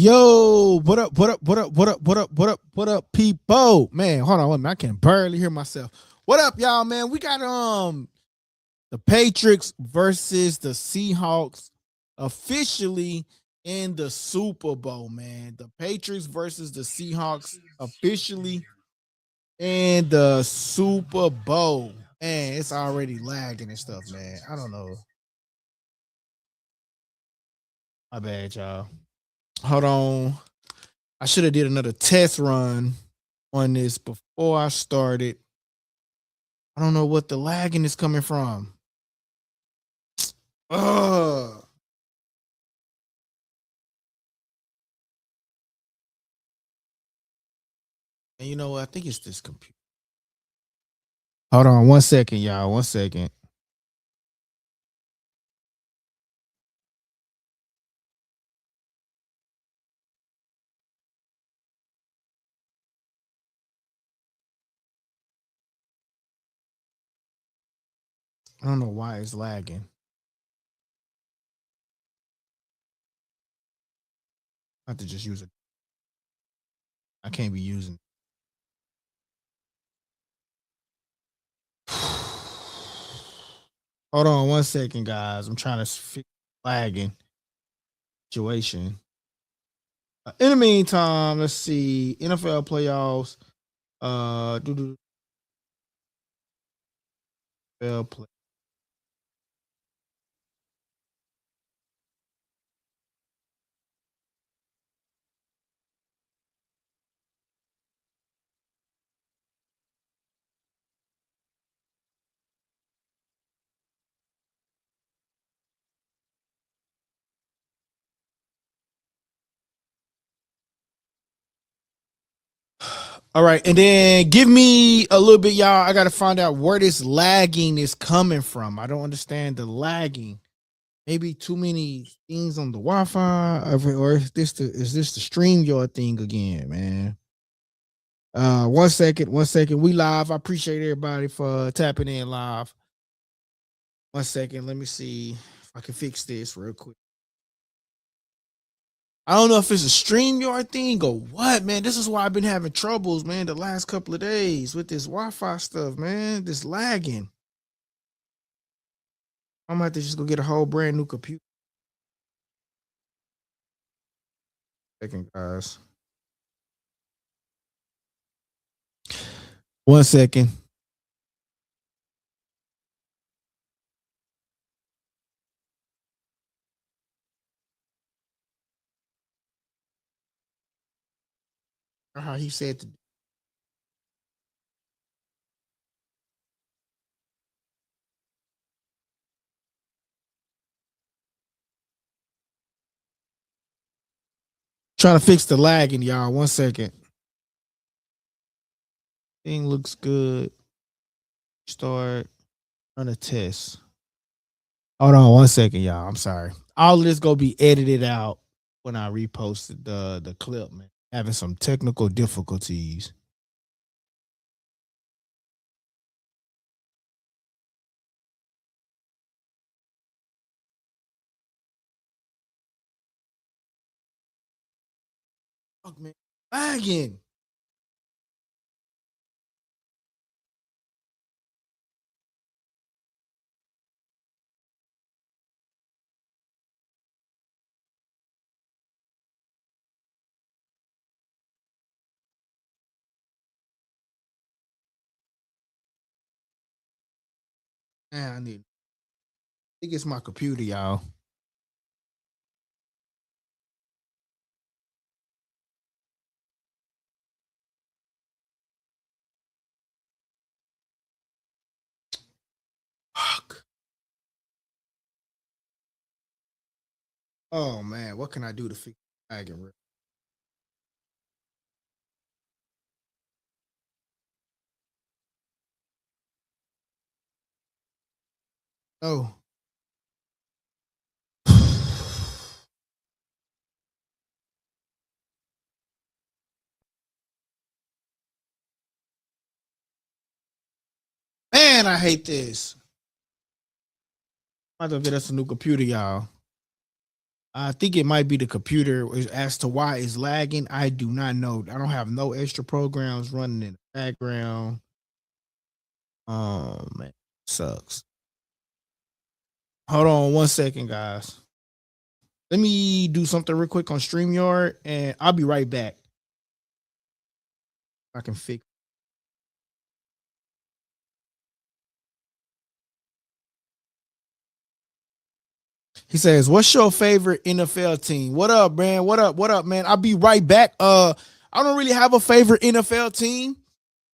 Yo, what up, what up, people? Man, hold on, wait a minute, I can barely hear myself. What up, y'all, man? We got the Patriots versus the Seahawks officially in the Super Bowl, man. The Patriots versus the Seahawks officially in the Super Bowl. Man, it's already lagging and stuff, man. I don't know. My bad, y'all. Hold on. I should have did another test run on this before I started. I don't know what the lagging is coming from. Ugh. And you know what? I think it's this computer. Hold on 1 second, y'all. 1 second. I don't know why it's lagging. I have to just use it. I can't be using. Hold on 1 second, guys. I'm trying to fix lagging situation. In the meantime, let's see NFL playoffs. Do NFL play. All right, and then give me a little bit, y'all. I got to find out where this lagging is coming from. I don't understand the lagging. Maybe too many things on the Wi-Fi, or is this the StreamYard thing again, man? 1 second, 1 second. We live. I appreciate everybody for tapping in live. 1 second. Let me see if I can fix this real quick. I don't know if it's a StreamYard thing or what, man. This is why I've been having troubles, man, the last couple of days with this Wi-Fi stuff, man. This lagging. I'm gonna have to just go get a whole brand new computer. Second, guys. 1 second. How he said to trying to fix the lagging, y'all. 1 second. Thing looks good. Start on a test. Hold on 1 second, y'all. I'm sorry. All of this gonna be edited out when I reposted the clip, man. Having some technical difficulties. Fuck, man. Lagging. Man, I think it's my computer, y'all. Fuck. Oh man, what can I do to fix lagging? Oh. Man, I hate this. I have to get us a new computer, y'all. I think it might be the computer as to why it's lagging. I do not know. I don't have no extra programs running in the background. Oh man, sucks. Hold on 1 second, guys. Let me do something real quick on StreamYard, and I'll be right back. I can fix. He says, "What's your favorite NFL team?" What up, man? What up? What up, man? I'll be right back. I don't really have a favorite NFL team.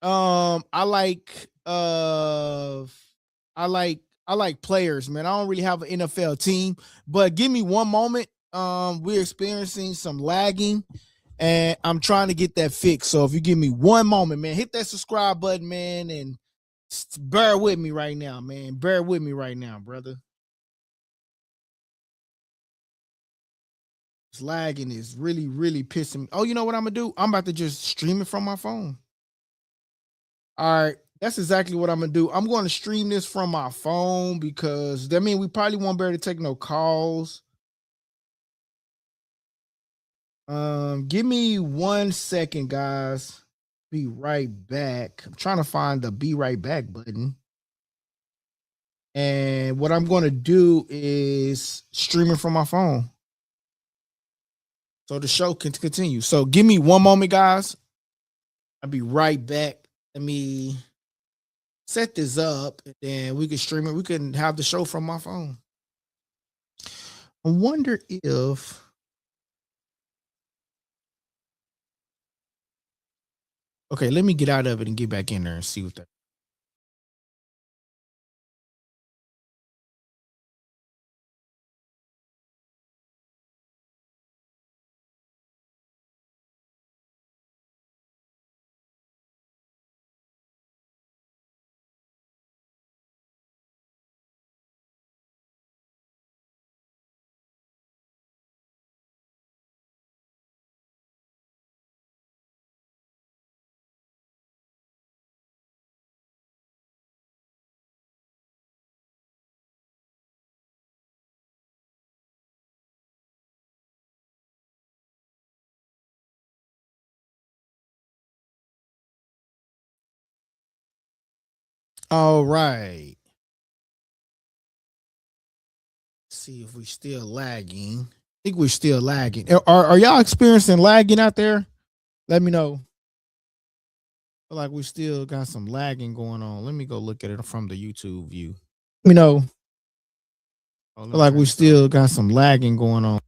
I like I like I like players, man. I don't really have an NFL team, but give me one moment. We're experiencing some lagging, and I'm trying to get that fixed. So if you give me one moment, man, hit that subscribe button, man, and bear with me right now, man. Bear with me right now, brother. It's lagging is really, really pissing me. Oh, you know what I'm gonna do? I'm about to just stream it from my phone. All right. That's exactly what I'm gonna do. I'm going to stream this from my phone because that means we probably won't be able to take no calls. Give me 1 second, guys. Be right back. I'm trying to find the be right back button. And what I'm going to do is stream it from my phone. So the show can continue. So give me one moment, guys. I'll be right back. Let me set this up and then we can stream it. We can have the show from my phone. I wonder if okay, let me get out of it and get back in there and see what that. All right. See if we still lagging. I think we're still lagging. Are y'all experiencing lagging out there? Let me know. Feel like we still got some lagging going on. Let me go look at it from the YouTube view. You know, feel like we still got some lagging going on.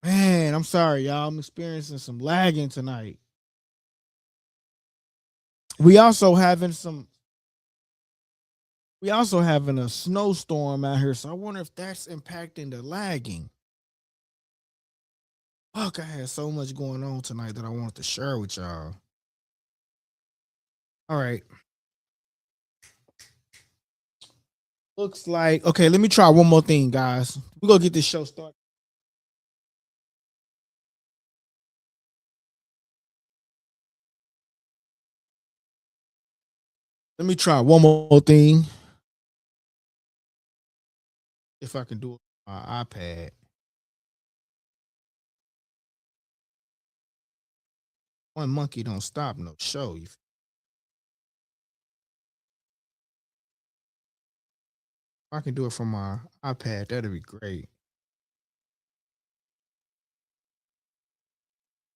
Man, I'm sorry, y'all. I'm experiencing some lagging tonight. We also having some we also having a snowstorm out here, so I wonder if that's impacting the lagging. Fuck, I had so much going on tonight that I wanted to share with y'all. All right. Looks like okay, let me try one more thing, guys. We're gonna get this show started. Let me try one more thing. If I can do it on my iPad. One monkey don't stop no show. If I can do it from my iPad, that'd be great.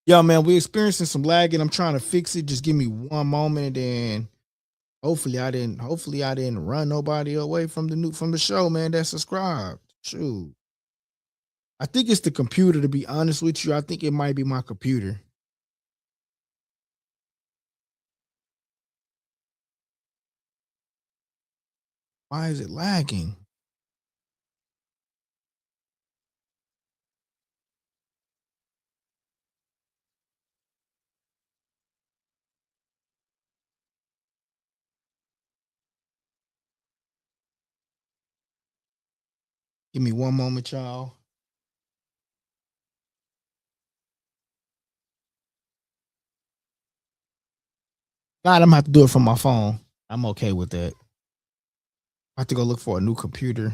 Yo, man, we experiencing some lag and I'm trying to fix it. Just give me one moment and hopefully I didn't run nobody away from the show, man. That subscribed. Shoot. I think it's the computer, to be honest with you. I think it might be my computer. Why is it lagging? Give me one moment, y'all. I'm gonna have to do it from my phone. I'm okay with that. I have to go look for a new computer.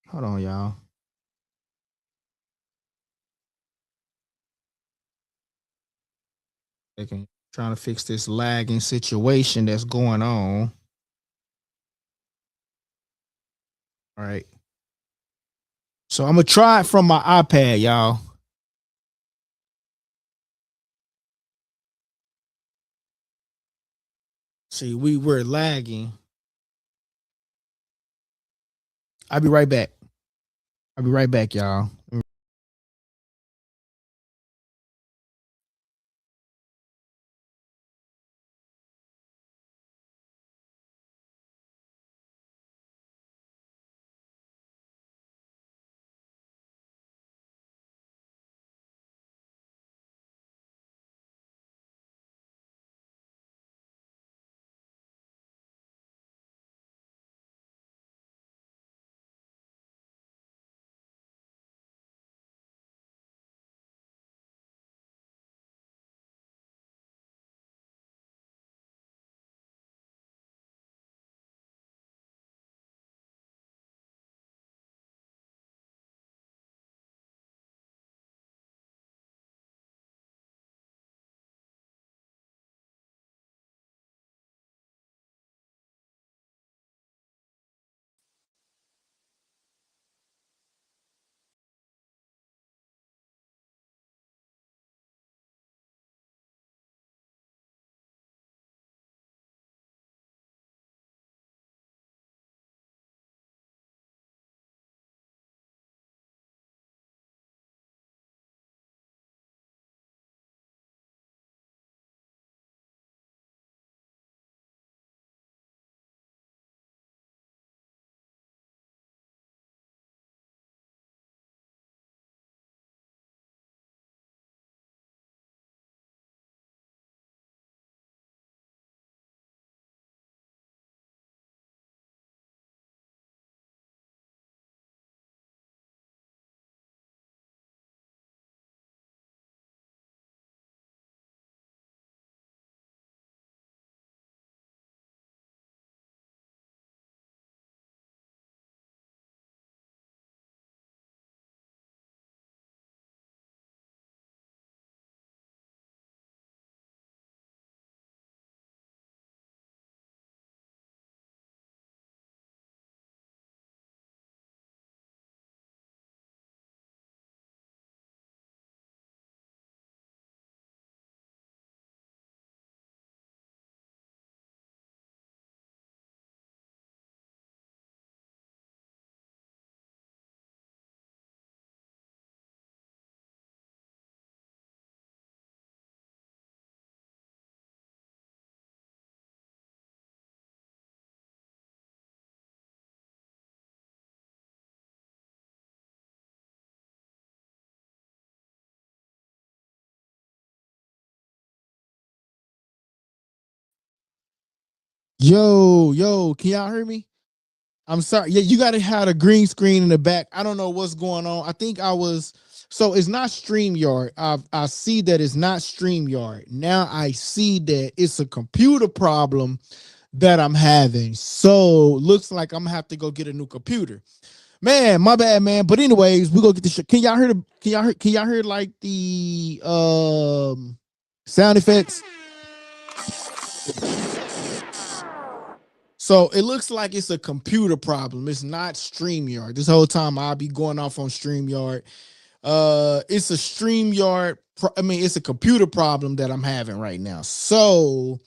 Hold on, y'all. Second. Trying to fix this lagging situation that's going on. All right. So I'm gonna try it from my iPad, y'all. See, we were lagging. I'll be right back. I'll be right back, y'all. Yo, can y'all hear me? I'm sorry. Yeah, you got to have a green screen in the back. I don't know what's going on. I think I was. So it's not StreamYard. I see that it's not StreamYard. Now I see that it's a computer problem that I'm having. So looks like I'm gonna have to go get a new computer. Man, my bad, man. But anyways, we go get the shit. Can y'all hear the? Can y'all hear like the sound effects? So it looks like it's a computer problem. It's not StreamYard. This whole time I'll be going off on StreamYard. It's a StreamYard. I mean, it's a computer problem that I'm having right now. So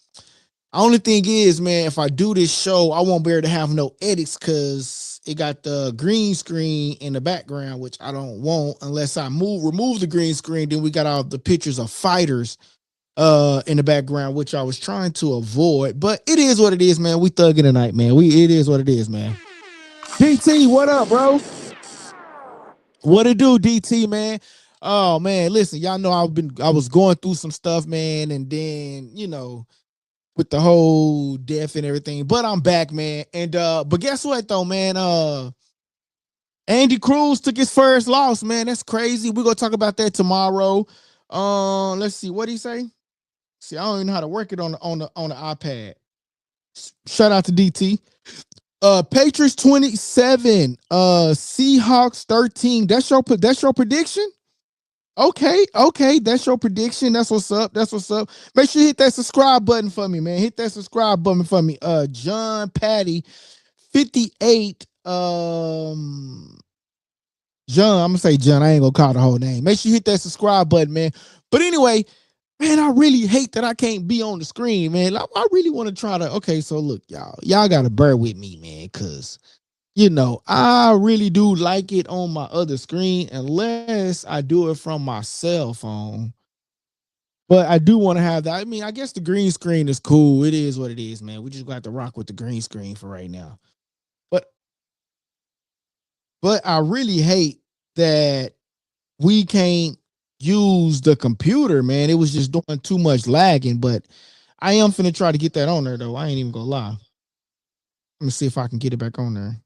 only thing is, man, if I do this show, I won't be able to have no edits because it got the green screen in the background, which I don't want unless I remove the green screen. Then we got all the pictures of fighters in the background, which I was trying to avoid. But it is what it is, man. We thugging tonight, man. It is what it is, man. DT, what up, bro? What it do, DT, man? Oh man, listen, y'all know I was going through some stuff, man, and then with the whole death and everything. But I'm back, man. And but guess what though, man? Andy Cruz took his first loss, man. That's crazy. We're gonna talk about that tomorrow. Let's see what he say. See, I don't even know how to work it on the iPad. Shout out to DT. Patriots 27, Seahawks 13. That's your prediction? Okay, that's your prediction. That's what's up. That's what's up. Make sure you hit that subscribe button for me, man. Hit that subscribe button for me. John Patty 58. John, I'm gonna say John. I ain't gonna call the whole name. Make sure you hit that subscribe button, man. But anyway, man, I really hate that I can't be on the screen, man. I really want to try to. Okay, so look, y'all gotta bear with me, man, cause I really do like it on my other screen, unless I do it from my cell phone. But I do want to have that. I mean, I guess the green screen is cool. It is what it is, man. We just got to rock with the green screen for right now. But I really hate that we can't use the computer, man. It was just doing too much lagging. But I am finna try to get that on there though. I ain't even gonna lie. Let me see if I can get it back on there.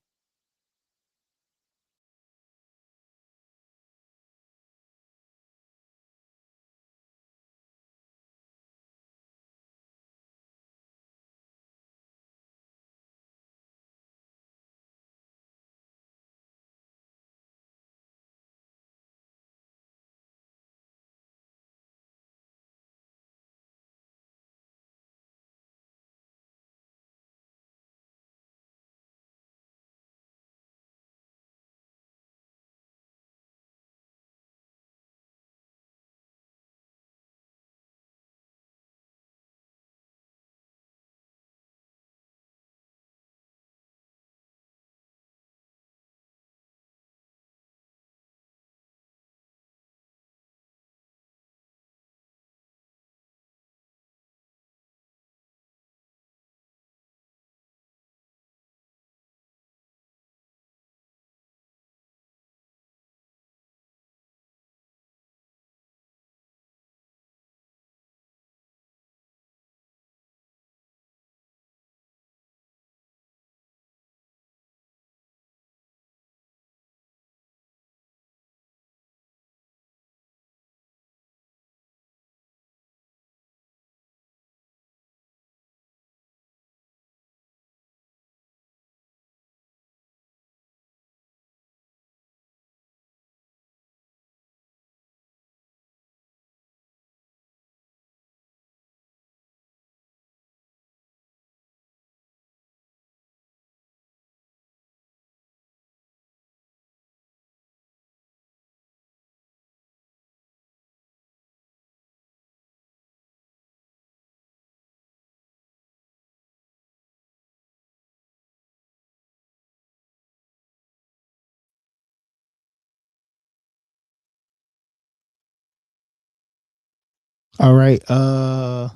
All right. Can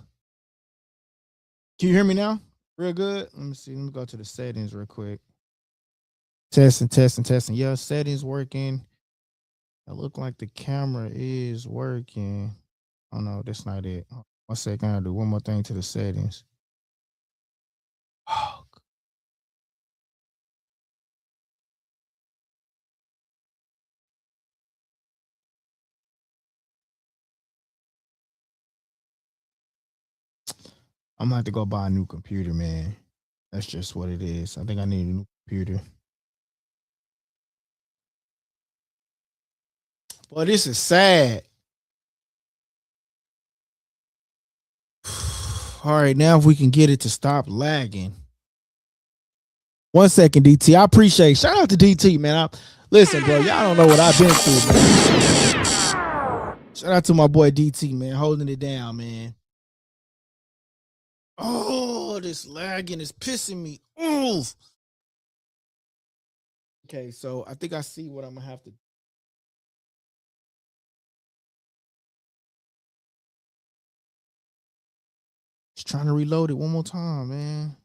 you hear me now? Real good. Let me see. Let me go to the settings real quick. Testing, testing, testing. Yeah, settings working. It look like the camera is working. Oh no, that's not it. 1 second. I'll do one more thing to the settings. Oh, I'm gonna have to go buy a new computer, man. That's just what it is. I think I need a new computer. Well, this is sad. All right, now if we can get it to stop lagging. 1 second, DT. I appreciate. Shout out to DT, man. Listen, bro. Y'all don't know what I've been through, man. Shout out to my boy DT, man, holding it down, man. Oh, this lagging is pissing me off. Okay, so I think I see what I'm gonna have to. Just trying to reload it one more time, man.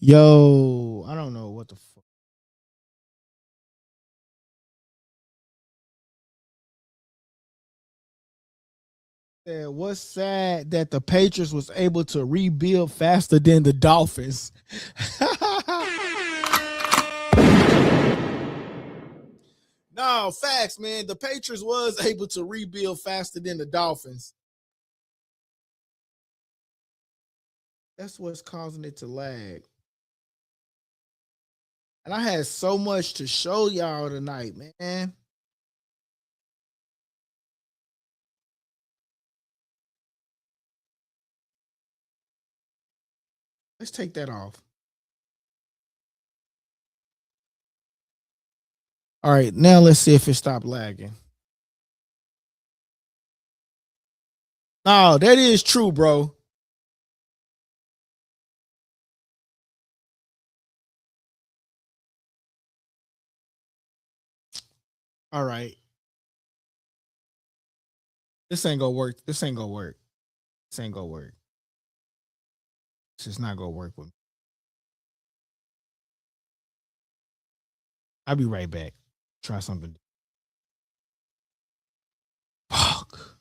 Yo, I don't know what the fuck. Yeah, what's sad that the Patriots was able to rebuild faster than the Dolphins. No, facts, man. The Patriots was able to rebuild faster than the Dolphins. That's what's causing it to lag. And I had so much to show y'all tonight, man. Let's take that off. All right, now let's see if it stopped lagging. No, that is true, bro. All right. This ain't gonna work. This ain't gonna work. This ain't gonna work. This is not gonna work with me. I'll be right back. Try something. Fuck.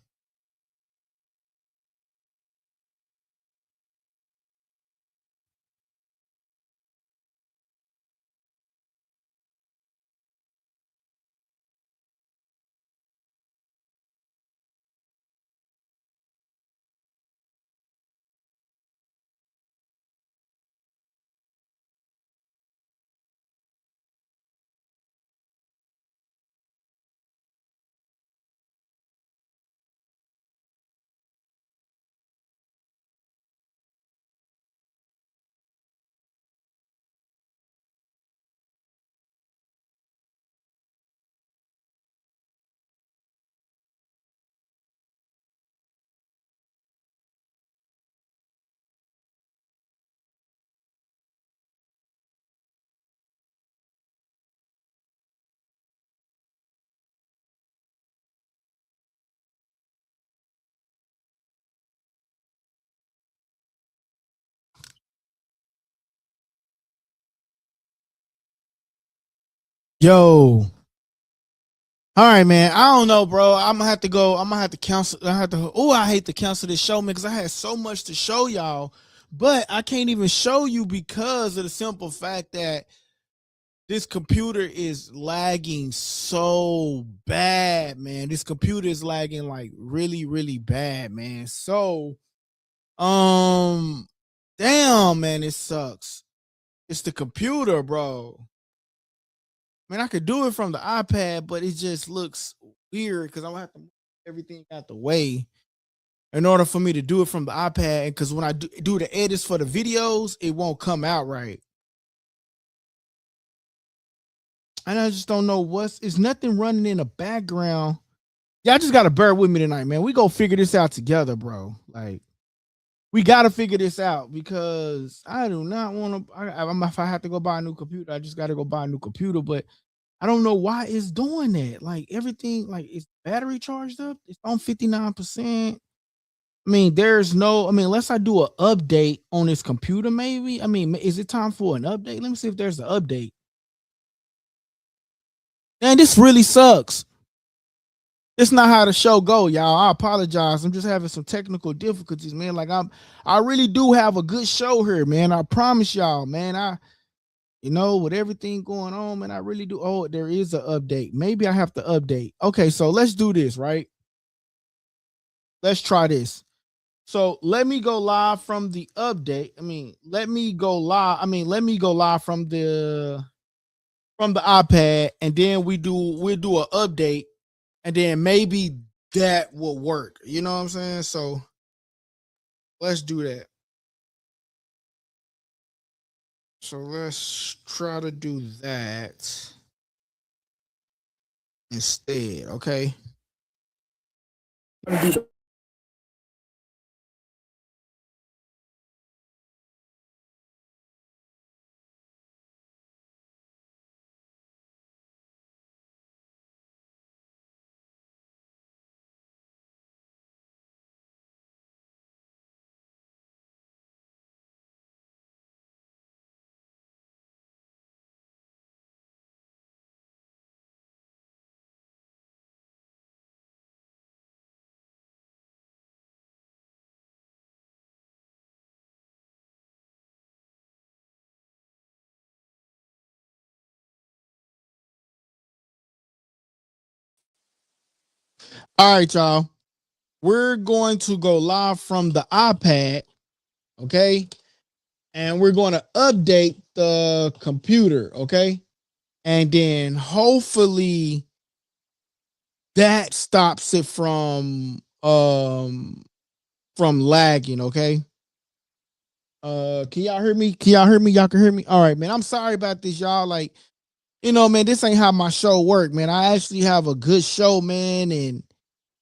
Yo. All right, man. I don't know, bro. I'm gonna have to go. I'm gonna have to cancel. I have to. Oh, I hate to cancel this show, man, because I had so much to show y'all, but I can't even show you because of the simple fact that this computer is lagging so bad, man. This computer is lagging like really, really bad, man. So, um, damn, man, it sucks. It's the computer, bro. I mean, I could do it from the iPad, but it just looks weird because I'm gonna have to move everything out the way in order for me to do it from the iPad. Because when I do the edits for the videos, it won't come out right. And I just don't know it's nothing running in the background. Yeah, I just gotta bear with me tonight, man. We go figure this out together, bro. Like we gotta figure this out because I do not want to. If I have to go buy a new computer, I just gotta go buy a new computer. But I don't know why it's doing that. Like everything, like it's battery charged up. It's on 59%. I mean, there's no. I mean, unless I do an update on this computer, maybe. I mean, is it time for an update? Let me see if there's an update. Man, this really sucks. It's not how the show go, y'all. I apologize. I'm just having some technical difficulties, man. Like I really do have a good show here, man. I promise y'all, man. With everything going on, man, I really do. Oh, there is an update. Maybe I have to update. Okay, so let's do this, right? Let's try this. So let me go live from the update. Let me go live. Let me go live from the iPad, and then we'll do an update, and then maybe that will work. You know what I'm saying? So let's do that. So let's try to do that instead, okay? All right, y'all. We're going to go live from the iPad, okay? And we're going to update the computer, okay? And then hopefully that stops it from lagging, okay? Can y'all hear me? Can y'all hear me? Y'all can hear me? All right, man. I'm sorry about this, y'all. Like, man, this ain't how my show work, man. I actually have a good show, man, and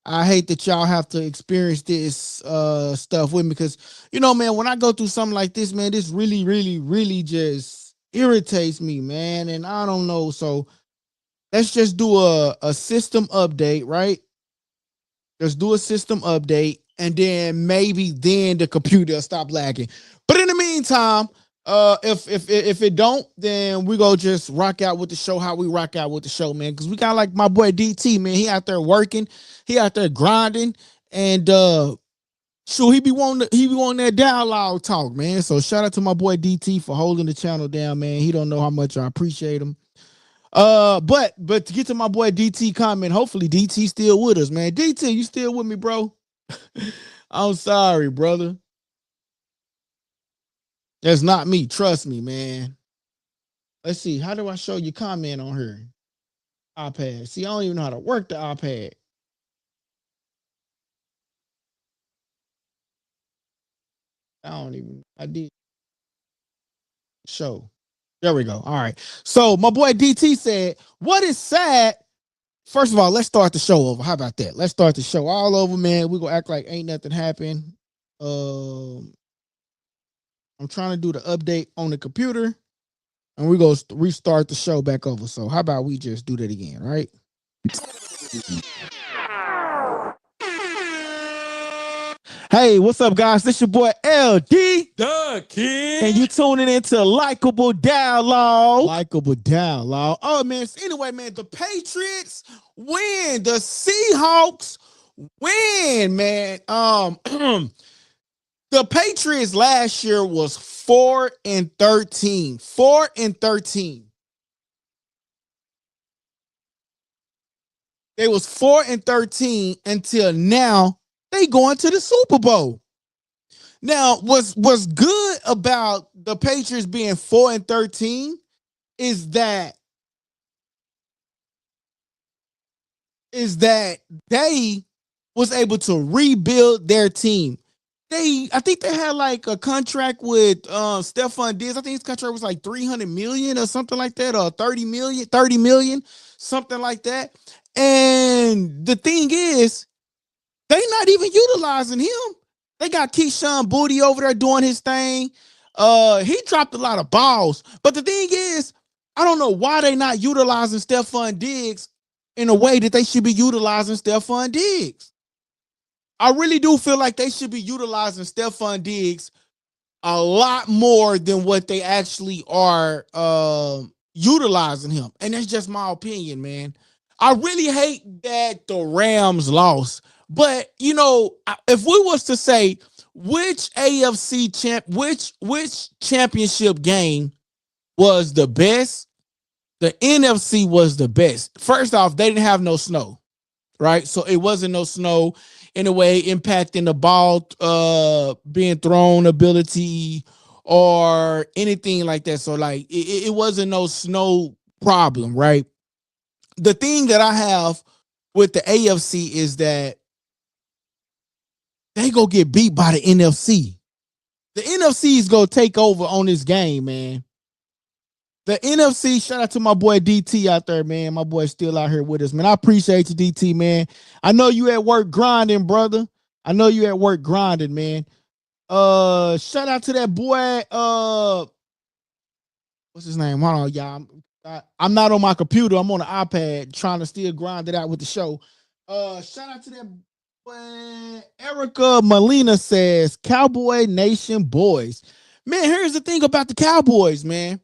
I hate that y'all have to experience this stuff with me because, man, when I go through something like this, man, this really, really, really just irritates me, man. And I don't know. So let's just do a system update, right? Let's do a system update, and then maybe then the computer will stop lagging. But in the meantime, if it don't, then we go just rock out with the show how we rock out with the show, man. Because we got like my boy DT, man. He out there working, he out there grinding, and sure he be wanting that dialogue talk, man. So shout out to my boy DT for holding the channel down, man. He don't know how much I appreciate him. But to get to my boy DT comment, hopefully DT still with us, man. DT, you still with me, bro? I'm sorry, brother. That's not me. Trust me, man. Let's see. How do I show you comment on here? iPad. See, I don't even know how to work the iPad. I did show. There we go. All right. So my boy DT said, what is sad? First of all, let's start the show over. How about that? Let's start the show all over, man. We're gonna act like ain't nothing happened. I'm trying to do the update on the computer, and we're going to restart the show back over. So how about we just do that again, right? Hey, what's up, guys? This your boy LD, the King, and you tuning into Likeable Dialogue. Likeable Dialogue. Oh, man. So anyway, man, the Patriots win. The Seahawks win, man. The Patriots last year was 4-13. 4-13. They was 4-13 until now. They going to the Super Bowl. Now, what's good about the Patriots being 4-13 is that they was able to rebuild their team. I think they had like a contract with Stephon Diggs. I think his contract was like 300 million or something like that, or 30 million, something like that. And the thing is, they not even utilizing him. They got Keyshawn Booty over there doing his thing. He dropped a lot of balls. But the thing is, I don't know why they not utilizing Stephon Diggs in a way that they should be utilizing Stephon Diggs. I really do feel like they should be utilizing Stephon Diggs a lot more than what they actually are utilizing him. And that's just my opinion, man. I really hate that the Rams lost. But, if we was to say which AFC which championship game was the best, the NFC was the best. First off, they didn't have no snow, right? So it wasn't no snow in a way impacting the ball being thrown ability or anything like that. So like it wasn't no snow problem, right? The thing that I have with the AFC is that they go get beat by the NFC. The NFC is gonna take over on this game, man. The NFC, shout out to my boy DT out there, man. My boy's still out here with us, man. I appreciate you, DT, man. I know you at work grinding, brother. I know you at work grinding, man. Shout out to that boy. What's his name? Hold on, y'all. I'm not on my computer. I'm on the iPad trying to still grind it out with the show. Shout out to that boy. Erica Molina says, Cowboy Nation boys. Man, here's the thing about the Cowboys, man.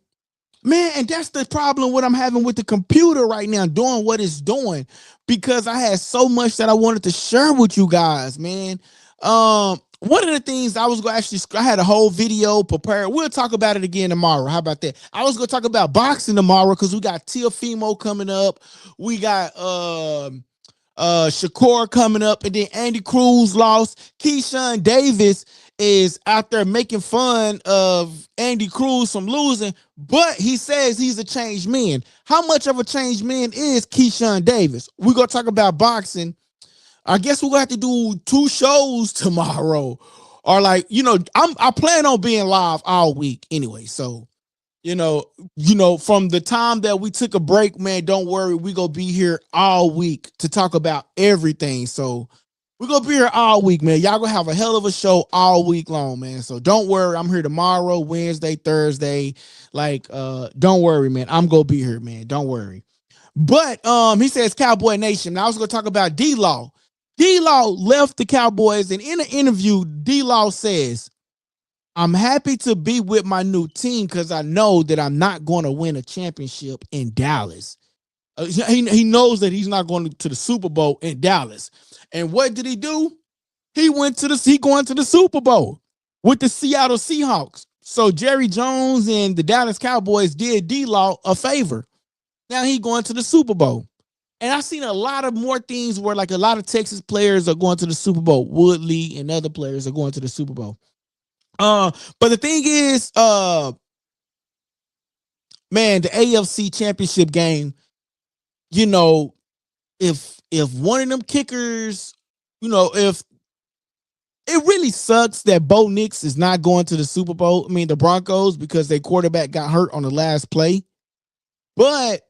Man, and that's the problem what I'm having with the computer right now, doing what it's doing, because I had so much that I wanted to share with you guys, man. One of the things I was going to actually, I had a whole video prepared. We'll talk about it again tomorrow. How about that? I was going to talk about boxing tomorrow because we got Teofimo coming up. We got Shakur coming up, and then Andy Cruz lost. Keyshawn Davis is out there making fun of Andy Cruz from losing, but he says he's a changed man. How much of a changed man is Keyshawn Davis? We're going to talk about boxing. I guess we're going to have to do 2 shows tomorrow, or like, I plan on being live all week anyway. So, from the time that we took a break, man, don't worry. We going to be here all week to talk about everything. So we're going to be here all week, man. Y'all going to have a hell of a show all week long, man. So don't worry. I'm here tomorrow, Wednesday, Thursday. Like, don't worry, man. I'm going to be here, man. Don't worry. But he says Cowboy Nation. Now I was going to talk about D-Law. D-Law left the Cowboys, and in an interview, D-Law says, I'm happy to be with my new team because I know that I'm not going to win a championship in Dallas. He knows that he's not going to the Super Bowl in Dallas. And what did he do? He going to the Super Bowl with the Seattle Seahawks. So Jerry Jones and the Dallas Cowboys did D-Law a favor. Now he going to the Super Bowl. And I've seen a lot of more things where like a lot of Texas players are going to the Super Bowl. Woodley and other players are going to the Super Bowl. But the thing is, man, the AFC Championship game, if one of them kickers, if it really sucks that Bo Nix is not going to the Super Bowl. I mean, the Broncos, because their quarterback got hurt on the last play. But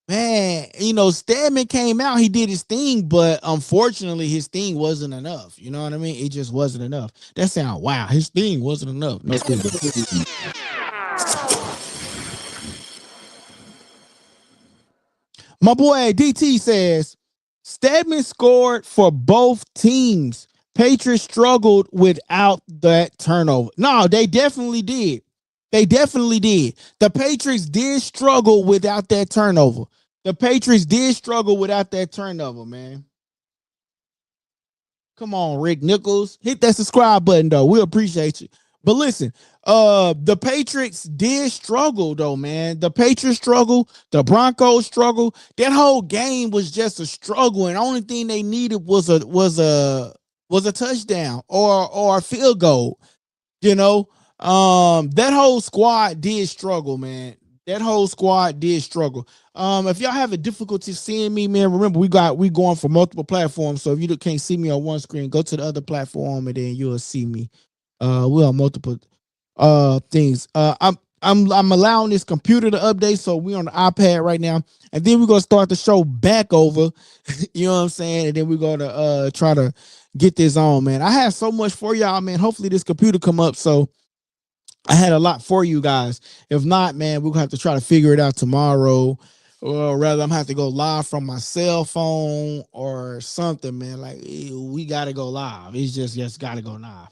man, Stedman came out, he did his thing, but unfortunately his thing wasn't enough. You know what I mean? It just wasn't enough. That sound wow. His thing wasn't enough. No kidding. My boy DT says Stedman scored for both teams. Patriots struggled without that turnover. No, they definitely did. They definitely did. The Patriots did struggle without that turnover. The Patriots did struggle without that turnover, man. Come on, Rick Nichols. Hit that subscribe button, though. We appreciate you. But listen, the Patriots did struggle, though, man. The Patriots struggle. The Broncos struggle. That whole game was just a struggle, and the only thing they needed was a touchdown or a field goal. That whole squad did struggle, man. That whole squad did struggle. If y'all have a difficulty seeing me, man, remember we going for multiple platforms. So if you can't see me on one screen, go to the other platform and then you'll see me. We're on multiple things. I'm allowing this computer to update, so we're on the iPad right now, and then we're gonna start the show back over. You know what I'm saying? And then we're gonna try to get this on, man. I have so much for y'all, man. Hopefully this computer come up. So I had a lot for you guys. If not, man, we're gonna have to try to figure it out tomorrow. Or rather, I'm gonna have to go live from my cell phone or something, man. Like we gotta go live. It's just gotta go live.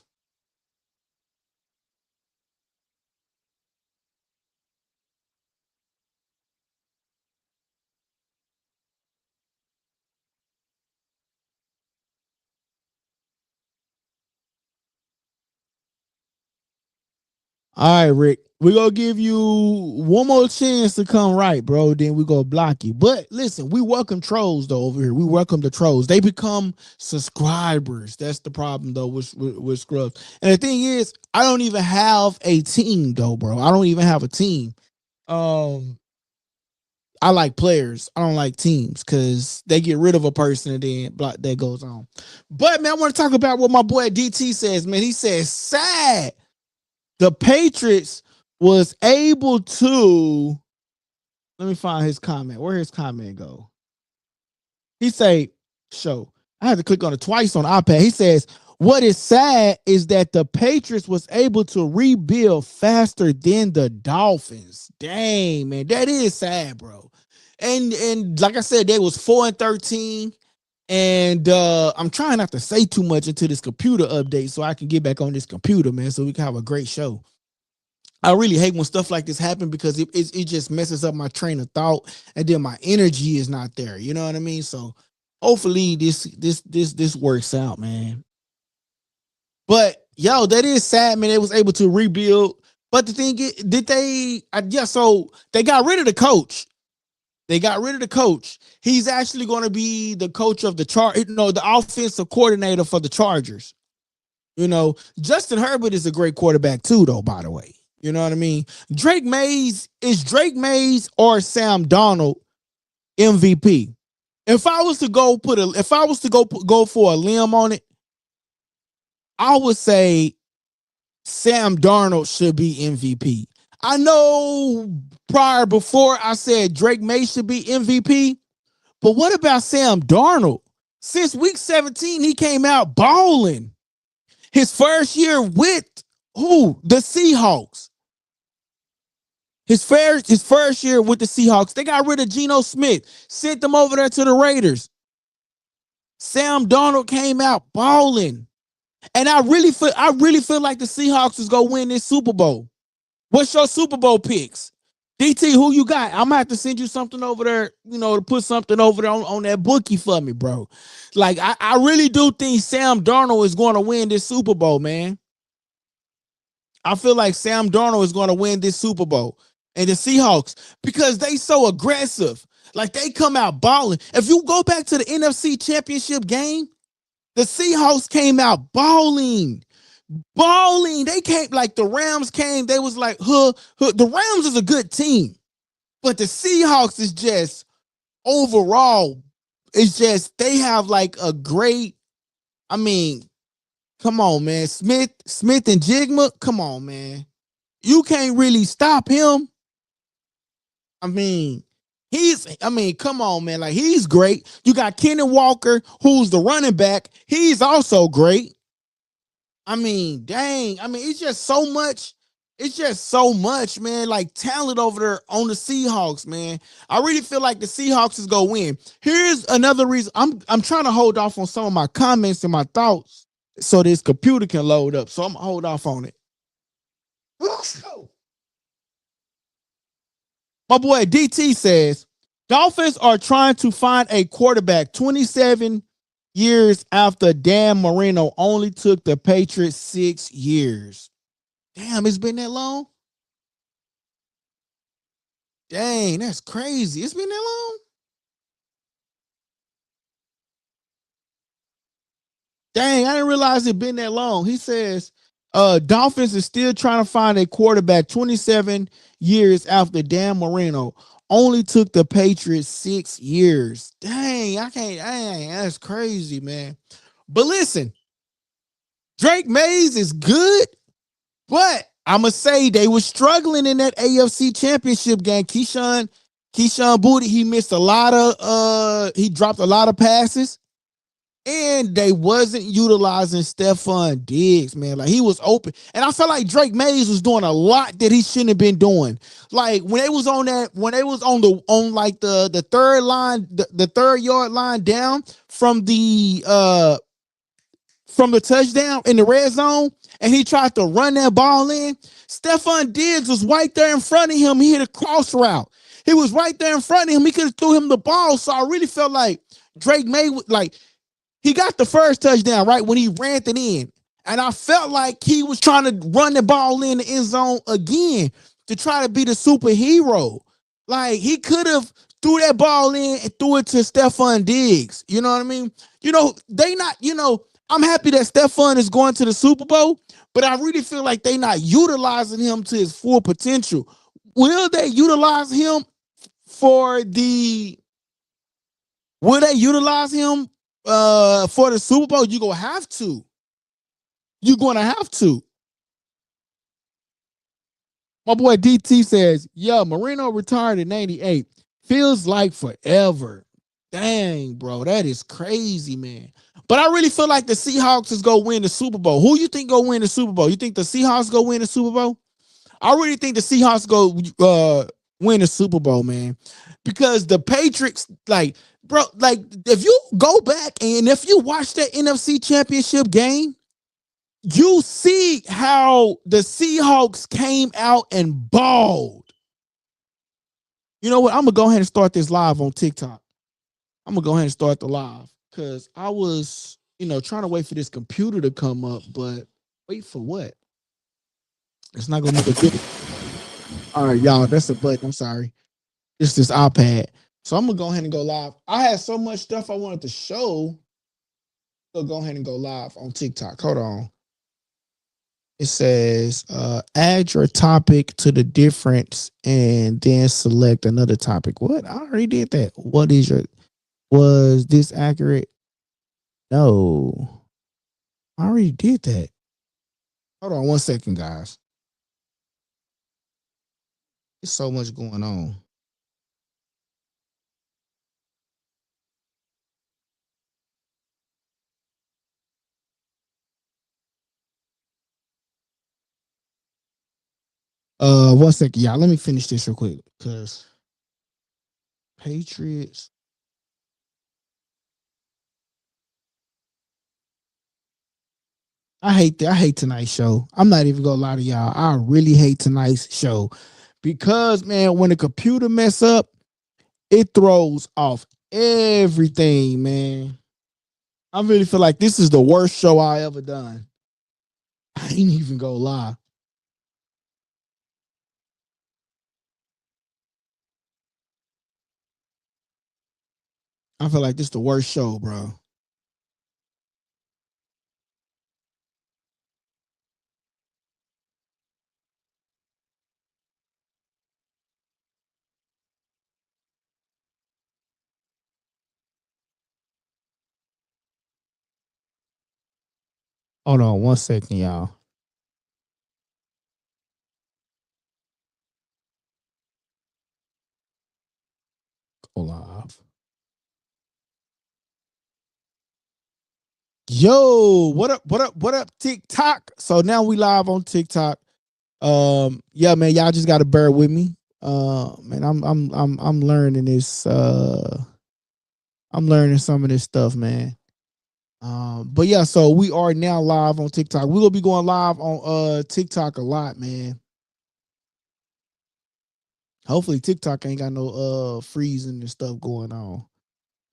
All right, Rick. We're gonna give you one more chance to come right, bro. Then we gonna block you. But listen, we welcome trolls though over here. We welcome the trolls. They become subscribers. That's the problem though with Scrubs. And the thing is, I don't even have a team though, bro. I don't even have a team. I like players. I don't like teams because they get rid of a person and then block that goes on. But man, I want to talk about what my boy DT says, man. He says sad. The Patriots was able to, let me find his comment. Where his comment go? He say, show. I had to click on it twice on iPad. He says, what is sad is that the Patriots was able to rebuild faster than the Dolphins. Dang, man, that is sad, bro. And like I said, they was 4-13. And I'm trying not to say too much into this computer update so I can get back on this computer, man, so we can have a great show. I really hate when stuff like this happen because it just messes up my train of thought, and then my energy is not there. You know what I mean? So hopefully this works out, man. But yo, that is sad, man. They was able to rebuild. But the thing is, so they got rid of the coach. They got rid of the coach. He's actually going to be the coach of the the offensive coordinator for the Chargers. Justin Herbert is a great quarterback too, though, by the way. You know what I mean? Drake Mays or Sam Darnold MVP? If I was to go go for a limb on it, I would say Sam Darnold should be MVP. I know before I said Drake Mays should be MVP, but what about Sam Darnold? Since week 17, he came out balling. His first year with who? The Seahawks. His first year with the Seahawks, they got rid of Geno Smith, sent them over there to the Raiders. Sam Darnold came out balling. And I really feel like the Seahawks is gonna win this Super Bowl. What's your Super Bowl picks? DT, who you got? I'm gonna have to send you something over there, to put something over there on that bookie for me, bro. Like, I really do think Sam Darnold is going to win this Super Bowl, man. I feel like Sam Darnold is going to win this Super Bowl. And the Seahawks, because they so aggressive. Like, they come out balling. If you go back to the NFC Championship game, the Seahawks came out balling. They came like the Rams came. They was like, the Rams is a good team, but the Seahawks is just overall. It's just they have like a great. I mean, come on, man. Smith and Jigma. Come on, man. You can't really stop him. I mean, come on, man. Like, he's great. You got Kenny Walker, who's the running back. He's also great. I mean, dang. I mean, it's just so much. It's just so much, man. Like, talent over there on the Seahawks, man. I really feel like the Seahawks is gonna win. Here's another reason. I'm trying to hold off on some of my comments and my thoughts so this computer can load up. So I'm gonna hold off on it. My boy DT says, Dolphins are trying to find a quarterback 27 years after Dan Marino only took the Patriots 6 years. Damn, it's been that long? Dang, that's crazy. It's been that long? Dang, I didn't realize it been that long. He says, Dolphins is still trying to find a quarterback 27 years after Dan Marino only took the Patriots 6 years. Dang, that's crazy, man. But listen, Drake Mays is good, but I'm going to say they were struggling in that AFC Championship game. Keyshawn Booty, he missed he dropped a lot of passes. And they wasn't utilizing Stephon Diggs, man. Like, he was open. And I felt like Drake Mays was doing a lot that he shouldn't have been doing. Like, when they was on the third line, the 3rd-yard line down from the touchdown in the red zone, and he tried to run that ball in, Stephon Diggs was right there in front of him. He hit a cross route. He was right there in front of him. He could have threw him the ball. So I really felt like Drake Mays, like, he got the first touchdown, right, when he ran it in. And I felt like he was trying to run the ball in the end zone again to try to be the superhero. Like, he could have threw that ball in and threw it to Stephon Diggs. You know what I mean? I'm happy that Stephon is going to the Super Bowl, but I really feel like they not utilizing him to his full potential. Will they utilize him for the Super Bowl? You're going to have to. You're going to have to. My boy DT says, yeah, Marino retired in 98. Feels like forever. Dang, bro. That is crazy, man. But I really feel like the Seahawks is going to win the Super Bowl. Who you think going to win the Super Bowl? You think the Seahawks going to win the Super Bowl? I really think the Seahawks go win the Super Bowl, man. Because the Patriots, like, bro, like, if you go back and if you watch that NFC Championship game, you see how the Seahawks came out and balled. You know what? I'm gonna go ahead and start this live on TikTok. I'm gonna go ahead and start the live because I was, trying to wait for this computer to come up, but wait for what? It's not gonna make a difference. All right, y'all, that's a button. I'm sorry. It's this iPad. So I'm gonna go ahead and go live. I had so much stuff I wanted to show. So go ahead and go live on TikTok. Hold on. It says add your topic to the difference and then select another topic. What? I already did that. Was this accurate? No. I already did that. Hold on 1 second, guys. There's so much going on. One second, y'all. Let me finish this real quick. Cause Patriots. I hate tonight's show. I'm not even gonna lie to y'all. I really hate tonight's show. Because man, when the computer mess up, it throws off everything, man. I really feel like this is the worst show I ever done. I ain't even gonna lie. I feel like this is the worst show, bro. Hold on 1 second, y'all. Go live. Yo, what up? What up? What up? TikTok. So now we live on TikTok. Yeah, man, y'all just gotta bear with me. Man, I'm learning this. I'm learning some of this stuff, man. But yeah, so we are now live on TikTok. We will be going live on TikTok a lot, man. Hopefully TikTok ain't got no freezing and stuff going on.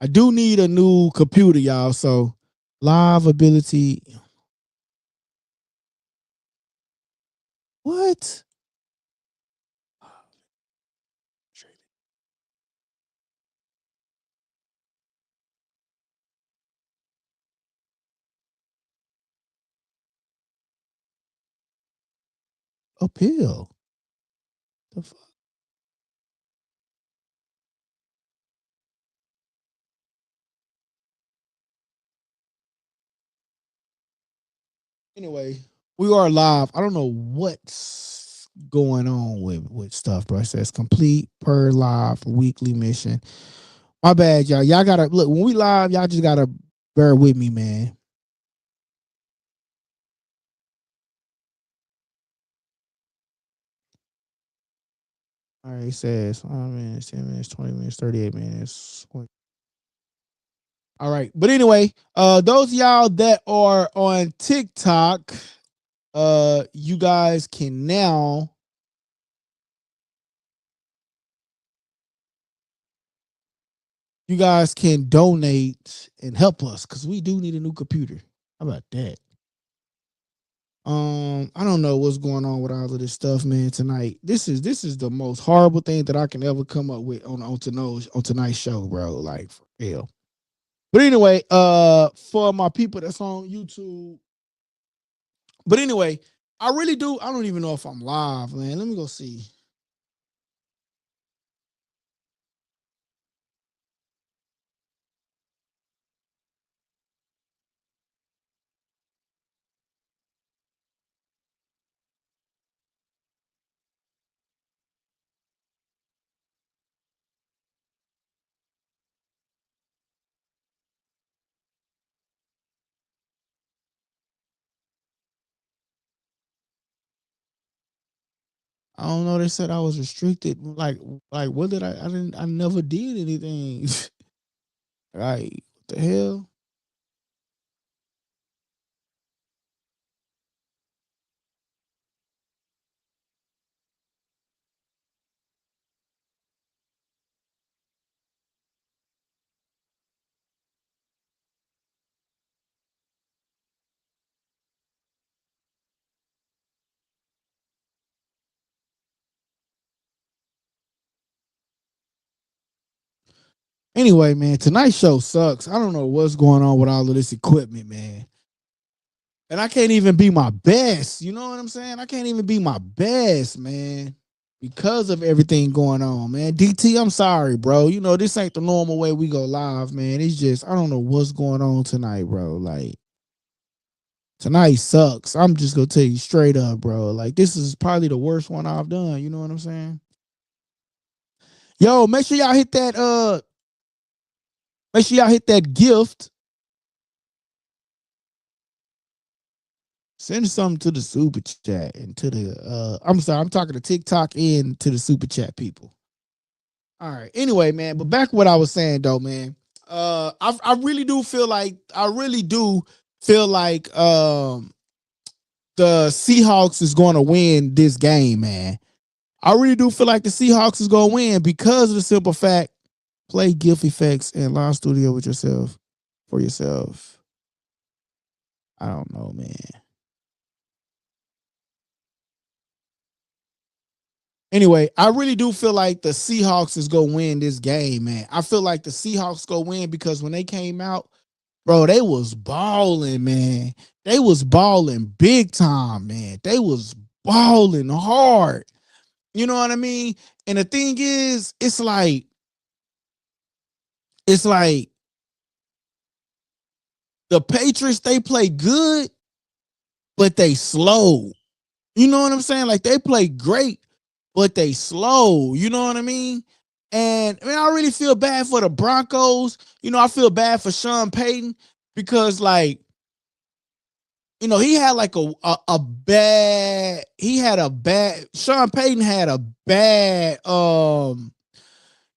I do need a new computer, y'all. So live ability. What? Uphill. The fuck? Anyway, we are live. I don't know what's going on with stuff, bro. It says complete per live weekly mission. My bad, y'all. Y'all gotta look when we live. Y'all just gotta bear with me, man. All right, it says 5 minutes, 10 minutes, 20 minutes, 38 minutes. All right, but anyway, those of y'all that are on TikTok, you guys can now. You guys can donate and help us because we do need a new computer. How about that? I don't know what's going on with all of this stuff, man. Tonight, this is the most horrible thing that I can ever come up with on tonight's show, bro. Like for real. But anyway, for my people that's on YouTube. But anyway, I really do. I don't even know if I'm live, man. Let me go see. I don't know. They said I was restricted. Like what did I? I never did anything. Like what the hell? Anyway, man, tonight's show sucks. I don't know what's going on with all of this equipment, man. And I can't even be my best. You know what I'm saying? I can't even be my best, man, because of everything going on, man. DT, I'm sorry, bro. You know, this ain't the normal way we go live, man. It's just, I don't know what's going on tonight, bro. Like, tonight sucks. I'm just gonna tell you straight up, bro. Like, this is probably the worst one I've done. You know what I'm saying? Yo, make sure y'all hit that, make sure y'all hit that gift. Send something to the super chat and to the I'm sorry, I'm talking to TikTok and to the super chat people. All right. Anyway, man, but back to what I was saying though, man. I really do feel like the Seahawks is going to win this game, man. I really do feel like the Seahawks is going to win because of the simple fact play GIF effects and live studio with yourself for yourself. I don't know, man. Anyway, I really do feel like the Seahawks is gonna win this game, man. I feel like the Seahawks gonna win because when they came out, bro, they was balling, man. They was balling big time, man. They was balling hard. You know what I mean? And the thing is, it's like the Patriots, they play good, but they slow. You know what I'm saying? Like they play great, but they slow. You know what I mean? And I mean, I really feel bad for the Broncos. You know, I feel bad for Sean Payton because, like, you know, he had like a bad. He had a bad. Sean Payton had a bad.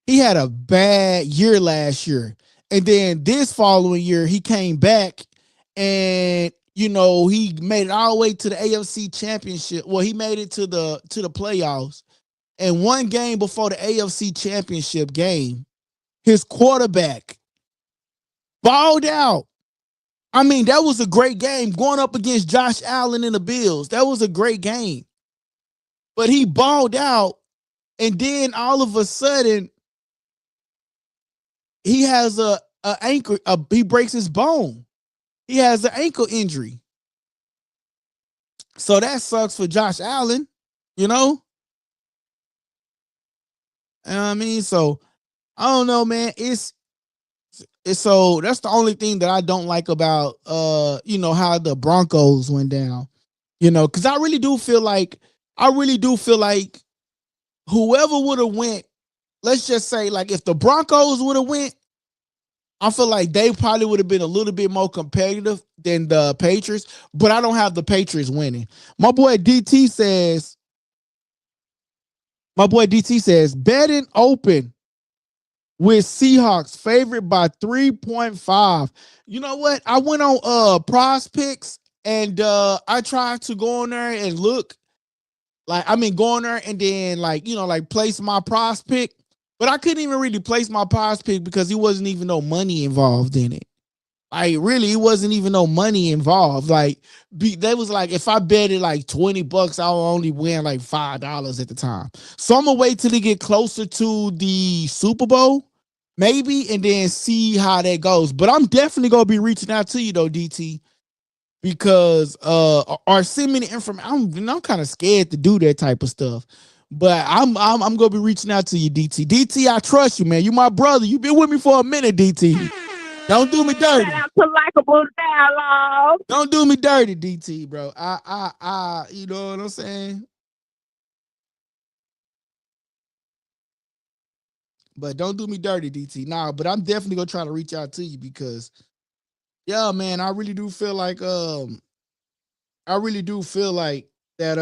He had a bad year last year, and then this following year he came back, and you know he made it all the way to the AFC Championship. Well, he made it to the playoffs. And one game before the AFC Championship game, his quarterback balled out. I mean, that was a great game going up against Josh Allen and the Bills. That was a great game. But he balled out, and then all of a sudden, he has a ankle. He breaks his bone. He has an ankle injury. So that sucks for Josh Allen. You know, I mean, so I don't know, man. So that's the only thing that I don't like about you know how the Broncos went down. You know, because I really do feel like whoever would have went, let's just say like if the Broncos would have went, I feel like they probably would have been a little bit more competitive than the Patriots, but I don't have the Patriots winning. My boy DT says, betting open with Seahawks favored by 3.5. You know what? I went on Prize Picks and I tried to go on there and look. Like, I mean, go on there and then like, you know, like place my prize pick. But I couldn't even really place my prize pick because it wasn't even no money involved in it. Like, really, it wasn't even no money involved. Like, they was like, if I bet it like $20, I'll only win like $5 at the time. So I'm gonna wait till they get closer to the Super Bowl, maybe, and then see how that goes. But I'm definitely gonna be reaching out to you though, DT, because or send me the information. I'm kind of scared to do that type of stuff. But I'm gonna be reaching out to you, DT. DT, I trust you, man. You my brother. You been with me for a minute, DT. Don't do me dirty. Shout out to Likeable Dialogue. Don't do me dirty, DT, bro. You know what I'm saying? But don't do me dirty, DT. Nah, but I'm definitely gonna try to reach out to you because, yeah, man, I really do feel like I really do feel like that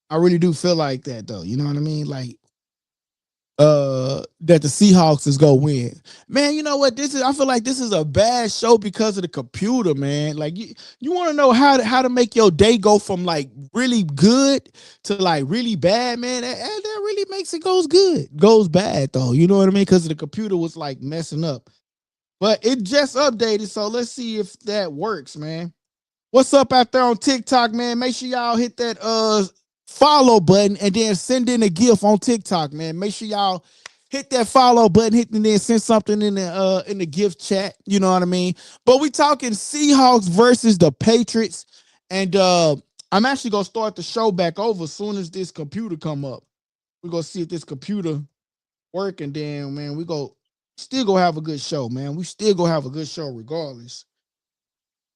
I really do feel like that though. You know what I mean? Like that the Seahawks is gonna win. Man, you know what? I feel like this is a bad show because of the computer, man. Like you want to know how to make your day go from like really good to like really bad, man. That really makes it goes bad though. You know what I mean? Because the computer was like messing up. But it just updated, so let's see if that works, man. What's up out there on TikTok, man? Make sure y'all hit that follow button and then send in a GIF on TikTok, man. Make sure y'all hit that follow button, and then send something in the gift chat. You know what I mean? But we talking Seahawks versus the Patriots, and I'm actually gonna start the show back over as soon as this computer come up. We're gonna see if this computer work, and then man, we go still gonna have a good show, man. We still gonna have a good show regardless.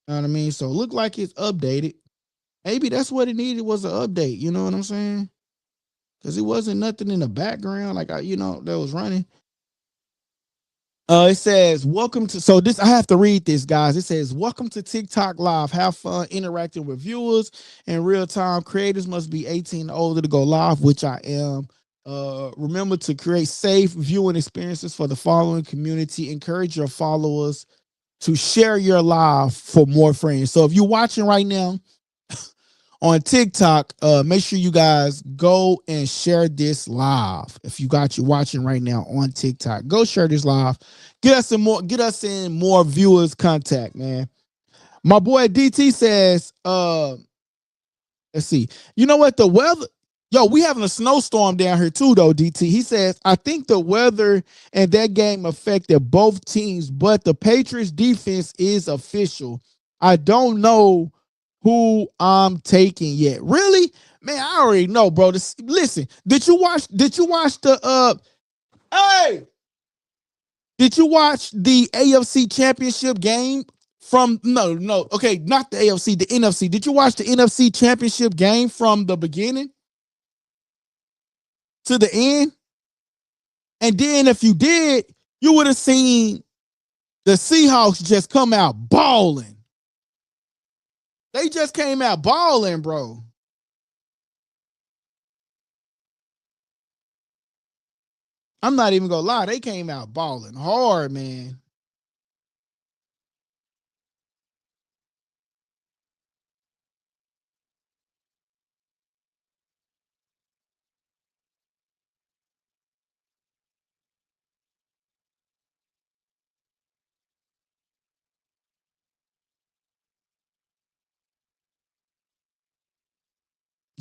You know what I mean? So it look like it's updated. Maybe that's what it needed was an update. You know what I'm saying? Because it wasn't nothing in the background like that was running. It says, welcome to, so this, I have to read this, guys. It says, welcome to TikTok Live. Have fun interacting with viewers in real time. Creators must be 18 and older to go live, which I am. Remember to create safe viewing experiences for the following community. Encourage your followers to share your live for more friends. So if you're watching right now on TikTok, make sure you guys go and share this live. If you got you watching right now on TikTok, go share this live. Get us in more viewers contact, man. My boy DT says, let's see. You know what? The weather, yo, we having a snowstorm down here too, though, DT. He says, I think the weather and that game affected both teams, but the Patriots defense is official. I don't know who I'm taking yet. Really? Man, I already know, bro. Listen, did you watch the hey, did you watch the AFC championship game from no, okay, not the AFC, the NFC. Did you watch the NFC championship game from the beginning to the end? And then if you did, you would have seen the Seahawks just come out balling. They just came out balling, bro. I'm not even gonna lie, they came out balling hard, man.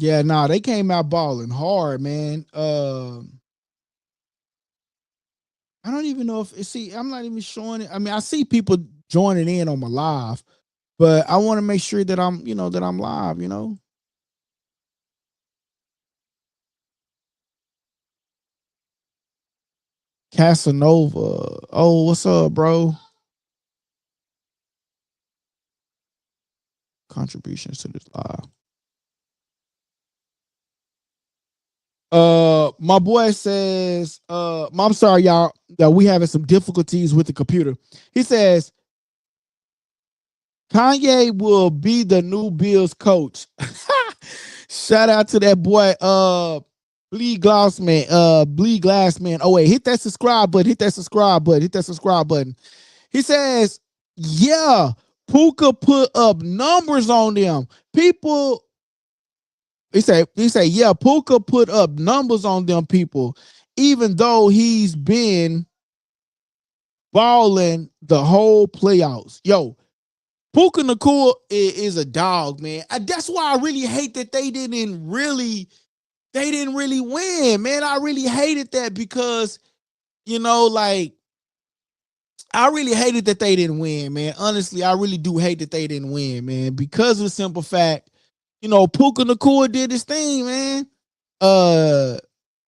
Yeah, nah, they came out balling hard, man. I don't even know if see, I'm not even showing it. I mean, I see people joining in on my live, but I want to make sure that I'm live, Casanova. Oh, what's up, bro? Contributions to this live. My boy says, I'm sorry, y'all, that we having some difficulties with the computer. He says Kanye will be the new Bills coach. Shout out to that boy, Bleed Glassman, Bleed Glassman. Oh wait, hit that subscribe button. Hit that subscribe button. Hit that subscribe button. He says, yeah, Puka put up numbers on them. People, he say, yeah, Puka put up numbers on them people, even though he's been balling the whole playoffs. Yo, Puka Nakua is a dog, man. That's why I really hate that they didn't really win, man. I really hated that because, like, I really hated that they didn't win, man. Honestly, I really do hate that they didn't win, man, because of the simple fact, Puka Nakua did his thing, man. Uh,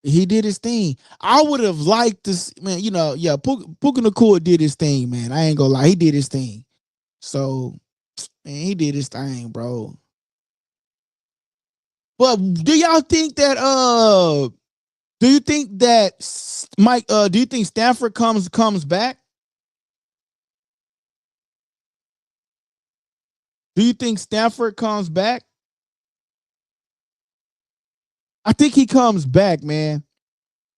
he did his thing. I would have liked this, man. Yeah, Puka Nakua did his thing, man. I ain't gonna lie, he did his thing. So, man, he did his thing, bro. But do y'all think that do you think that Mike do you think Stanford comes back? Do you think Stanford comes back? I think he comes back, man.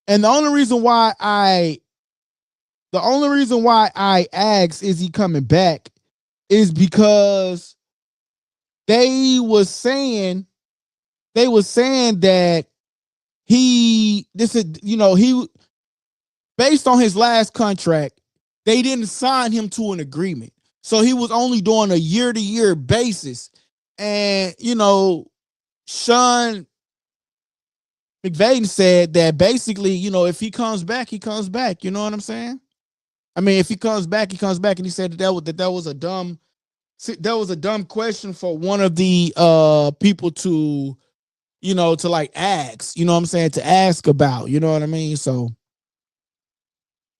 And the only reason why I asked is he coming back is because they was saying that he based on his last contract, they didn't sign him to an agreement. So he was only doing a year-to-year basis. And, Sean McVay said that basically, if he comes back, he comes back. You know what I'm saying? I mean, if he comes back, he comes back. And he said that was a dumb question for one of the people to, to like ask, you know what I'm saying, to ask about, you know what I mean? So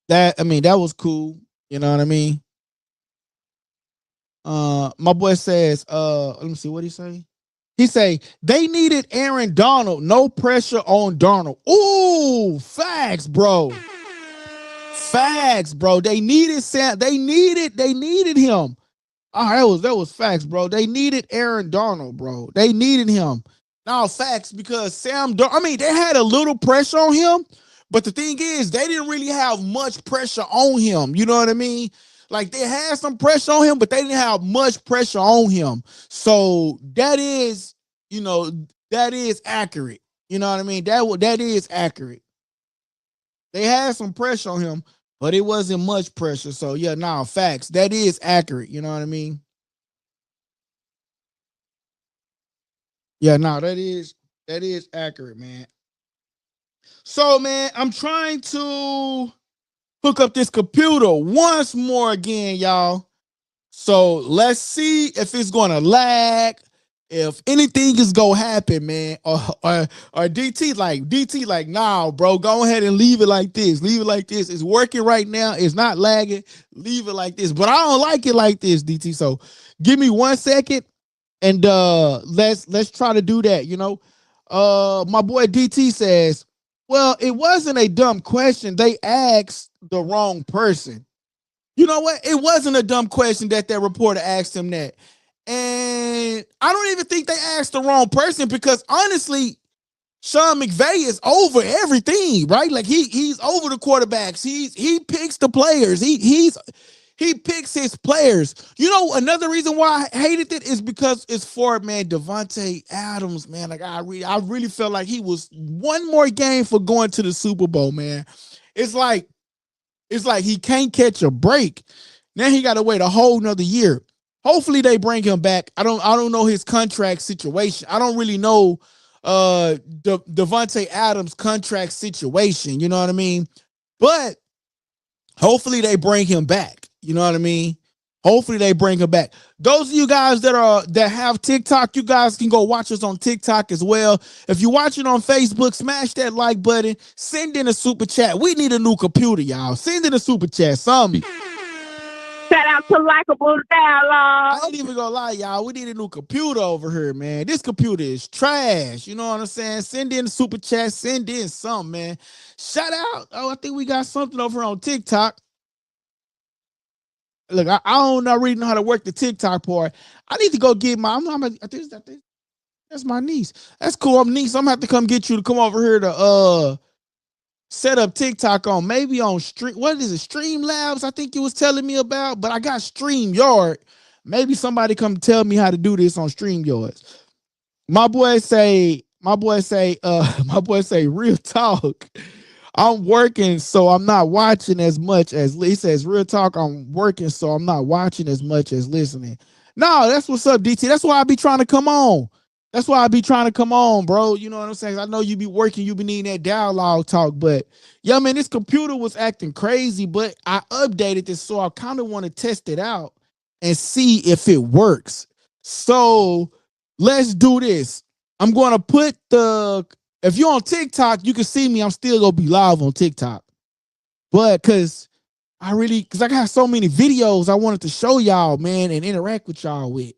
that was cool, you know what I mean? My boy says, let me see what he say. He say they needed Aaron Donald, no pressure on Donald. Ooh, facts, bro. Facts, bro. They needed Sam. They needed him. That was facts, bro. They needed Aaron Donald, bro. They needed him. Now, facts, because they had a little pressure on him, but the thing is, they didn't really have much pressure on him. You know what I mean? Like, they had some pressure on him, but they didn't have much pressure on him. So that is accurate. You know what I mean? That is accurate. They had some pressure on him, but it wasn't much pressure. So yeah, facts. That is accurate. You know what I mean? Yeah, that is accurate, man. So, man, I'm trying to hook up this computer once more again, y'all. So let's see if it's gonna lag, if anything is gonna happen, man. Or DT like, nah, bro, go ahead and leave it like this. Leave it like this. It's working right now. It's not lagging. Leave it like this. But I don't like it like this, DT. So give me 1 second. And let's try to do that, my boy DT says, well, it wasn't a dumb question. They asked the wrong person. You know what? It wasn't a dumb question that reporter asked him that. And I don't even think they asked the wrong person, because honestly, Sean McVay is over everything, right? Like he's over the quarterbacks. He picks the players. He picks his players. You know, another reason why I hated it is because it's for, man, Davante Adams, man. Like I really felt like he was one more game for going to the Super Bowl, man. It's like he can't catch a break. Now he got to wait a whole nother year. Hopefully they bring him back. I don't know his contract situation. I don't really know Davante Adams' contract situation. You know what I mean? But hopefully they bring him back. You know what I mean? Hopefully they bring him back. Those of you guys that have TikTok, you guys can go watch us on TikTok as well. If you're watching on Facebook, smash that like button. Send in a super chat. We need a new computer, y'all. Send in a super chat. Something. Shout out to LikeableDialogue. I ain't even gonna lie, y'all. We need a new computer over here, man. This computer is trash. You know what I'm saying? Send in a super chat. Send in something, man. Shout out. Oh, I think we got something over here on TikTok. Look, I don't really know how to work the TikTok part. I need to go get my. I think that's my niece. That's cool. I'm niece. I'm gonna have to come get you to come over here to set up TikTok on, maybe on stream. What is it? Streamlabs, I think you was telling me about. But I got StreamYard. Maybe somebody come tell me how to do this on StreamYard. My boy say, real talk. I'm working, so I'm not watching as much as he says. Real talk, I'm working, so I'm not watching as much as listening. No, that's what's up, DT. That's why I be trying to come on. That's why I be trying to come on, bro. You know what I'm saying? I know you be working, you be needing that dialogue talk, but yeah, man, this computer was acting crazy, but I updated this, so I kind of want to test it out and see if it works. So let's do this. I'm going to put if you're on TikTok, you can see me. I'm still going to be live on TikTok. But because I got so many videos I wanted to show y'all, man, and interact with y'all with.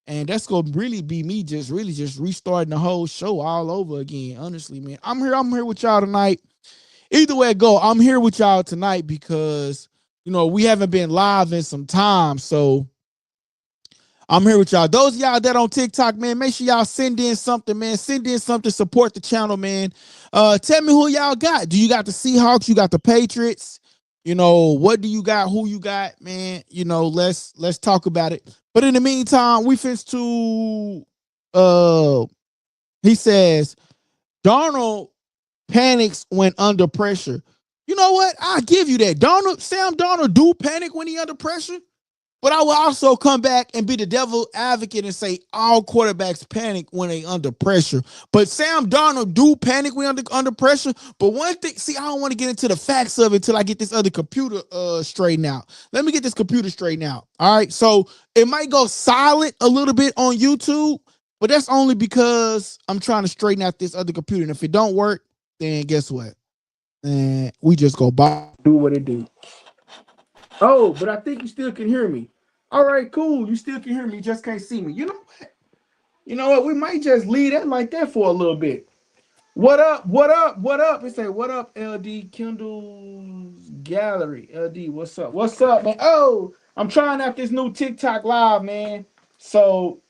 And that's going to really be me just restarting the whole show all over again. Honestly, man, I'm here with y'all tonight. Either way it go, I'm here with y'all tonight because, we haven't been live in some time. So I'm here with y'all. Those of y'all that on TikTok, man, make sure y'all send in something, man. Send in something, support the channel, man. Tell me who y'all got. Do you got the Seahawks? You got the Patriots? You know, what do you got? Who you got, man? You know, let's talk about it. But in the meantime, we finna to he says Darnold panics when under pressure. You know what? I'll give you that. Sam Darnold do panic when he under pressure. But I will also come back and be the devil advocate and say all quarterbacks panic when they under pressure. But Sam Darnold do panic when under pressure. But one thing, see, I don't want to get into the facts of it until I get this other computer straightened out. Let me get this computer straightened out. All right. So it might go silent a little bit on YouTube, but that's only because I'm trying to straighten out this other computer. And if it don't work, then guess what? And we just go by do what it do. Oh, but I think you still can hear me. All right, cool. You still can hear me. You just can't see me. You know what? You know what? We might just leave that like that for a little bit. What up? What up? What up? It say, what up, LD Kindle's Gallery. LD, what's up? What's up, man? Oh, I'm trying out this new TikTok live, man. So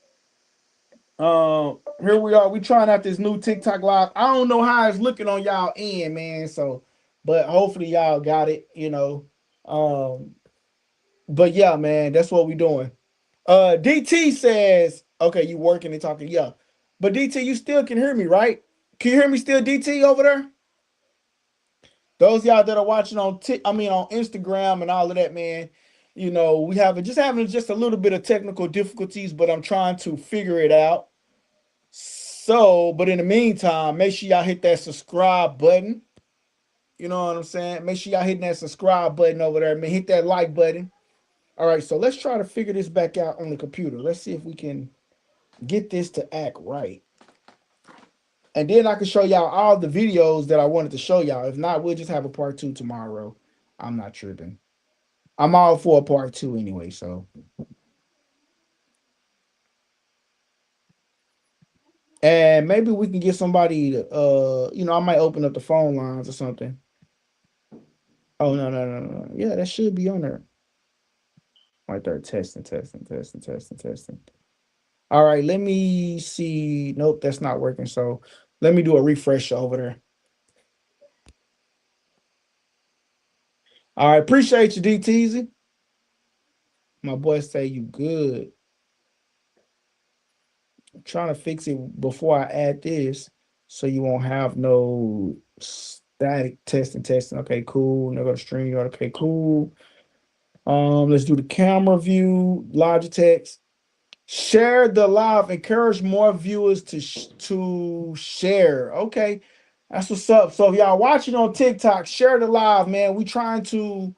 here we are. We trying out this new TikTok live. I don't know how it's looking on y'all end, man. So, but hopefully y'all got it, you know. But yeah, man, that's what we doing. DT says, okay, you working and talking, yeah. But DT, you still can hear me, right? Can you hear me still, DT, over there? Those of y'all that are watching on on Instagram and all of that, man, you know, we having just a little bit of technical difficulties, but I'm trying to figure it out. So, but in the meantime, make sure y'all hit that subscribe button. You know what I'm saying? Make sure y'all hitting that subscribe button over there, man. Hit that like button. All right, so let's try to figure this back out on the computer. Let's see if we can get this to act right. And then I can show y'all all the videos that I wanted to show y'all. If not, we'll just have a part 2 tomorrow. I'm not tripping. I'm all for a part 2 anyway, so. And maybe we can get somebody to, I might open up the phone lines or something. Oh, no. Yeah, that should be on there. Right there, testing. All right, let me see. Nope, that's not working. So let me do a refresh over there. All right, appreciate you, DTZ. My boy say you good. I'm trying to fix it before I add this so you won't have no static testing. Okay, cool. Now go to stream. Okay, cool. Let's do the camera view, Logitech. Share the live. Encourage more viewers to share. Okay, that's what's up. So if y'all watching on TikTok, share the live, man. We trying to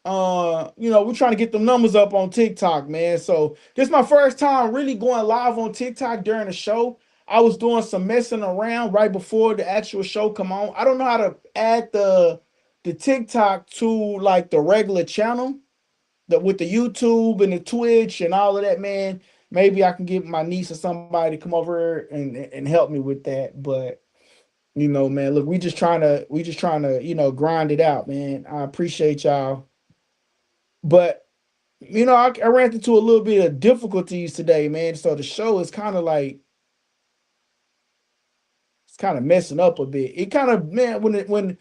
we're trying to get the numbers up on TikTok, man. So this is my first time really going live on TikTok during the show. I was doing some messing around right before the actual show come on. I don't know how to add the TikTok to like the regular channel, with the YouTube and the Twitch and all of that, man. Maybe I can get my niece or somebody to come over and help me with that. But man, look, we just trying to, grind it out, man. I appreciate y'all. But I ran into a little bit of difficulties today, man. So the show is kind of like it's kind of messing up a bit. It kind of, man, when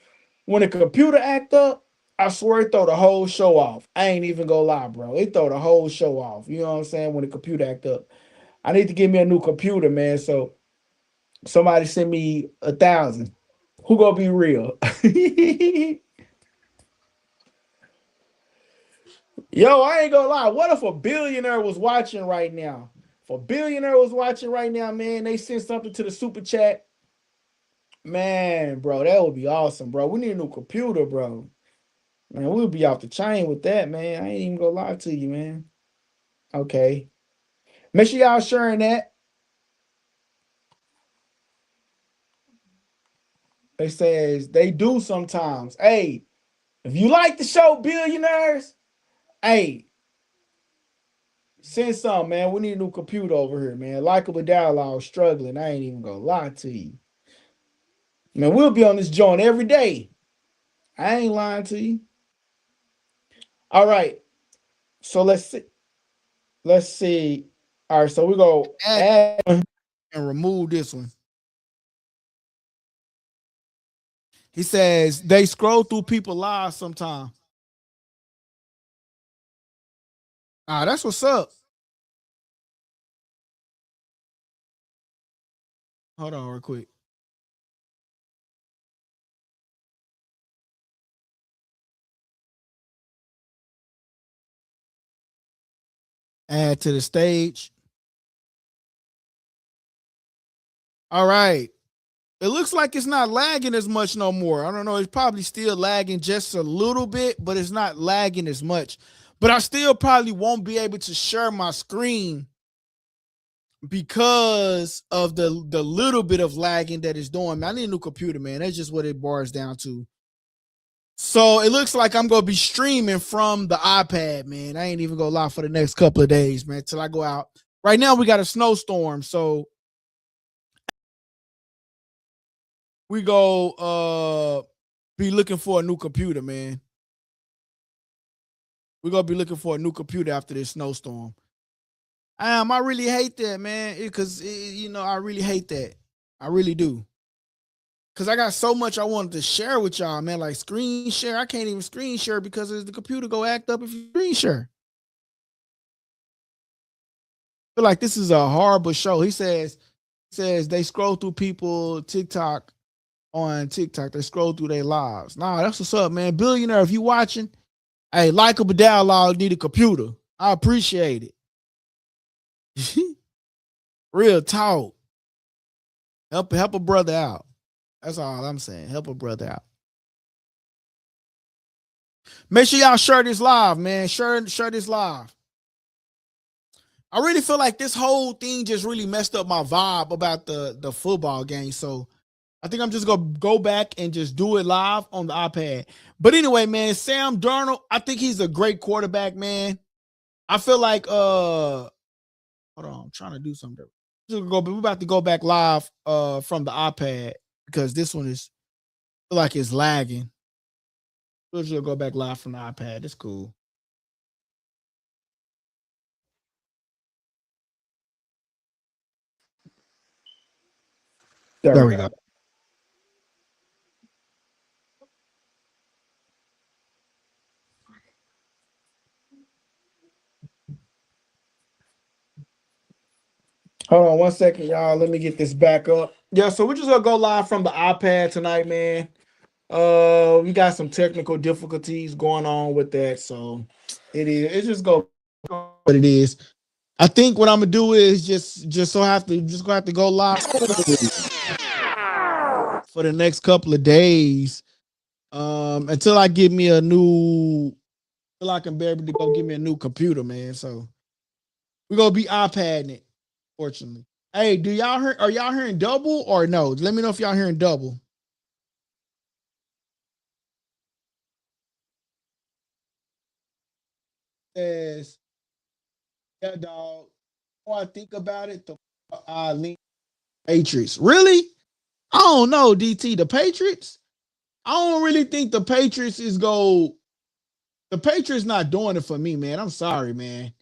the computer act up, I swear it throw the whole show off. I ain't even gonna lie, bro. It throw the whole show off. You know what I'm saying? When the computer act up, I need to get me a new computer, man. So somebody send me 1,000. Who gonna be real? Yo, I ain't gonna lie. What if a billionaire was watching right now? If a billionaire was watching right now, man, they send something to the super chat. Man, bro, that would be awesome, bro. We need a new computer, bro. Man, we'll be off the chain with that, man. I ain't even gonna lie to you, man. Okay. Make sure y'all sharing that. They says they do sometimes. Hey, if you like the show, billionaires, hey, send some, man. We need a new computer over here, man. LikeableDialogue struggling. I ain't even gonna lie to you. Man, we'll be on this joint every day. I ain't lying to you. All right. So let's see. Let's see. All right, so we go add and remove this one. He says they scroll through people lives sometime. That's what's up. Hold on real quick. Add to the stage. All right. It looks like it's not lagging as much no more. I don't know. It's probably still lagging just a little bit, but it's not lagging as much. But I still probably won't be able to share my screen because of the little bit of lagging that it's doing. Man, I need a new computer, man. That's just what it boils down to. So it looks like I'm gonna be streaming from the iPad, man. I ain't even gonna lie for the next couple of days, man, till I go out. Right now we got a snowstorm, so we go be looking for a new computer, man. We're gonna be looking for a new computer after this snowstorm. I really hate that, man, because I really hate that. I really do. Cause I got so much I wanted to share with y'all, man. Like screen share, I can't even screen share because the computer go act up if you screen share. I feel like this is a horrible show. He says they scroll through people TikTok on TikTok. They scroll through their lives. Nah, that's what's up, man. Billionaire, if you watching, hey, LikeableDialogue need a computer. I appreciate it. Real talk. Help a brother out. That's all I'm saying. Help a brother out. Make sure y'all share this live, man. Share this live. I really feel like this whole thing just really messed up my vibe about the football game. So I think I'm just gonna go back and just do it live on the iPad. But anyway, man, Sam Darnold, I think he's a great quarterback, man. I feel like hold on, I'm trying to do something. We're about to go back live from the iPad because this one is feel like it's lagging. We'll just go back live from the iPad. It's cool. There we go. Hold on 1 second, y'all. Let me get this back up. Yeah, so we're just gonna go live from the iPad tonight, man. We got some technical difficulties going on with that, so it's just go what it is. I think what I'm gonna do is just gonna have to go live for the next couple of days, until I get me a new, until I can be able to go get me a new computer, man. So we're gonna be iPadding it, fortunately. Hey, are y'all hearing double or no? Let me know if y'all hearing double. Says, yeah, dog. When I think about it, the Patriots. Really? I don't know, DT. The Patriots? I don't really think the Patriots the Patriots not doing it for me, man. I'm sorry, man.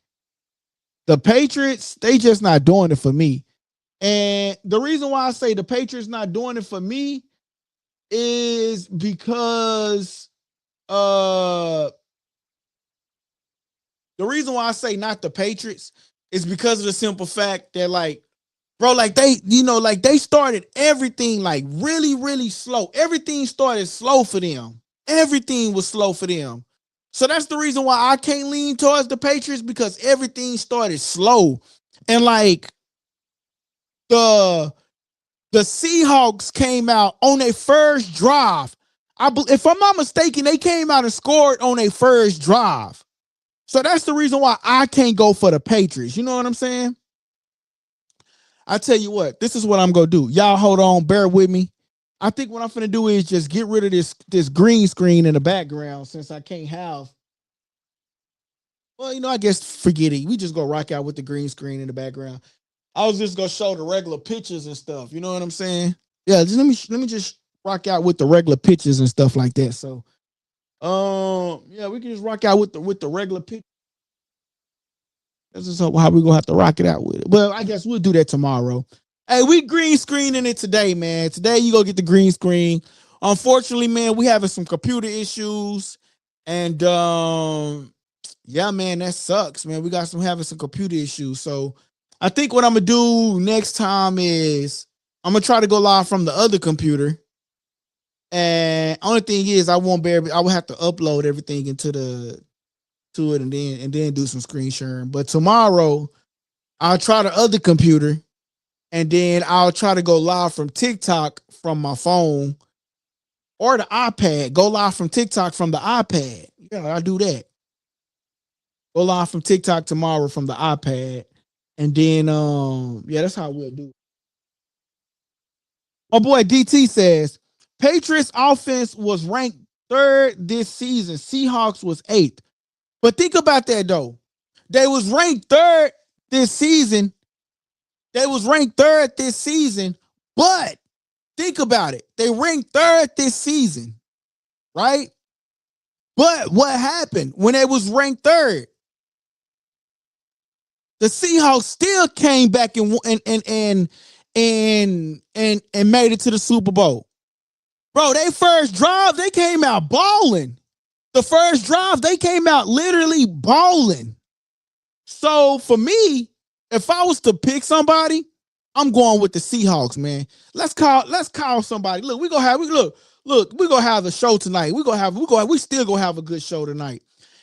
The Patriots, they just not doing it for me. And the reason why I say the Patriots not doing it for me is because the reason why I say not the Patriots is because of the simple fact that, like, bro, like they started everything like really, really slow. Everything started slow for them. Everything was slow for them. So that's the reason why I can't lean towards the Patriots, because everything started slow. And like the Seahawks came out on their first drive. If I'm not mistaken, they came out and scored on their first drive. So that's the reason why I can't go for the Patriots. You know what I'm saying? I tell you what, this is what I'm gonna do. Y'all hold on, bear with me. I think what I'm gonna do is just get rid of this green screen in the background, since I can't have. Well, I guess forget it. We just go rock out with the green screen in the background. I was just gonna show the regular pictures and stuff. You know what I'm saying? Yeah, just let me just rock out with the regular pictures and stuff like that. So, yeah, we can just rock out with the regular pictures. That's just how we gonna have to rock it out with it. Well, I guess we'll do that tomorrow. Hey, we green screening it today, man. Today you go get the green screen. Unfortunately, man, we having some computer issues, and yeah, man, that sucks, man. We got having some computer issues. So I think what I'm gonna do next time is I'm gonna try to go live from the other computer. And only thing is, I won't be able. I will have to upload everything into it, and then do some screen sharing. But tomorrow, I'll try the other computer, and then I'll try to go live from TikTok from my phone or the iPad. Go live from TikTok from the iPad. Yeah, I'll do that. Go live from TikTok tomorrow from the iPad, and then yeah, that's how we'll do it. My boy DT says Patriots offense was ranked 3rd this season. Seahawks was 8th. But think about that though. They was ranked 3rd this season. But think about it. They ranked 3rd this season, right? But what happened when they was ranked 3rd? The Seahawks still came back and made it to the Super Bowl. Bro, they first drive, they came out balling. The first drive, they came out literally balling. So for me, if I was to pick somebody, I'm going with the Seahawks, man. Let's call somebody. Look, we gonna have the show tonight. We still gonna have a good show tonight.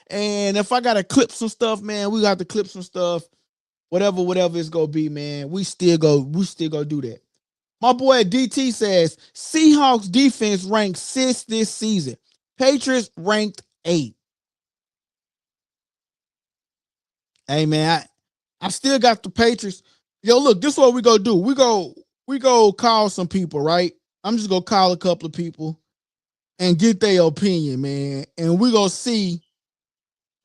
And if I gotta clip some stuff, man, we got to clip some stuff. Whatever it's gonna be, man. We still go do that. My boy DT says Seahawks defense ranked 6th this season. Patriots ranked 8th. Hey man, I still got the Patriots. Yo, look, this is what we go do. We go call some people, right? I'm just gonna call a couple of people and get their opinion, man. And we gonna see,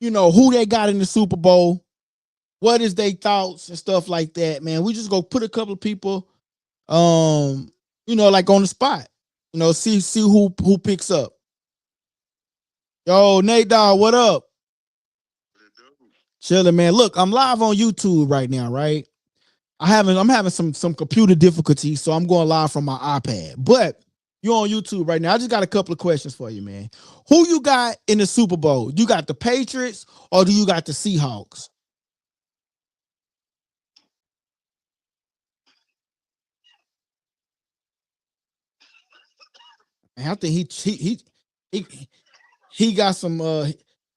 who they got in the Super Bowl. What is their thoughts and stuff like that, man? We just go put a couple of people, like on the spot. See who picks up. Yo, Nate Dogg, what up? Chilling, man. Look, I'm live on YouTube right now, right? I'm having some computer difficulties, so I'm going live from my iPad. But you're on YouTube right now. I just got a couple of questions for you, man. Who you got in the Super Bowl? You got the Patriots or do you got the Seahawks? And I think he got some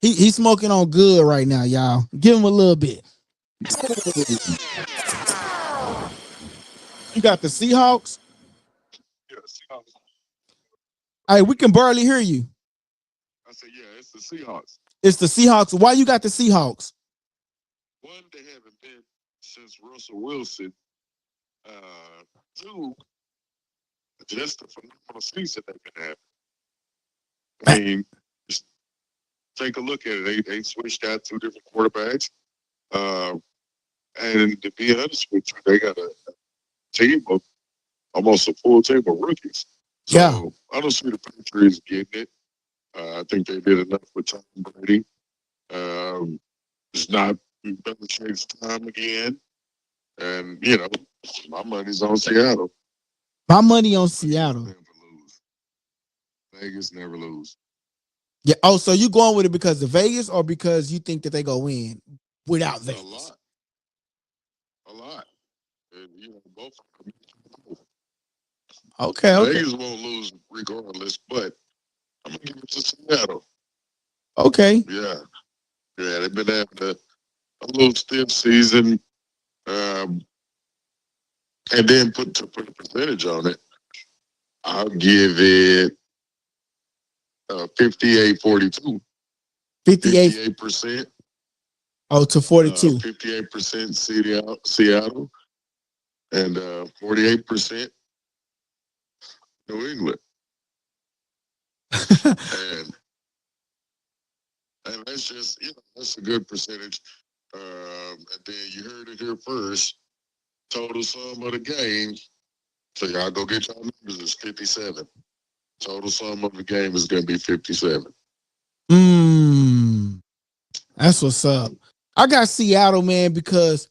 he's smoking on good right now, y'all. Give him a little bit. You got the Seahawks? Yeah, Seahawks. Hey, we can barely hear you. I said, yeah, it's the Seahawks. It's the Seahawks. Why you got the Seahawks? One, they haven't been since Russell Wilson. Two, just the phenomenal season they've been having. I mean, just take a look at it. They switched out 2 different quarterbacks. And to be honest with you, they got a team of almost a full team of rookies. So Yeah. I don't see the Patriots getting it. I think they did enough with Tom Brady. It's not Belichick's time again. And, my money's on Seattle. My money on Seattle. Never lose. Vegas never lose. Yeah. Oh, so you going with it because of Vegas or because you think that they go win without Vegas? A lot. And, both. Okay. Vegas won't lose regardless, but I'm going to give it to Seattle. Okay. Yeah, they've been having a little stiff season. And then put a percentage on it, I'll give it 58-42. 58%. Oh, to 42. 58% Seattle, and 48% New England. and that's just that's a good percentage. And then you heard it here first. Total sum of the game, so y'all go get y'all numbers, is 57. Total sum of the game is going to be 57. That's what's up. I got Seattle, man, because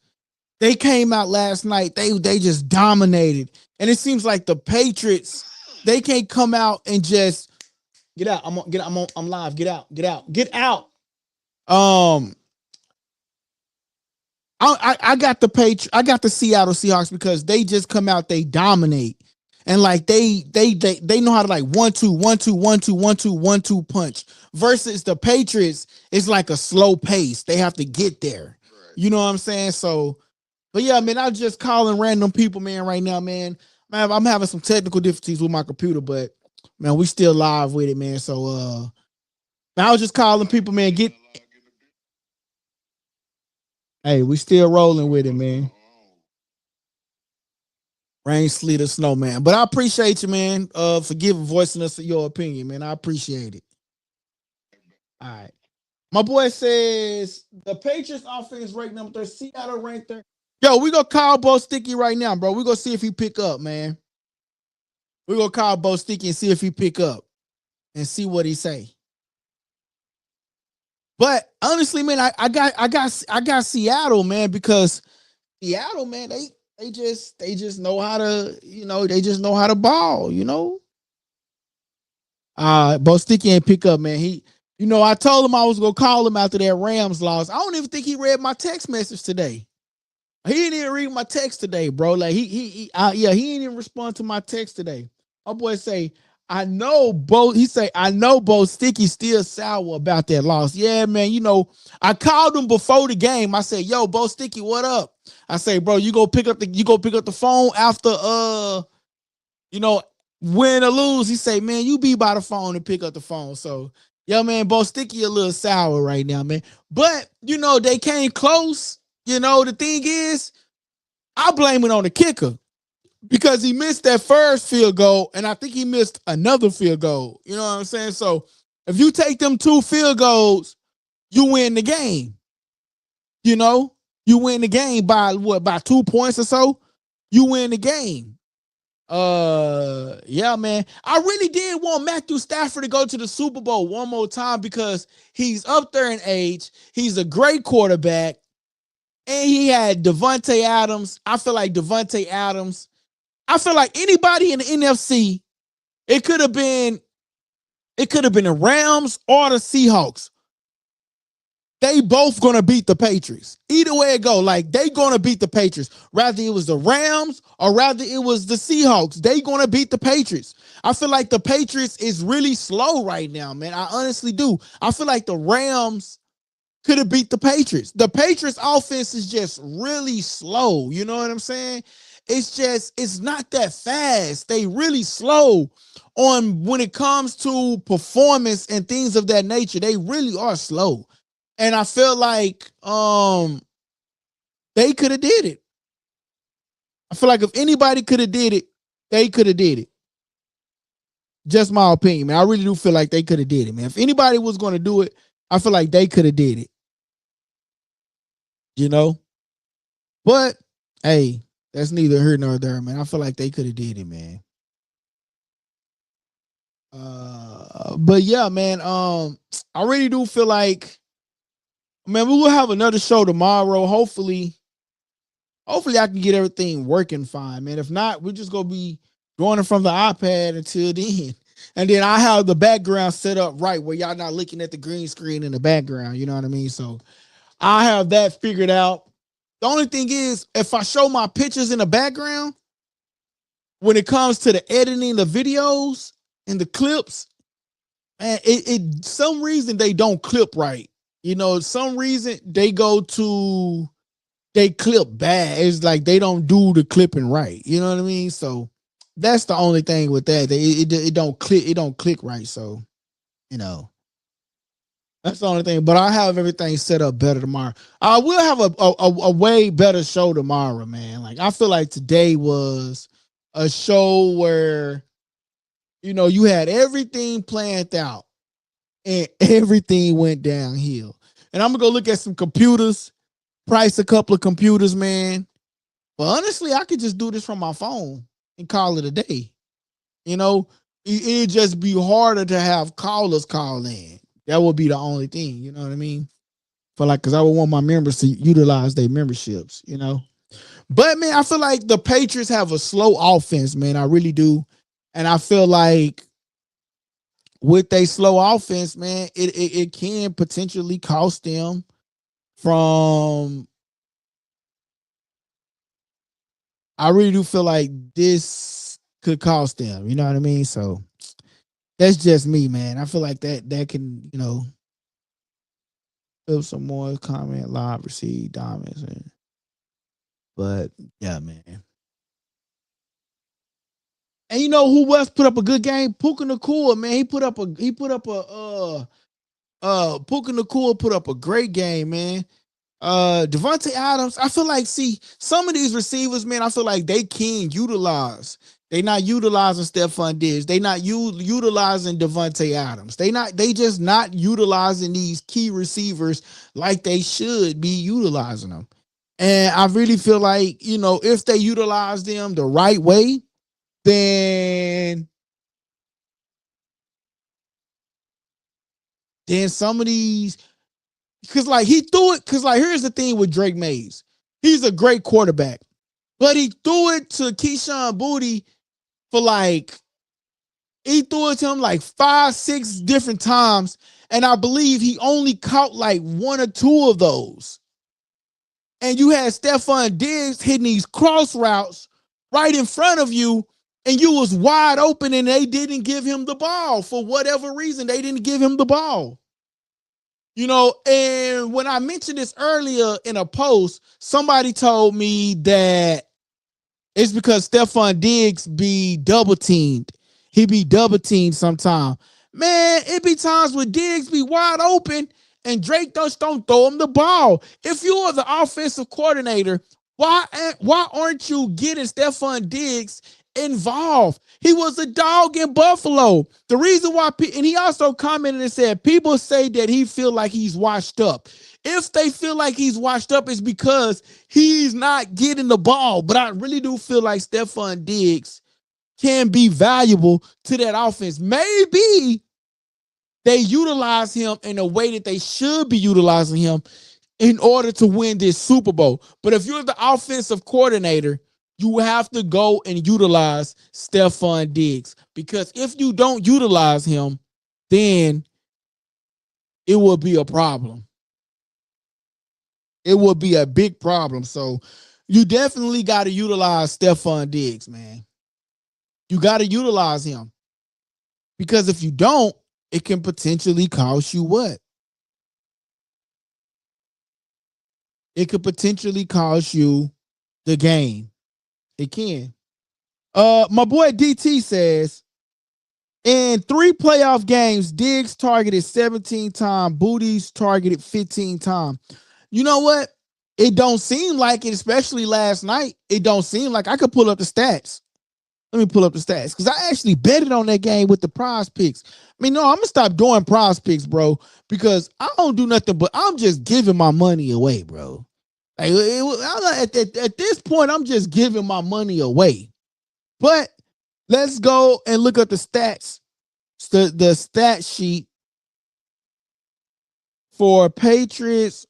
they came out last night. They just dominated. And it seems like the Patriots, they can't come out and just get out. I'm live. Get out. Get out. Get out. Um I got I got the Seattle Seahawks because they just come out, they dominate. And like they know how to like 1-2, 1-2, 1-2, 1-2, 1-2 punch. Versus the Patriots, it's like a slow pace. They have to get there. You know what I'm saying? So, but yeah, man, I'm just calling random people, man, right now, man. I'm having some technical difficulties with my computer, but man, we still live with it, man. So I was just calling people, man. Hey, we still rolling with it, man. Rain, sleet, or snow, man. But I appreciate you, man, for voicing us your opinion, man. I appreciate it. All right. My boy says the Patriots offense ranked number 3, Seattle ranked 3rd. Yo, we gonna call Bo Sticky right now, bro. We gonna see if he pick up, man. We gonna call Bo Sticky and see if he pick up and see what he say. But honestly, man, I got Seattle, man, because Seattle, man, they just know how to, they just know how to ball, Bo Sticky ain't pick up, man. I told him I was gonna call him after that Rams loss. I don't even think he read my text message today. He didn't even read my text today, bro. Like he didn't even respond to my text today. My boy say, I know Bo Sticky still sour about that loss. Yeah, man. I called him before the game. I said, yo, Bo Sticky, what up? I say, bro, you go pick up the phone after win or lose. He say, man, you be by the phone and pick up the phone. So yeah, man, Bo Sticky a little sour right now, man. But they came close. The thing is, I blame it on the kicker because he missed that first field goal, and I think he missed another field goal. You know what I'm saying? So if you take them 2 field goals, you win the game. You win the game by what? By 2 points or so. You win the game. Yeah, man. I really did want Matthew Stafford to go to the Super Bowl one more time because he's up there in age. He's a great quarterback. And he had Devontae Adams. I feel like anybody in the NFC, it could have been the Rams or the Seahawks. They both gonna beat the Patriots. Either way it go, like they gonna beat the Patriots. Rather it was the Rams or rather it was the Seahawks. They gonna beat the Patriots. I feel like the Patriots is really slow right now, man. I honestly do. I feel like the Rams could have beat the Patriots. The Patriots offense is just really slow. You know what I'm saying? It's not that fast. They really slow on when it comes to performance and things of that nature. They really are slow. And I feel like they could have did it. I feel like if anybody could have did it, they could have did it. Just my opinion, man. I really do feel like they could have did it, man. If anybody was going to do it, I feel like they could have did it. But hey, that's neither here nor there, man. I feel like they could have did it, man. But yeah, man. I really do feel like, man, we will have another show tomorrow. Hopefully I can get everything working fine, man. If not, we're just gonna be doing it from the iPad until then. And then I have the background set up right where y'all not looking at the green screen in the background. You know what I mean? So I have that figured out. The only thing is, if I show my pictures in the background, when it comes to the editing the videos and the clips, man, it some reason they don't clip right. Some reason they clip bad. It's like they don't do the clipping right. You know what I mean? So that's the only thing with that. It don't click right. So, that's the only thing. But I have everything set up better tomorrow. I will have a way better show tomorrow, man. Like I feel like today was a show where, you had everything planned out and everything went downhill. And I'm gonna go look at some computers, price a couple of computers, man. But honestly, I could just do this from my phone and call it a day. It'd just be harder to have callers call in. That would be the only thing. You know what I mean? For like, because I would want my members to utilize their memberships, you know. But man, I feel like the Patriots have a slow offense, man. I really do. And I feel like with a slow offense, man, it can potentially cost them from. I really do feel like this could cost them. You know what I mean? So that's just me, man. I feel like that can, you know, some more comment live receive diamonds, and but yeah, man. And you know who else put up a good game? Puka Nacua, man. Puka Nacua put up a great game, man. Devontae Adams, I feel like, see, some of these receivers, man, I feel like they can utilize. They not utilizing Stephon Diggs. They not utilizing Devontae Adams. They just not utilizing these key receivers like they should be utilizing them. And I really feel like, you know, if they utilize them the right way, then some of these, because like he threw it, because like here's the thing with Drake Mays. He's a great quarterback, but he threw it to Keyshawn Boutte for like, he threw it to him like 5-6 different times. And I believe he only caught like 1 or 2 of those. And you had Stephon Diggs hitting these cross routes right in front of you, and you was wide open, and they didn't give him the ball. For whatever reason, they didn't give him the ball. You know, and when I mentioned this earlier in a post, somebody told me that it's because Stephon Diggs be double teamed. He be double teamed sometime. Man, it be times where Diggs be wide open and Drake don't throw him the ball. If you are the offensive coordinator, why aren't you getting Stephon Diggs involved? He was a dog in Buffalo. The reason why, and he also commented and said, people say that he feel like he's washed up. If they feel like he's washed up, it's because he's not getting the ball. But I really do feel like Stephon Diggs can be valuable to that offense. Maybe they utilize him in a way that they should be utilizing him in order to win this Super Bowl. But if you're the offensive coordinator, you have to go and utilize Stephon Diggs, because if you don't utilize him, then it will be a problem. It will be a big problem. So you definitely got to utilize Stephon Diggs, man. You got to utilize him, because if you don't, it can potentially cost you what? It could potentially cost you the game. It can. My boy DT says, in 3 playoff games, Diggs targeted 17 times, Boutte's targeted 15 times. You know what? It don't seem like it, especially last night. It don't seem like, I could pull up the stats. Let me pull up the stats, because I actually betted on that game with the prize picks. I mean, no, I'm going to stop doing prize picks, bro, because I don't do nothing, but I'm just giving my money away, bro. Like, at this point, I'm just giving my money away. But let's go and look at the stats, the stat sheet for Patriots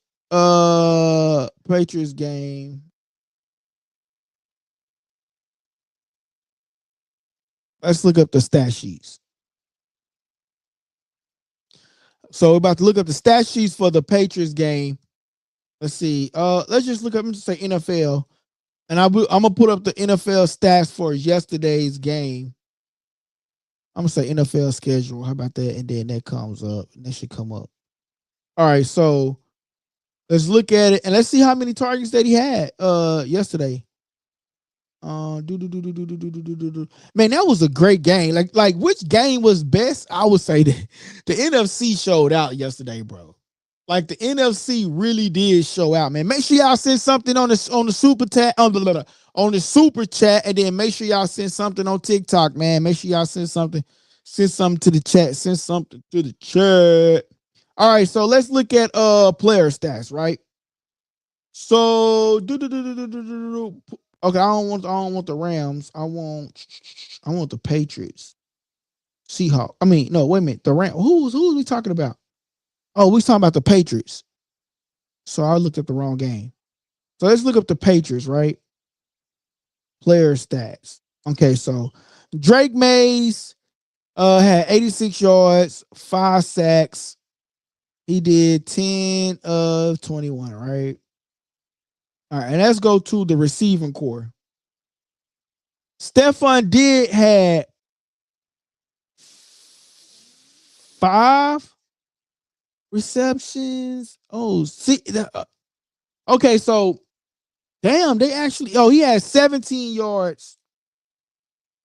game. Let's look up the stat sheets. So we're about to look up the stat sheets for the Patriots game. Let's see. Let's just look up and just say NFL. And I'm gonna put up the NFL stats for yesterday's game. I'm gonna say NFL schedule. How about that? And then that comes up. And that should come up. All right, so let's look at it and let's see how many targets that he had yesterday. Man, that was a great game. Like which game was best? I would say that the NFC showed out yesterday, bro. Like the NFC really did show out, man. Make sure y'all send something on the super chat on the super chat, and then make sure y'all send something on TikTok, man. Make sure y'all send something to the chat. Send something to the chat. All right, so let's look at player stats, right? So okay, I don't want the Rams. I want the Patriots. Seahawks. I mean, no, wait a minute. The Rams. Who's we talking about? Oh, we talking about the Patriots. So I looked at the wrong game. So let's look up the Patriots, right? Player stats. Okay, so Drake Mays had 86 yards, 5 sacks. He did 10 of 21, right? All right, and let's go to the receiving core. Stephon Diggs had 5 receptions. Oh, see, okay, so damn, they actually. Oh, he had 17 yards,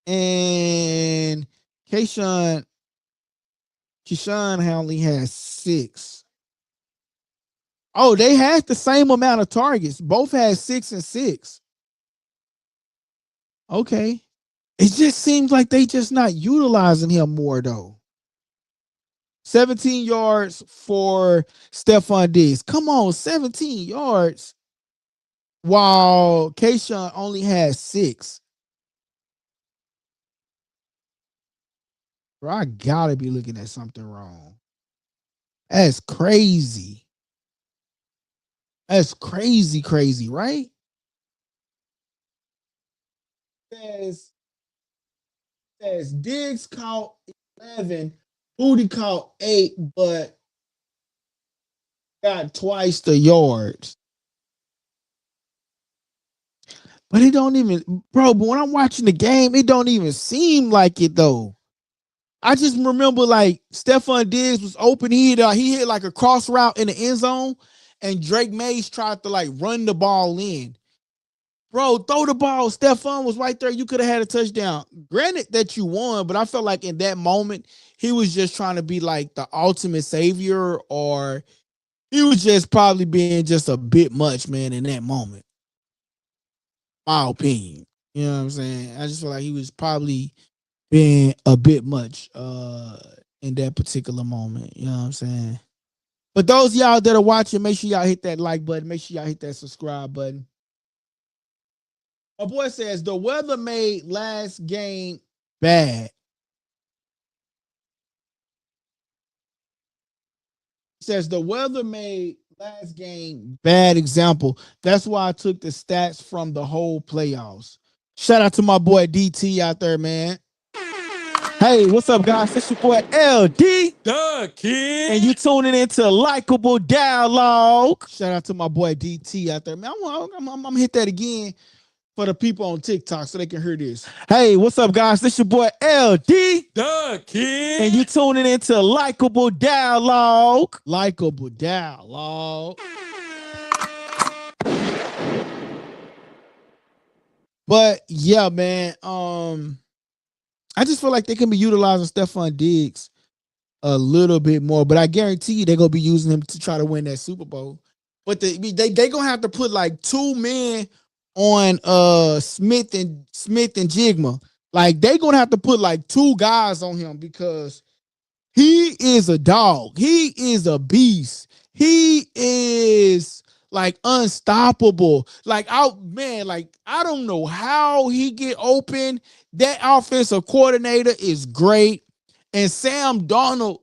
and Keyshawn only has 6. Oh, they had the same amount of targets. Both had 6 and 6. Okay, it just seems like they just not utilizing him more though. 17 yards for Stephon Diggs. Come on, 17 yards. While Keyshawn only has 6. Bro, I gotta be looking at something wrong. That's crazy. That's crazy, right? Says Diggs caught 11, Booty caught 8, but got twice the yards. But it don't even, bro, but when I'm watching the game, it don't even seem like it though. I just remember like Stephon Diggs was open. He hit like a cross route in the end zone, and Drake Mays tried to like run the ball in. Bro, throw the ball. Stephon was right there. You could have had a touchdown. Granted that you won, but I felt like in that moment, he was just trying to be like the ultimate savior, or he was just probably being just a bit much, man, in that moment. My opinion. You know what I'm saying? I just feel like he was probably being a bit much in that particular moment. You know what I'm saying? But those of y'all that are watching, make sure y'all hit that like button. Make sure y'all hit that subscribe button. My boy says the weather made last game bad. He says the weather made last game bad example. That's why I took the stats from the whole playoffs. Shout out to my boy DT out there, man. Hey, what's up, guys? It's your boy LD. The kid. And you tuning into Likeable Dialogue. Shout out to my boy DT out there, man. I'm gonna hit that again for the people on TikTok so they can hear this. Hey, what's up, guys? This your boy LD. The kid. And you tuning into Likeable Dialogue. Likeable Dialogue. But yeah, man. I just feel like they can be utilizing Stephon Diggs a little bit more, but I guarantee you they're gonna be using him to try to win that Super Bowl. But they gonna have to put like 2 men on Smith and Jigma. Like they gonna have to put like 2 guys on him because he is a dog. He is a beast. He is like unstoppable. Like I don't know how he get open. That offensive coordinator is great. And Sam Darnold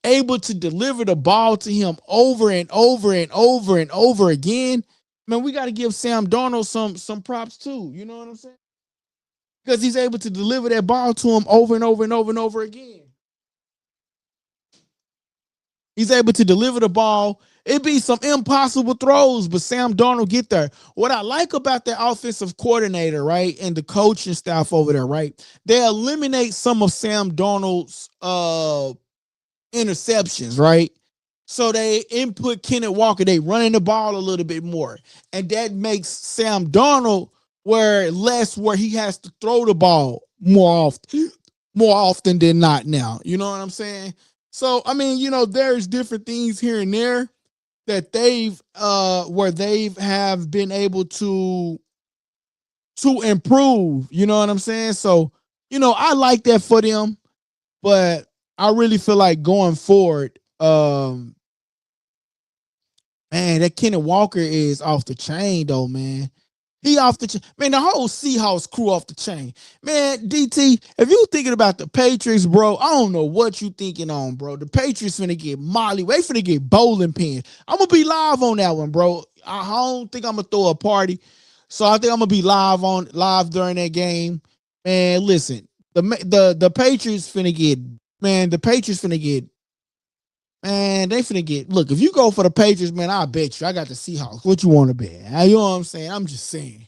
able to deliver the ball to him over and over and over and over again. Man, we got to give Sam Darnold some props too. You know what I'm saying? Because he's able to deliver that ball to him over and over and over and over again. He's able to deliver the ball. It be some impossible throws, but Sam Darnold get there. What I like about that offensive coordinator, right, and the coaching staff over there, right, they eliminate some of Sam Darnold's interceptions, right? So they input Kenneth Walker. They running the ball a little bit more, and that makes Sam Darnold where he has to throw the ball more often than not. Now, you know what I'm saying? So I mean, you know, there's different things here and there that they've where they have been able to improve. You know what I'm saying? So you know, I like that for them, but I really feel like going forward, man, that Kenneth Walker is off the chain though, man. He off the chain. Man, the whole Seahawks crew off the chain. Man, DT, if you thinking about the Patriots, bro, I don't know what you thinking on, bro. The Patriots finna get molly. They finna get bowling pins. I'm going to be live on that one, bro. I don't think I'm going to throw a party. So I think I'm going to be live during that game. Man, listen, the Patriots finna get, man, the Patriots finna get, man, they finna get, look, if you go for the Patriots, man, I bet you I got the Seahawks. What you want to bet? You know what I'm saying? I'm just saying.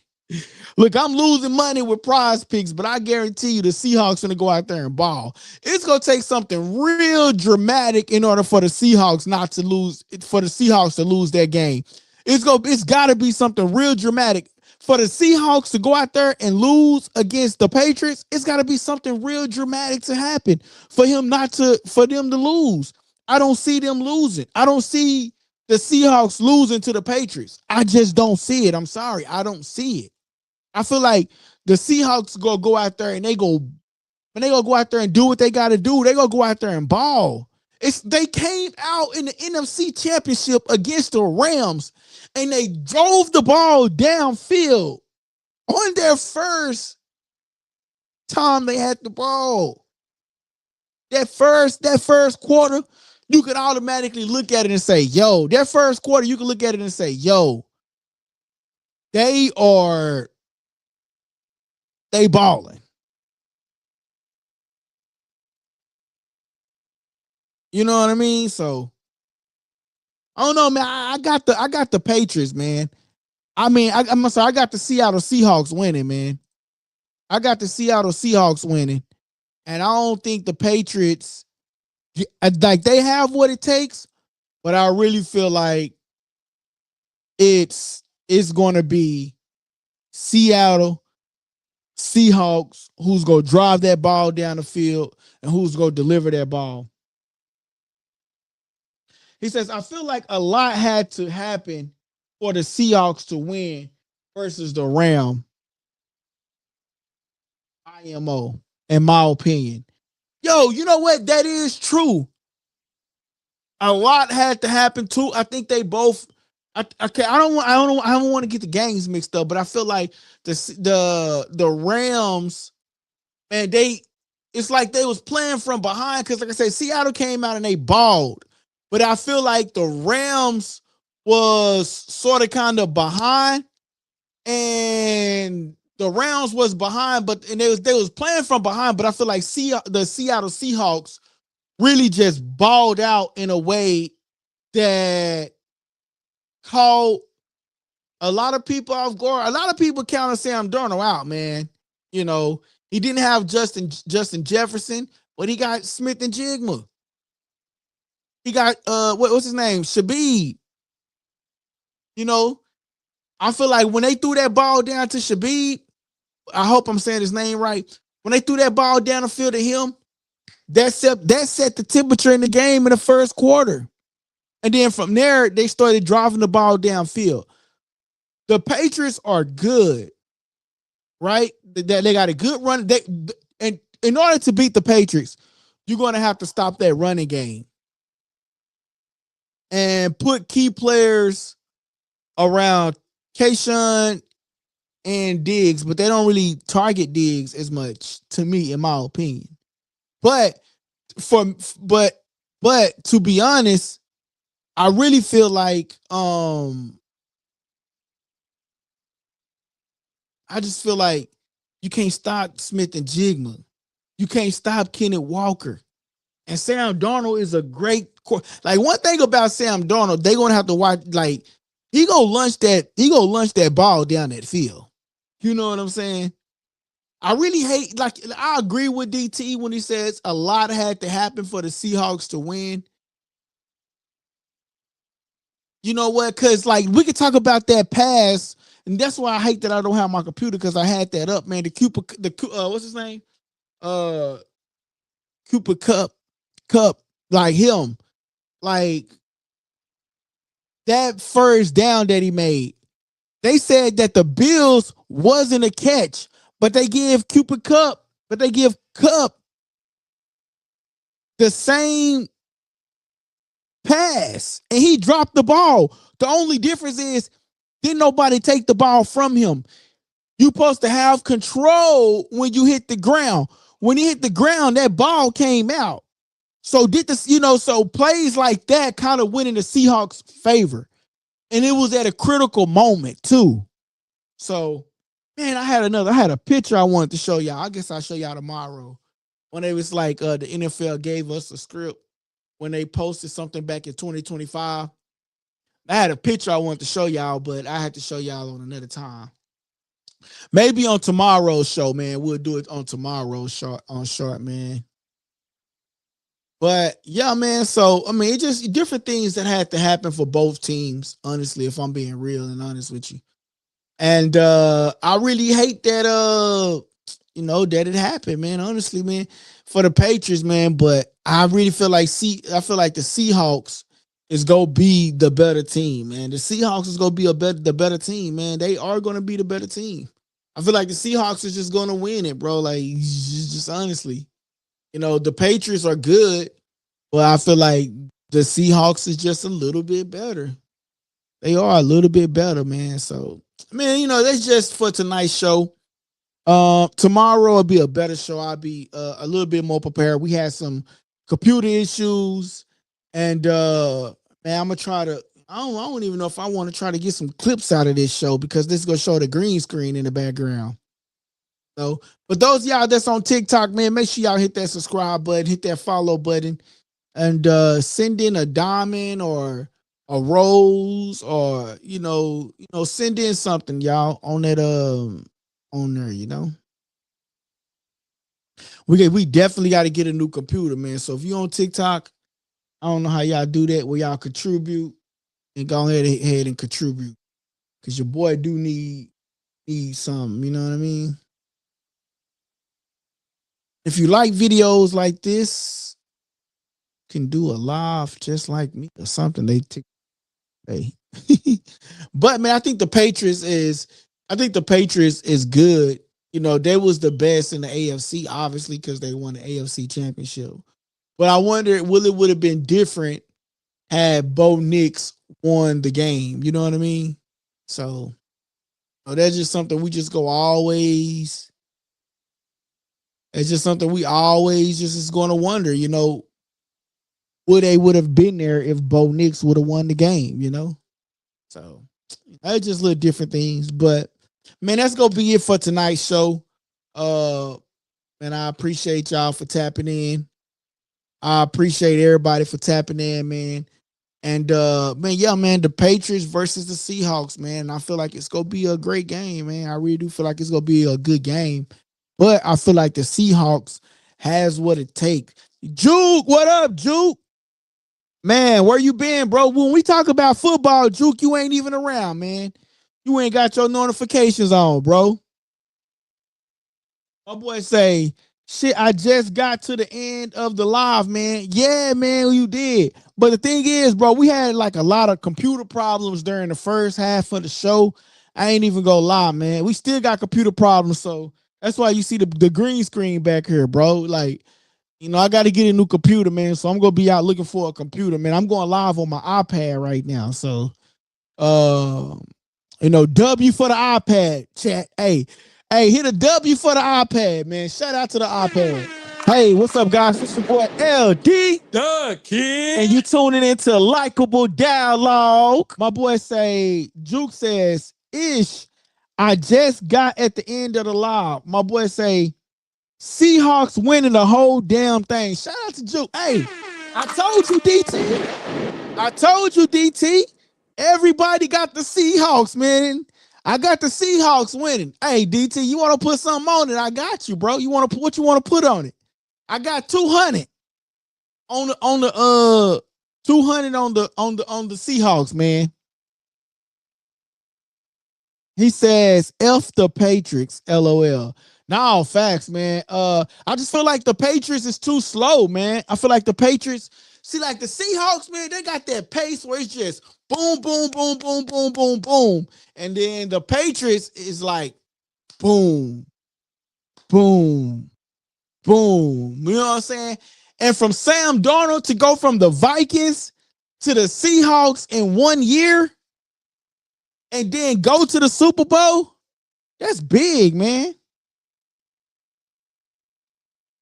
Look, I'm losing money with prize picks, but I guarantee you the Seahawks gonna go out there and ball. It's gonna take something real dramatic in order for the Seahawks not to lose, for the Seahawks to lose that game. It's gotta be something real dramatic. For the Seahawks to go out there and lose against the Patriots, it's gotta be something real dramatic to happen for them to lose. I don't see them losing. I don't see the Seahawks losing to the Patriots. I just don't see it. I'm sorry. I don't see it. I feel like the Seahawks gonna go out there and they gonna go out there and do what they gotta do. They gonna go out there and ball. They came out in the NFC Championship against the Rams and they drove the ball downfield on their first time they had the ball. That first quarter, you could automatically look at it and say, yo, that first quarter, you can look at it and say, yo, they balling. You know what I mean? So I don't know, man. I got the Patriots, man. I mean, I'm sorry, I got the Seattle Seahawks winning, man. I got the Seattle Seahawks winning. And I don't think the Patriots, like, they have what it takes, but I really feel like it's going to be Seattle Seahawks who's going to drive that ball down the field and who's going to deliver that ball. He says, I feel like a lot had to happen for the Seahawks to win versus the Rams. IMO, in my opinion. Yo, you know what? That is true. A lot had to happen too. I think they both. I don't want to get the games mixed up, but I feel like the Rams, man, it's like they was playing from behind because, like I said, Seattle came out and they balled, but I feel like the Rams was sort of kind of behind, and the Rams was behind, and they was playing from behind. But I feel like the Seattle Seahawks really just balled out in a way that caught a lot of people off guard. A lot of people counted Sam Darnold out, man. You know, he didn't have Justin Jefferson, but he got Smith and Jigma. He got what's his name? Shabib. You know, I feel like when they threw that ball down to Shabib, I hope I'm saying his name right. When they threw that ball down the field to him, that set the temperature in the game in the first quarter. And then from there, they started driving the ball downfield. The Patriots are good, right? They got a good run. And in order to beat the Patriots, you're going to have to stop that running game and put key players around Kayshawn and Diggs, but they don't really target Diggs as much, to me, in my opinion. But to be honest, I really feel like I just feel like you can't stop Smith and Jigma. You can't stop Kenneth Walker. And Sam Darnold is a great like, one thing about Sam Darnold, they're gonna have to watch, like, he gonna lunch that ball down that field. You know what I'm saying? I really hate, like, I agree with DT when he says a lot had to happen for the Seahawks to win. You know what? Because, like, we could talk about that pass, and that's why I hate that I don't have my computer, because I had that up, man. What's his name? Cooper Cup, like him. Like, that first down that he made, they said that the Bills wasn't a catch, but they give Cup the same pass, and he dropped the ball. The only difference is, didn't nobody take the ball from him. You supposed to have control when you hit the ground. When he hit the ground, that ball came out. So did this, so plays like that kind of went in the Seahawks' favor. And it was at a critical moment too. So, man, I had a picture I wanted to show y'all. I guess I'll show y'all tomorrow. When it was like the NFL gave us a script when they posted something back in 2025. I had a picture I wanted to show y'all, but I had to show y'all on another time. Maybe on tomorrow's show, man. We'll do it on tomorrow's short, man. But yeah, man. So I mean, it just different things that had to happen for both teams. Honestly, if I'm being real and honest with you, and I really hate that that it happened, man. Honestly, man, for the Patriots, man. But I really feel like the Seahawks is gonna be the better team, man. The Seahawks is gonna be the better team, man. They are gonna be the better team. I feel like the Seahawks is just gonna win it, bro. Like just honestly, the Patriots are good, but I feel like the Seahawks is just a little bit better. They are a little bit better, man. So, man, that's just for tonight's show. Tomorrow will be a better show. I'll be a little bit more prepared. We had some computer issues, and man, I'm gonna try to. I don't even know if I want to try to get some clips out of this show because this is gonna show the green screen in the background. So, but those of y'all that's on TikTok, man, make sure y'all hit that subscribe button, hit that follow button, and send in a diamond or a rose or send in something, y'all, on that on there, We definitely got to get a new computer, man. So if you're on TikTok, I don't know how y'all do that, where y'all contribute and go ahead and contribute. Cause your boy do need something, you know what I mean? If you like videos like this, can do a live just like me or something. Hey. But man, I think the Patriots is good. They was the best in the AFC, obviously, because they won the AFC championship. But I wonder, it would have been different had Bo Nix won the game. You know what I mean? So that's just something we just go always. It's just something we always just is going to wonder, would they would have been there if Bo Nix would have won the game, So that's just little different things. But man, that's gonna be it for tonight's show. And I appreciate y'all for tapping in. I appreciate everybody for tapping in, man. And man, the Patriots versus the Seahawks, man. I feel like it's gonna be a great game, man. I really do feel like it's gonna be a good game. But I feel like the Seahawks has what it takes. Juke, what up, Juke? Man, where you been, bro? When we talk about football, Juke, you ain't even around, man. You ain't got your notifications on, bro. My boy say, shit, I just got to the end of the live, man. Yeah, man, you did. But the thing is, bro, we had like a lot of computer problems during the first half of the show. I ain't even gonna lie, man. We still got computer problems, so that's why you see the green screen back here, bro. Like, I got to get a new computer, man. So I'm gonna be out looking for a computer, man. I'm going live on my iPad right now. So, W for the iPad, chat. Hey, hit a W for the iPad, man. Shout out to the iPad. Hey, what's up, guys? It's your boy LD. The Kid. And you tuning into Likeable Dialogue. My boy Juke says, Ish, I just got at the end of the live. My boy say, Seahawks winning the whole damn thing. Shout out to Juke. Hey, I told you, DT. Everybody got the Seahawks, man. I got the Seahawks winning. Hey, DT, you want to put something on it? I got you, bro. What you want to put on it? I got 200 on the 200 on the Seahawks, man. He says F the Patriots, LOL. No, facts, man. I just feel like the Patriots is too slow, man. I feel like the Patriots, like the Seahawks, man, they got that pace where it's just boom, boom, boom, boom, boom, boom, boom. And then the Patriots is like boom, boom, boom. You know what I'm saying? And from Sam Darnold to go from the Vikings to the Seahawks in 1 year and then go to the Super Bowl. That's big, man.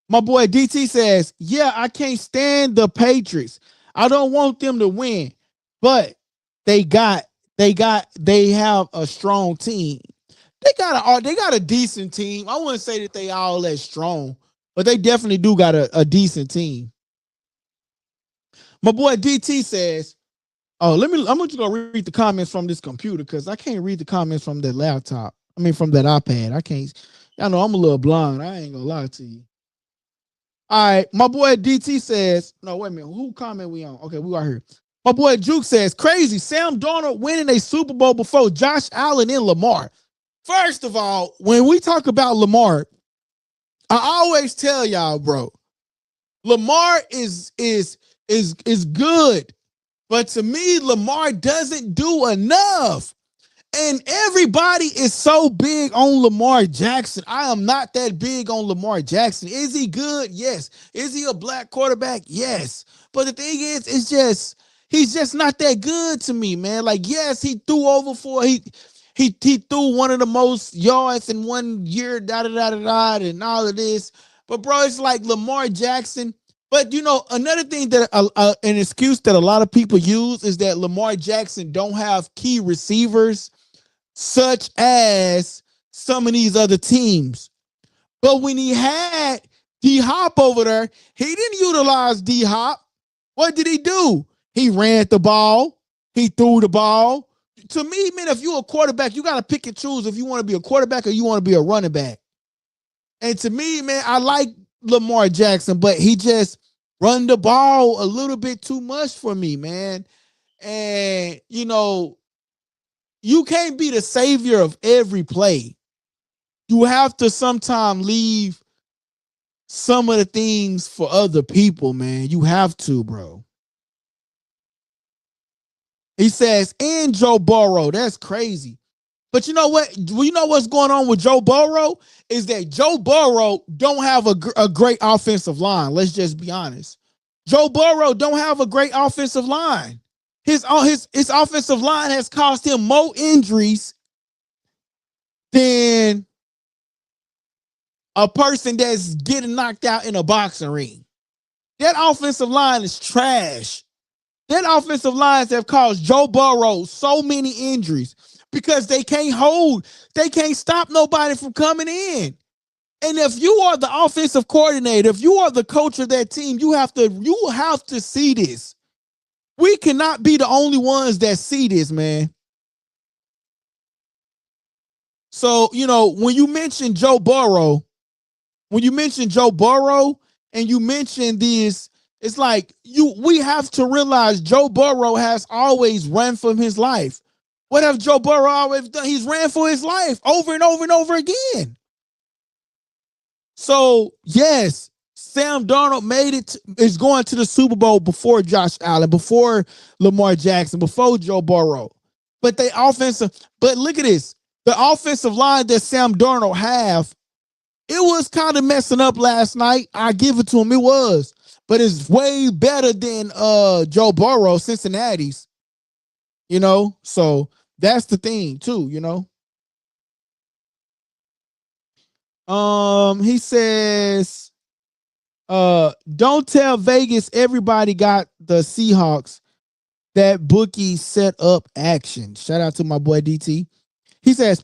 My boy DT says, yeah, I can't stand the Patriots. I don't want them to win, but they have a strong team. They got a decent team. I wouldn't say that they all that strong, but they definitely do got a decent team. My boy DT says, oh, I'm just gonna read the comments from this computer because I can't read the comments from that laptop. I mean, from that iPad. I can't. I know I'm a little blind. I ain't gonna lie to you. All right, my boy DT says, no, wait a minute. Who comment we on? Okay, we are here. My boy Juke says, crazy. Sam Darnold winning a Super Bowl before Josh Allen and Lamar. First of all, when we talk about Lamar, I always tell y'all, bro, Lamar is good, but to me, Lamar doesn't do enough. And everybody is so big on Lamar Jackson. I am not that big on Lamar Jackson. Is he good? Yes. Is he a black quarterback? Yes. But the thing is, he's just not that good to me, man. Like, yes, he threw over for he threw one of the most yards in 1 year, and all of this. But bro, it's like Lamar Jackson. But you know, another thing that an excuse that a lot of people use is that Lamar Jackson don't have key receivers such as some of these other teams. But when he had D-Hop over there, he didn't utilize D-Hop. What did he do? He ran the ball. He threw the ball. To me, man, if you're a quarterback, you got to pick and choose if you want to be a quarterback or you want to be a running back. And to me, man, I like Lamar Jackson, but he just run the ball a little bit too much for me, man. And, you know, you can't be the savior of every play. You have to sometimes leave some of the things for other people, man. You have to, bro. He says, and Joe Burrow. That's crazy. But you know what? You know what's going on with Joe Burrow? Is that Joe Burrow don't have a great offensive line. Let's just be honest. Joe Burrow don't have a great offensive line. His offensive line has caused him more injuries than a person that's getting knocked out in a boxing ring. That offensive line is trash. That offensive lines have caused Joe Burrow so many injuries because they can't stop nobody from coming in. And if you are the offensive coordinator, if you are the coach of that team, you have to see this. We cannot be the only ones that see this, man. So, you know, when you mention Joe Burrow and you mention this, it's like we have to realize Joe Burrow has always run for his life. What have Joe Burrow always done? He's ran for his life over and over and over again. So, yes, Sam Darnold is going to the Super Bowl before Josh Allen, before Lamar Jackson, before Joe Burrow. But look at this. The offensive line that Sam Darnold have, it was kind of messing up last night. I give it to him. It was. But it's way better than Joe Burrow, Cincinnati's. You know? So that's the thing, too, you know. He says, don't tell Vegas everybody got the Seahawks. That bookie set up action. Shout out to my boy DT. He says,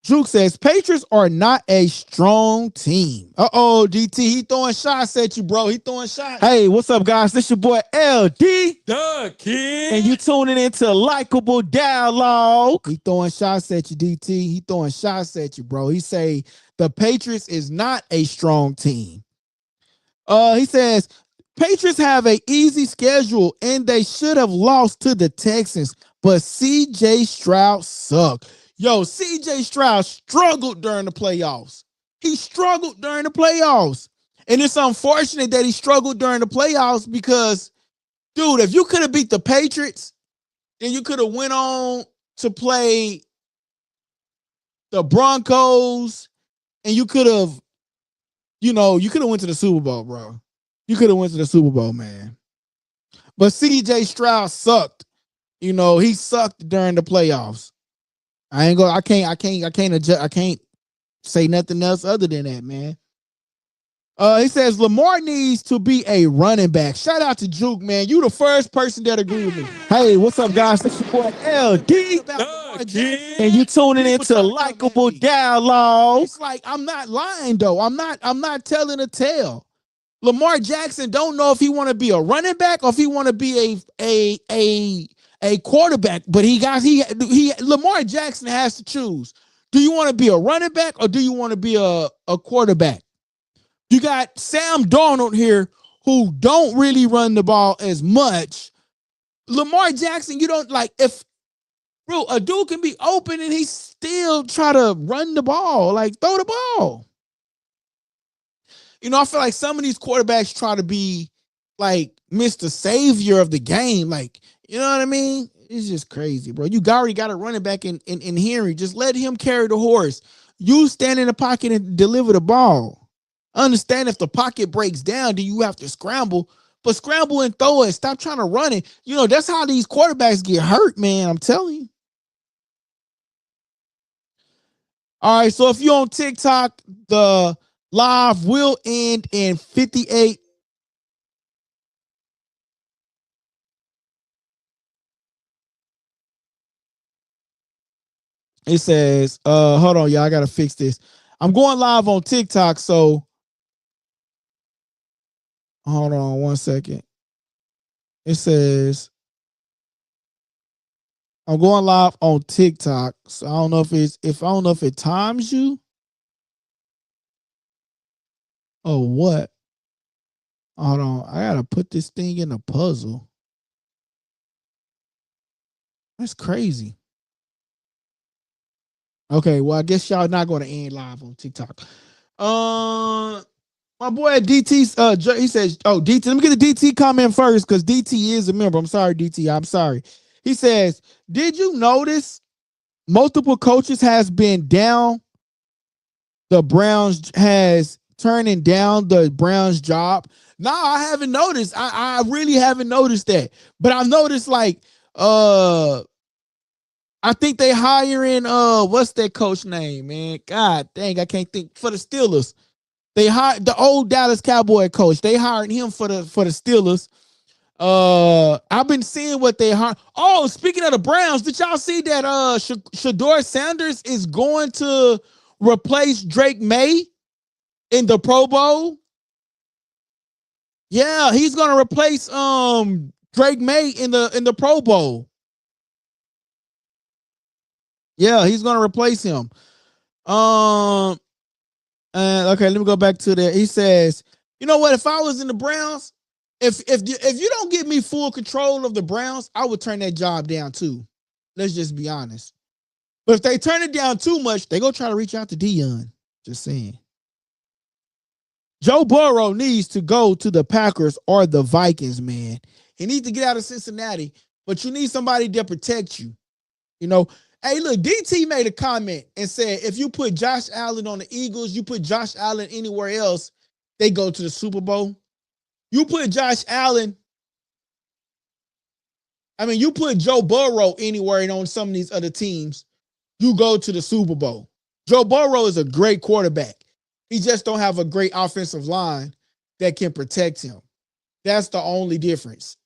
Juke says, Patriots are not a strong team. Uh-oh, DT, he throwing shots at you, bro. He throwing shots. Hey, what's up, guys? This your boy LD. The Kid. And you tuning into Likeable Dialogue. He throwing shots at you, DT. He throwing shots at you, bro. He say the Patriots is not a strong team. He says, Patriots have an easy schedule and they should have lost to the Texans, but CJ Stroud sucked. Yo, CJ Stroud struggled during the playoffs. He struggled during the playoffs. And it's unfortunate that he struggled during the playoffs because, dude, if you could have beat the Patriots, then you could have went on to play the Broncos and you could have, went to the Super Bowl, bro. You could have went to the Super Bowl, man. But CJ Stroud sucked. You know, he sucked during the playoffs. I can't say nothing else other than that, man. He says Lamar needs to be a running back. Shout out to Juke, man. You the first person that agreed with me. Hey, what's up, guys? This is your boy LD. And you tuning into Likeable Dialogue. It's like I'm not lying though. I'm not telling a tale. Lamar Jackson don't know if he want to be a running back or if he want to be a quarterback. But Lamar Jackson has to choose. Do you want to be a running back or do you want to be a quarterback? You got Sam Darnold here who don't really run the ball as much. Lamar Jackson, you don't like if bro, a dude can be open and he still try to run the ball, like throw the ball. You know, I feel like some of these quarterbacks try to be like Mr. Savior of the game. Like, you know what I mean? It's just crazy, bro. You already got a running back in Henry. Just let him carry the horse. You stand in the pocket and deliver the ball. Understand if the pocket breaks down, then you have to scramble. But scramble and throw it. Stop trying to run it. You know, that's how these quarterbacks get hurt, man. I'm telling you. All right, so if you're on TikTok, the live will end in 58. It says, hold on, y'all. I gotta fix this. I'm going live on TikTok, so hold on 1 second. It says I'm going live on TikTok, so I don't know if it times you or what. Hold on, I gotta put this thing in a puzzle. That's crazy. Okay, well, I guess y'all not going to end live on TikTok. My boy DT, he says, oh, DT, let me get the DT comment first because DT is a member. I'm sorry, DT. I'm sorry. He says, did you notice multiple coaches has been down? The Browns has turning down the Browns job. No, I haven't noticed. I really haven't noticed that. But I noticed like, I think they hiring what's that coach name, man? God dang, I can't think for the Steelers. They hired the old Dallas Cowboy coach. They hired him for the Steelers. I've been seeing what they hired. Oh, speaking of the Browns, did y'all see that Shador Sanders is going to replace Drake May in the Pro Bowl? Yeah, he's gonna replace Drake May in the Pro Bowl. Yeah, he's gonna replace him. And okay, let me go back to that. He says, you know what? If I was in the Browns, if you don't give me full control of the Browns, I would turn that job down too. Let's just be honest. But if they turn it down too much, they go try to reach out to Dion. Just saying. Joe Burrow needs to go to the Packers or the Vikings, man. He needs to get out of Cincinnati, but you need somebody to protect you. You know, hey, look, DT made a comment and said, if you put Josh Allen on the Eagles, you put Josh Allen anywhere else, they go to the Super Bowl. You put Josh Allen, you put Joe Burrow anywhere and on some of these other teams, you go to the Super Bowl. Joe Burrow is a great quarterback. He just don't have a great offensive line that can protect him. That's the only difference.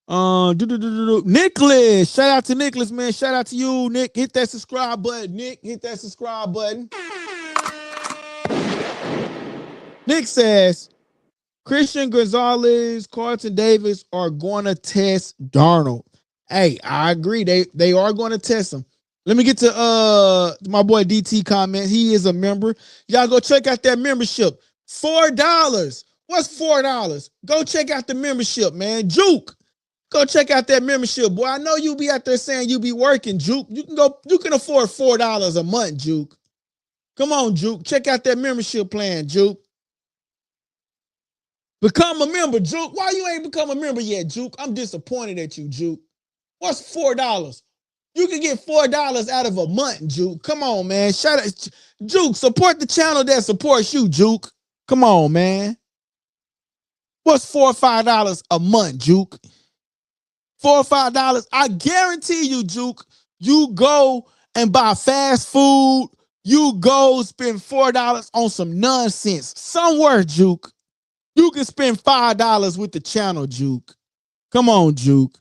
Nicholas, shout out to Nicholas, man. Shout out to you, Nick. Hit that subscribe button. Nick, hit that subscribe button. Nick says Christian Gonzalez, Carlton Davis are going to test Darnold. Hey, I agree. They are going to test him. Let me get to my boy DT comment. He is a member. Y'all go check out that membership. $4. What's $4? Go check out the membership, man. Juke. Go check out that membership, boy. I know you be out there saying you be working, Juke. You can afford $4 a month, Juke. Come on, Juke. Check out that membership plan, Juke. Become a member, Juke. Why you ain't become a member yet, Juke? I'm disappointed at you, Juke. What's $4? You can get $4 out of a month, Juke. Come on, man. Shout out, Juke. Support the channel that supports you, Juke. Come on, man. What's $4 or $5 a month, Juke? $4 or $5, I guarantee you, Juke, you go and buy fast food. You go spend $4 on some nonsense somewhere, Juke. You can spend $5 with the channel, Juke. Come on, Juke.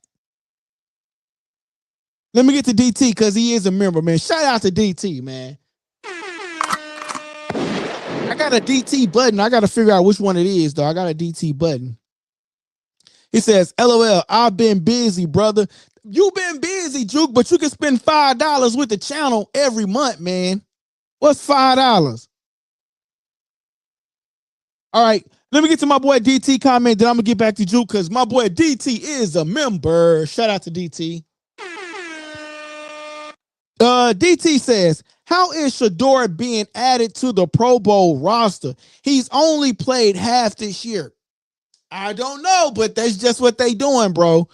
Let me get to DT because he is a member, man. Shout out to DT, man. I got a DT button. I got to figure out which one it is, though. I got a DT button. He says, LOL, I've been busy, brother. You been busy, Juke, but you can spend $5 with the channel every month, man. What's $5? All right, let me get to my boy DT comment, then I'm going to get back to Juke because my boy DT is a member. Shout out to DT. DT says, how is Shador being added to the Pro Bowl roster? He's only played half this year. I don't know, but that's just what they doing, bro.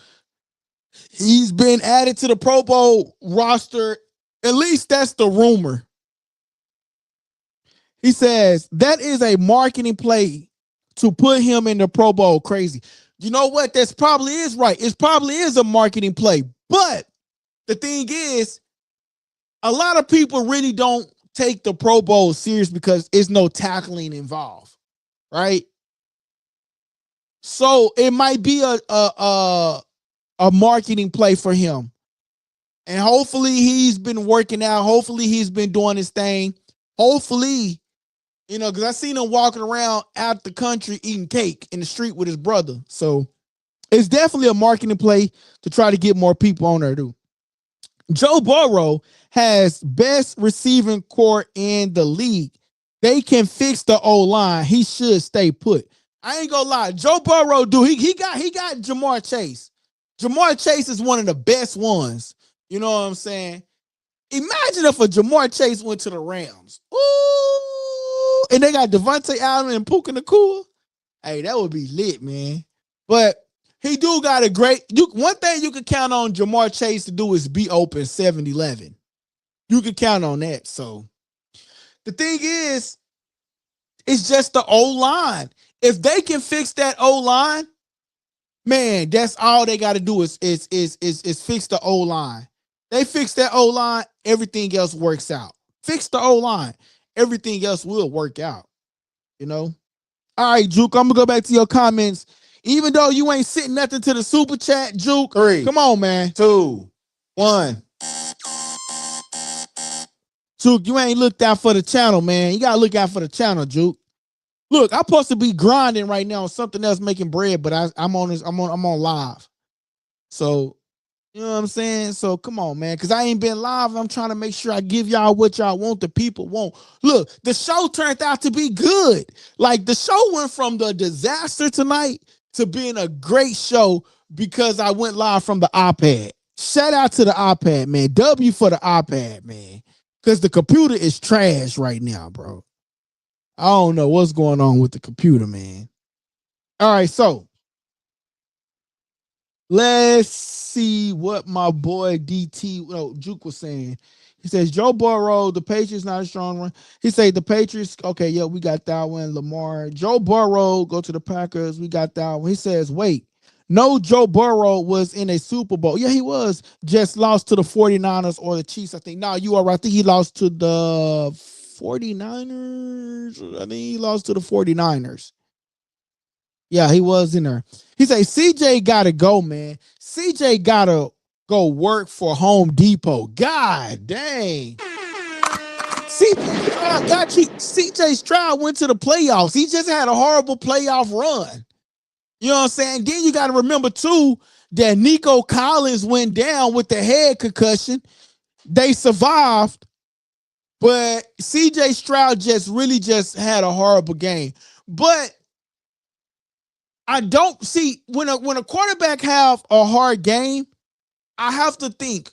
He's been added to the Pro Bowl roster. At least that's the rumor. He says, that is a marketing play to put him in the Pro Bowl. Crazy. You know what? That's probably is right. It probably is a marketing play. But the thing is, a lot of people really don't take the Pro Bowl serious because there's no tackling involved, right? So it might be a marketing play for him. And hopefully he's been working out. Hopefully he's been doing his thing. Hopefully, you know, because I seen him walking around out the country eating cake in the street with his brother. So it's definitely a marketing play to try to get more people on there, too. Joe Burrow has best receiving core in the league. They can fix the O-line. He should stay put. I ain't gonna lie. Joe Burrow, dude, he got Jamar Chase. Jamar Chase is one of the best ones. You know what I'm saying? Imagine if a Jamar Chase went to the Rams. Ooh, and they got Devontae Allen and Puka Nacua. Hey, that would be lit, man. But he do got a great, one thing you can count on Jamar Chase to do is be open 7-11. You can count on that. So the thing is, it's just the O-line. If they can fix that O-line, man, that's all they got to do is fix the O-line. They fix that O-line, everything else works out. Fix the O-line, everything else will work out. You know? All right, Juke, I'm going to go back to your comments. Even though you ain't sitting nothing to the super chat, Juke. 3, come on, man. 2, 1. Juke, you ain't looked out for the channel, man. You got to look out for the channel, Juke. Look, I'm supposed to be grinding right now on something else making bread, but I'm on live. So, you know what I'm saying? So come on, man. Cause I ain't been live. I'm trying to make sure I give y'all what y'all want, the people want. Look, the show turned out to be good. Like the show went from the disaster tonight to being a great show because I went live from the iPad. Shout out to the iPad, man. W for the iPad, man. Cause the computer is trash right now, bro. I don't know what's going on with the computer, man. All right, so let's see what my boy Juke was saying. He says, Joe Burrow, the Patriots not a strong run. He said the Patriots, okay, yeah, we got that one. Lamar. Joe Burrow, go to the Packers, we got that one. He says, wait, no, Joe Burrow was in a Super Bowl. Yeah, he was. Just lost to the 49ers or the Chiefs, I think. No, you are right. I think he lost to the 49ers. I think he lost to the 49ers. Yeah, he was in there. He said, CJ got to go, man. CJ got to go work for Home Depot. God dang. CJ Stroud went to the playoffs. He just had a horrible playoff run. You know what I'm saying? Then you got to remember, too, that Nico Collins went down with the head concussion. They survived, but CJ Stroud just had a horrible game. But I don't see when a quarterback have a hard game, I have to think,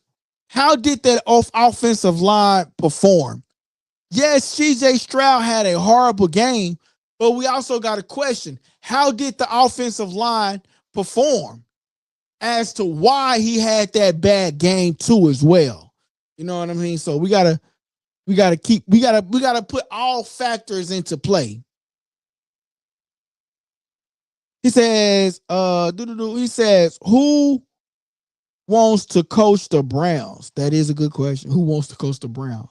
how did that offensive line perform? Yes, CJ Stroud had a horrible game, but we also got a question. How did the offensive line perform as to why he had that bad game too as well? You know what I mean? So we gotta put all factors into play. He says, who wants to coach the Browns? That is a good question. Who wants to coach the Browns?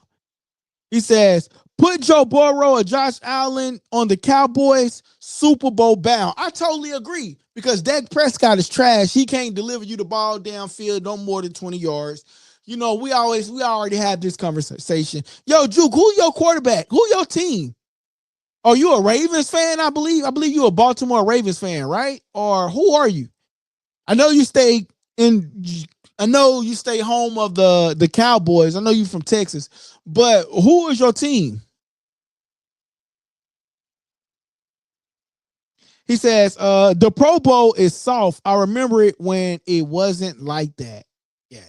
He says, put Joe Burrow or Josh Allen on the Cowboys, Super Bowl bound. I totally agree because Dak Prescott is trash. He can't deliver you the ball downfield no more than 20 yards. You know, we already had this conversation. Yo, Juke, who your quarterback? Who your team? Are you a Ravens fan? I believe you're a Baltimore Ravens fan, right? Or who are you? I know you stay home of the Cowboys. I know you from Texas, but who is your team? He says, the Pro Bowl is soft. I remember it when it wasn't like that. Yeah.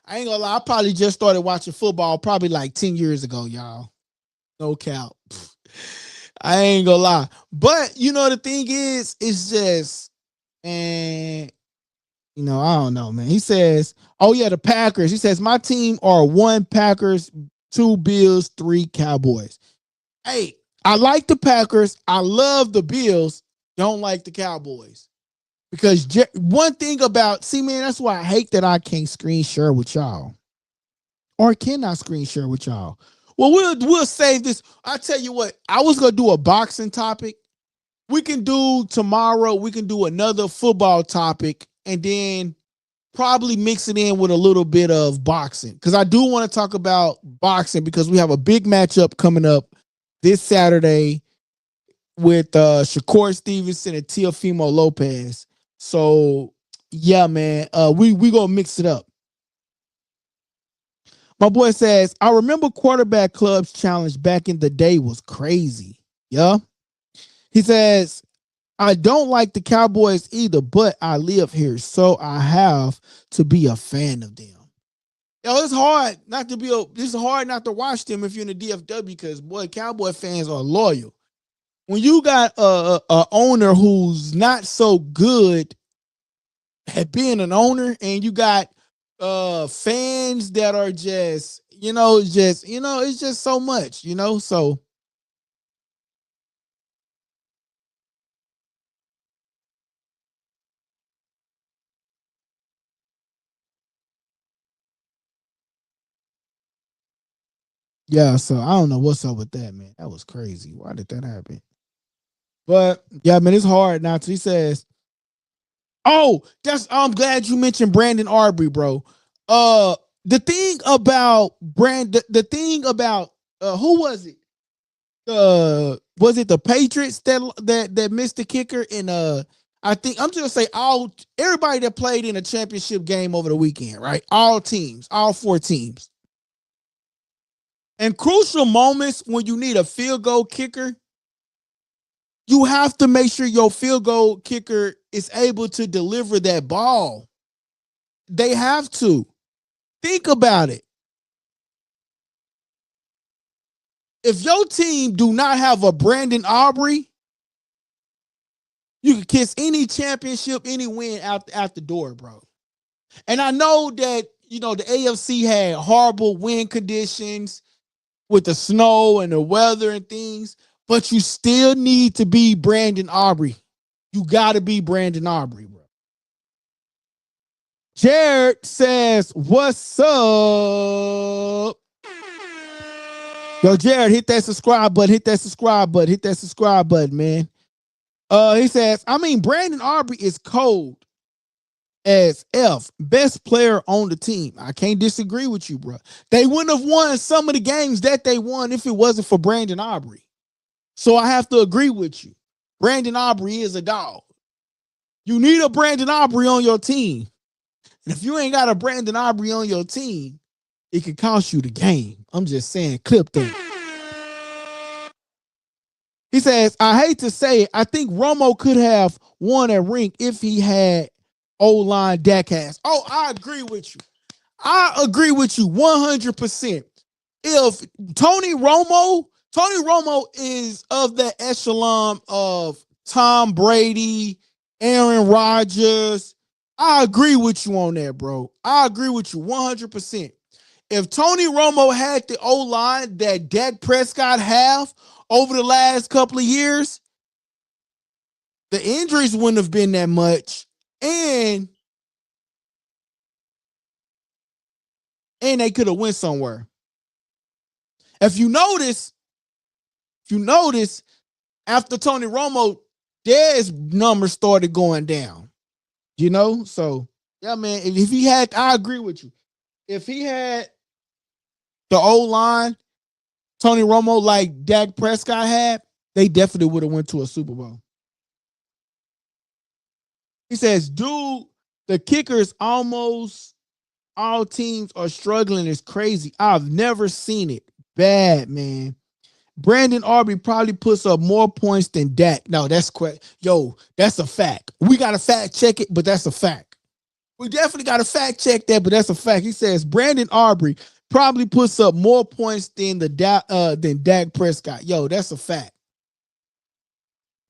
I ain't gonna lie. I probably just started watching football probably like 10 years ago, y'all. No cap. I ain't gonna lie. But you know, the thing is, it's just, and you know, I don't know, man. He says, oh yeah, the Packers. He says, my team are 1 Packers, 2 Bills, 3 Cowboys. Hey, I like the Packers. I love the Bills. Don't like the Cowboys. Because one thing about, see, man, that's why I hate that I can't screen share with y'all. Or cannot screen share with y'all. Well, we'll save this. I tell you what, I was gonna do a boxing topic. We can do tomorrow, we can do another football topic, and then probably mix it in with a little bit of boxing. Because I do want to talk about boxing because we have a big matchup coming up this Saturday with Shakur Stevenson and Teofimo Lopez. So yeah, man, we gonna mix it up. My boy says, I remember quarterback clubs challenge back in the day was crazy. Yeah. He says, I don't like the Cowboys either, but I live here, so I have to be a fan of them. Yo, it's hard not to it's hard not to watch them if you're in the DFW because boy, Cowboy fans are loyal. When you got a owner who's not so good at being an owner, and you got fans that are just, it's just so much, so yeah, so I don't know what's up with that, man. That was crazy. Why did that happen? But yeah, man, it's hard now. He says, oh, I'm glad you mentioned Brandon Aubrey, bro. The thing about the thing about who was it? Was it the Patriots that missed the kicker? And I think I'm just gonna say everybody that played in a championship game over the weekend, right? All teams, all 4 teams. And crucial moments when you need a field goal kicker, you have to make sure your field goal kicker is able to deliver that ball. They have to. Think about it. If your team do not have a Brandon Aubrey, you can kiss any championship, any win out the door, bro. And I know that, the AFC had horrible wind conditions with the snow and the weather and things, but you still need to be Brandon Aubrey. You got to be Brandon Aubrey, bro. Jared says, what's up? Yo, Jared, hit that subscribe button. Hit that subscribe button. Hit that subscribe button, man. He says, Brandon Aubrey is cold as F. Best player on the team. I can't disagree with you, bro. They wouldn't have won some of the games that they won if it wasn't for Brandon Aubrey. So I have to agree with you. Brandon Aubrey is a dog. You need a Brandon Aubrey on your team. And if you ain't got a Brandon Aubrey on your team, it could cost you the game. I'm just saying, clip that. He says, I hate to say it, I think Romo could have won a ring if he had O-line Dak has. Oh, I agree with you. I agree with you 100%. If Tony Romo is of the echelon of Tom Brady, Aaron Rodgers. I agree with you on that, bro. I agree with you 100%. If Tony Romo had the O-line that Dak Prescott have over the last couple of years, the injuries wouldn't have been that much. And and they could have went somewhere. If you notice, after Tony Romo, Dez numbers started going down. You know, so yeah, man. If he had, I agree with you. If he had the O-line, Tony Romo, like Dak Prescott had, they definitely would have went to a Super Bowl. He says, dude, the kickers almost all teams are struggling is crazy. I've never seen it. Bad, man. Brandon Aubrey probably puts up more points than Dak. No, that's that's a fact. We got to fact check it, but that's a fact. We definitely got to fact check that, but that's a fact. He says Brandon Aubrey probably puts up more points than Dak Prescott. Yo, that's a fact.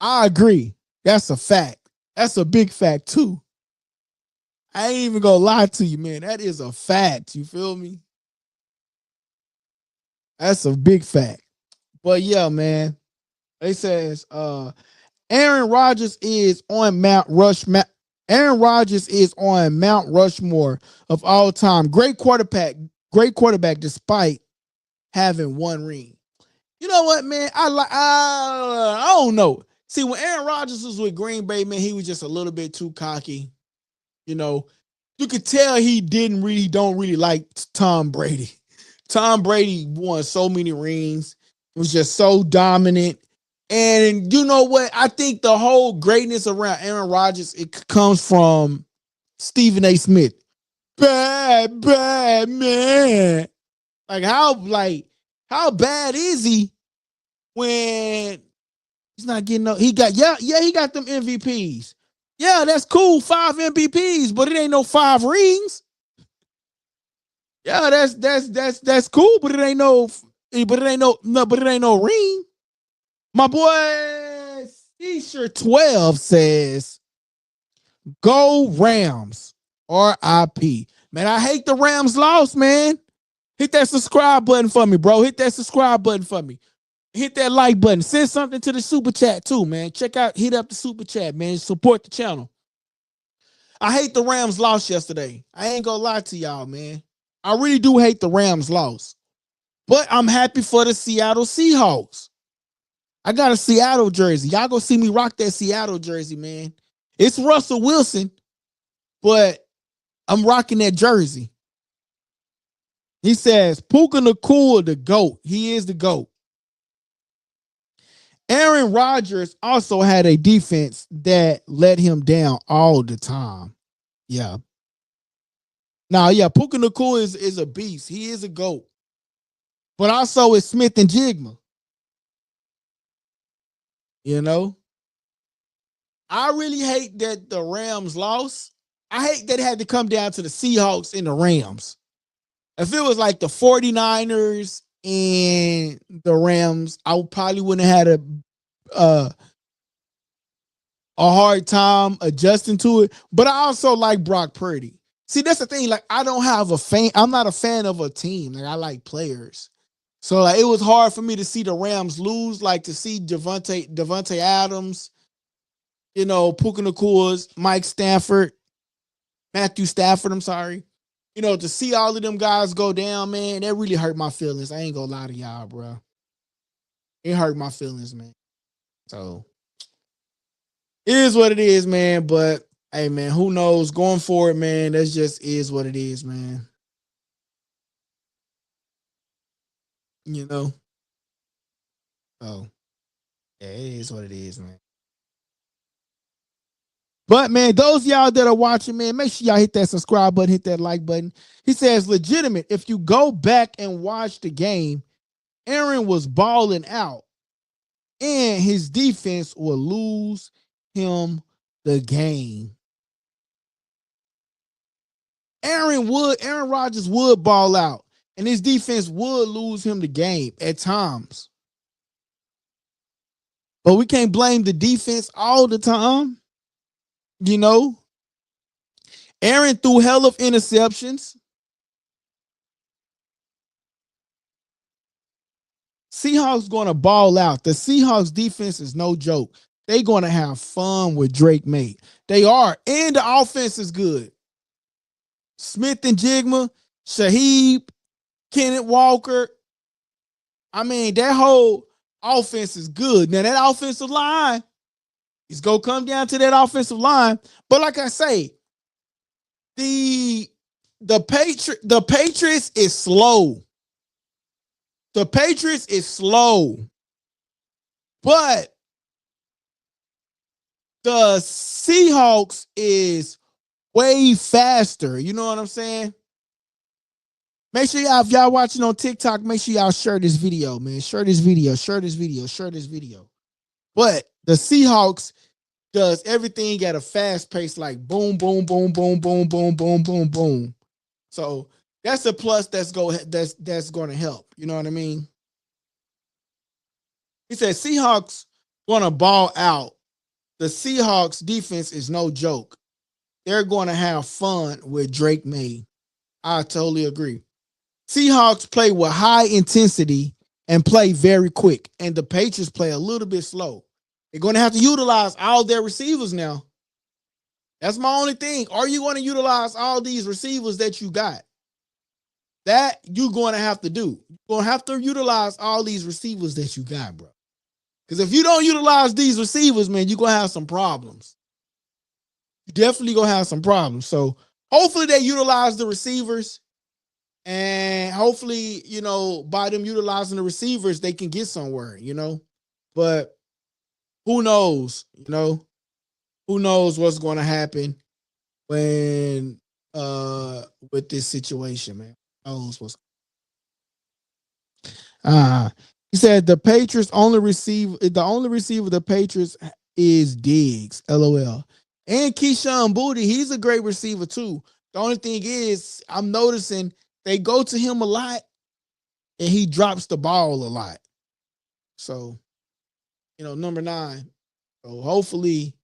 I agree. That's a fact. That's a big fact too. I ain't even gonna lie to you, man. That is a fact. You feel me? That's a big fact. But yeah, man. It says Aaron Rodgers is on Mount Rushmore. Aaron Rodgers is on Mount Rushmore of all time. Great quarterback despite having one ring. You know what, man? I don't know. See, when Aaron Rodgers was with Green Bay, man, he was just a little bit too cocky. You know, you could tell he don't really like Tom Brady. Tom Brady won so many rings, was just so dominant. And you know what? I think the whole greatness around Aaron Rodgers, it comes from Stephen A. Smith. Bad man. Like how bad is he when he's not getting he got them MVPs. Yeah, that's cool. 5 MVPs, but it ain't no 5 rings. Yeah, that's cool, but it ain't no ring. My boy T-shirt 12 says, "Go Rams, RIP." Man, I hate the Rams lost, man. Hit that subscribe button for me, bro. Hit that subscribe button for me. Hit that like button. Send something to the super chat too, man. Hit up the super chat, man. Support the channel. I hate the Rams lost yesterday. I ain't gonna lie to y'all, man. I really do hate the Rams loss. But I'm happy for the Seattle Seahawks. I got a Seattle jersey. Y'all go see me rock that Seattle jersey, man. It's Russell Wilson, but I'm rocking that jersey. He says, Puka Nacua, the GOAT. He is the GOAT. Aaron Rodgers also had a defense that let him down all the time. Yeah. Now, yeah, Puka Nacua is a beast. He is a GOAT. But also it's Smith and Jigma. You know? I really hate that the Rams lost. I hate that it had to come down to the Seahawks and the Rams. If it was like the 49ers and the Rams, I probably wouldn't have had a hard time adjusting to it. But I also like Brock Purdy. See, that's the thing. Like, I'm not a fan of a team. Like, I like players. So like, it was hard for me to see the Rams lose, like to see Devontae Adams, you know, Puka Nacua, Matthew Stafford, I'm sorry. You know, to see all of them guys go down, man, that really hurt my feelings. I ain't gonna lie to y'all, bro. It hurt my feelings, man. So, it is what it is, man. But, hey, man, who knows? Going forward, man, that just is what it is, man. You know? Oh, yeah, it is what it is, man. But, man, those of y'all that are watching, man, make sure y'all hit that subscribe button, hit that like button. He says, legitimate, if you go back and watch the game, Aaron was balling out, and his defense will lose him the game. Aaron Rodgers would ball out, and his defense would lose him the game at times. But we can't blame the defense all the time. You know, Aaron threw hell of interceptions. Seahawks going to ball out. The Seahawks defense is no joke. They're going to have fun with Drake May. They are. And the offense is good. Smith and Jigma, Shaheed, Kenneth Walker. I mean, that whole offense is good. Now, that offensive line is going to come down to that offensive line. But like I say, the Patriots is slow. The Patriots is slow. But the Seahawks is way faster. You know what I'm saying? Make sure y'all, if y'all watching on TikTok, make sure y'all share this video, man. Share this video. But the Seahawks does everything at a fast pace, like boom, boom, boom, boom, boom, boom, boom, boom, boom. So that's a plus that's going to help. You know what I mean? He said Seahawks going to ball out. The Seahawks defense is no joke. They're going to have fun with Drake May. I totally agree. Seahawks play with high intensity and play very quick, and the Patriots play a little bit slow. They're going to have to utilize all their receivers now. That's my only thing. Are you going to utilize all these receivers that you got? That you're going to have to do. You're going to have to utilize all these receivers that you got, bro. Because if you don't utilize these receivers, man, you're going to have some problems. You definitely going to have some problems. So hopefully they utilize the receivers. And hopefully, you know, by them utilizing the receivers, they can get somewhere, you know. But who knows, you know? Who knows what's going to happen when with this situation, man. Who knows what's he said the Patriots the only receiver the Patriots is Diggs, LOL. And Keyshawn Boutte, he's a great receiver too. The only thing is, I'm noticing they go to him a lot and he drops the ball a lot. So, you know, number 9. So hopefully,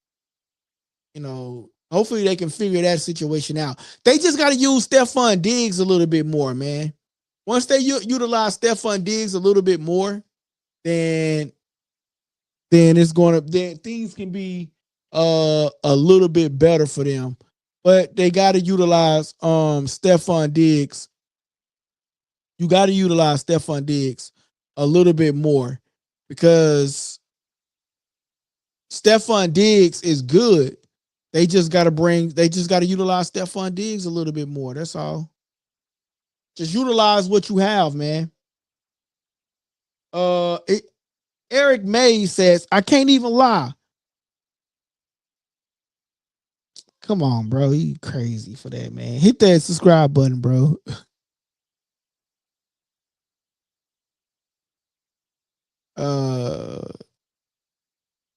you know, hopefully they can figure that situation out. They just got to use Stephon Diggs a little bit more, man. Once they utilize Stephon Diggs a little bit more, then things can be a little bit better for them. But they got to utilize Stephon Diggs. You got to utilize Stephon Diggs a little bit more because Stephon Diggs is good. They just got to utilize Stephon Diggs a little bit more. That's all. Just utilize what you have, man. Eric May says, I can't even lie. Come on, bro. He crazy for that, man. Hit that subscribe button, bro.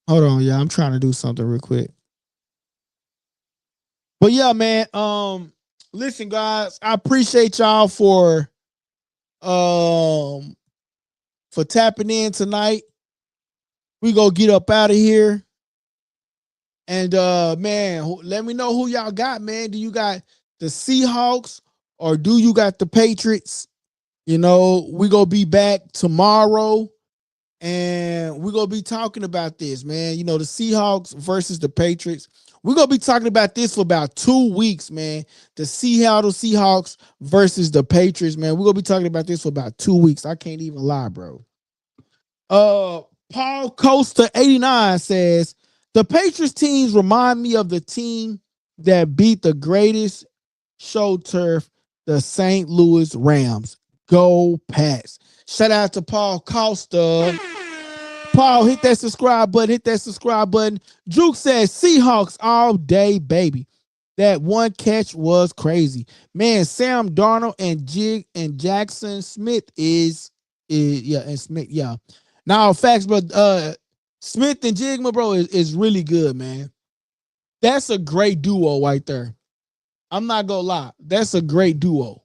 Hold on, yeah. I'm trying to do something real quick. But yeah, man. Listen, guys, I appreciate y'all for tapping in tonight. We go get up out of here. And man, let me know who y'all got, man. Do you got the Seahawks or do you got the Patriots? You know, we gonna be back tomorrow and we're gonna be talking about this, man. You know, the Seahawks versus the Patriots. We're gonna be talking about this for about 2 weeks, man. The Seattle Seahawks versus the Patriots, man. We're gonna be talking about this for about 2 weeks. I can't even lie, bro. Paul Costa 89 says the Patriots teams remind me of the team that beat the greatest show turf, the St. Louis Rams. Go Pats. Shout out to Paul Costa. Paul, hit that subscribe button. Juke says Seahawks all day, baby. That one catch was crazy. Man, Sam Darnold and Jackson Smith is Smith, yeah. Now, facts, but Smith and Jigma, bro, is really good, man. That's a great duo right there. I'm not gonna lie. That's a great duo.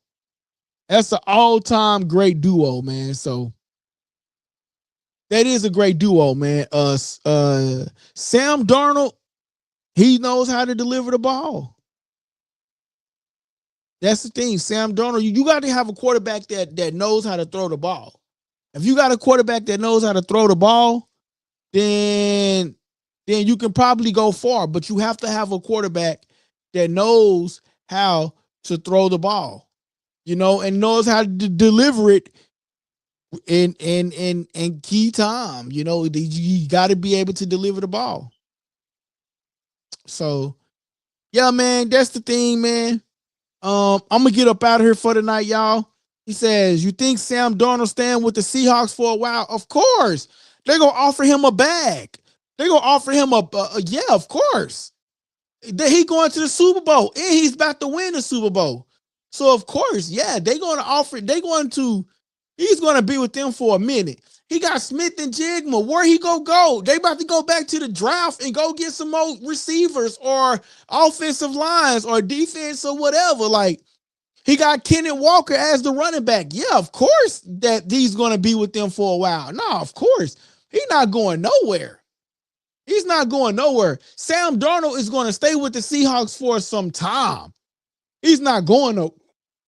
That's an all-time great duo, man. So that is a great duo, man. Sam Darnold, he knows how to deliver the ball. That's the thing. Sam Darnold, you got to have a quarterback that knows how to throw the ball. If you got a quarterback that knows how to throw the ball, then you can probably go far. But you have to have a quarterback that knows how to throw the ball. and knows how to deliver it in key time. You got to be able to deliver the ball. So, yeah, man, that's the thing, man. I'm gonna get up out of here for the night, y'all. He says, "You think Sam Darnold stand with the Seahawks for a while? Of course, they're gonna offer him a bag. They're gonna offer him yeah, of course. He going to the Super Bowl and he's about to win the Super Bowl. So of course, yeah, they're gonna offer. He's gonna be with them for a minute. He got Smith and Jigma. Where he go? They about to go back to the draft and go get some more receivers or offensive lines or defense or whatever. Like, he got Kenneth Walker as the running back. Yeah, of course that he's going to be with them for a while. No, of course. He's not going nowhere. He's not going nowhere. Sam Darnold is going to stay with the Seahawks for some time. He's not going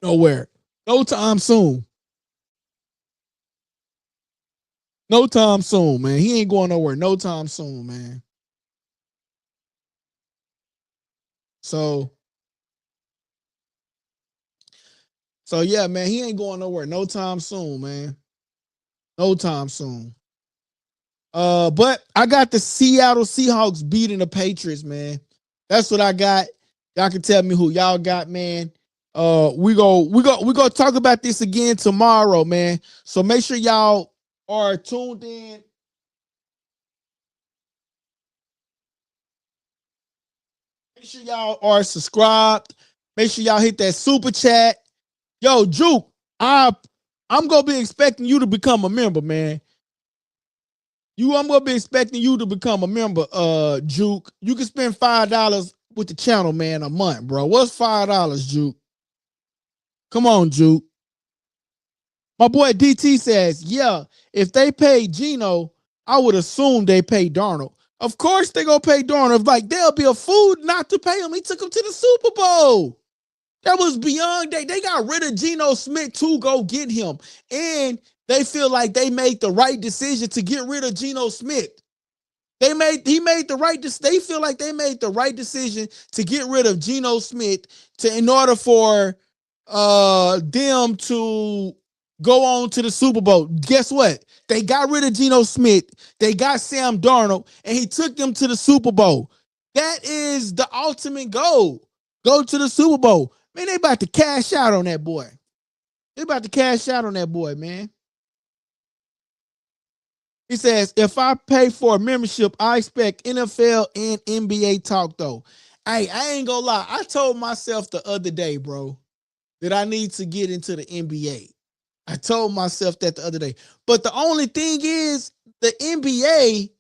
nowhere. No time soon. No time soon, man. He ain't going nowhere. No time soon, man. So yeah, man, he ain't going nowhere. No time soon, man. No time soon. But I got the Seattle Seahawks beating the Patriots, man. That's what I got. Y'all can tell me who y'all got, man. We go talk about this again tomorrow, man. So make sure y'all are tuned in. Make sure y'all are subscribed. Make sure y'all hit that super chat. Yo, Juke, I'm gonna be expecting you to become a member, man. I'm gonna be expecting you to become a member, Juke. You can spend $5 with the channel, man, a month, bro. What's $5, Juke? Come on, Juke. My boy DT says, yeah, if they pay Geno, I would assume they pay Darnold. Of course they gonna pay Darnold. Like, they'll be a fool not to pay him. He took him to the Super Bowl. That was beyond. They got rid of Geno Smith to go get him. And they feel like they made the right decision to get rid of Geno Smith. They feel like they made the right decision to get rid of Geno Smith in order for them to go on to the Super Bowl. Guess what? They got rid of Geno Smith. They got Sam Darnold, and he took them to the Super Bowl. That is the ultimate goal. Go to the Super Bowl. Man, they about to cash out on that boy. They about to cash out on that boy, man. He says, if I pay for a membership, I expect NFL and NBA talk, though. Hey, I ain't gonna lie. I told myself the other day, bro, that I need to get into the NBA. I told myself that the other day. But the only thing is, the NBA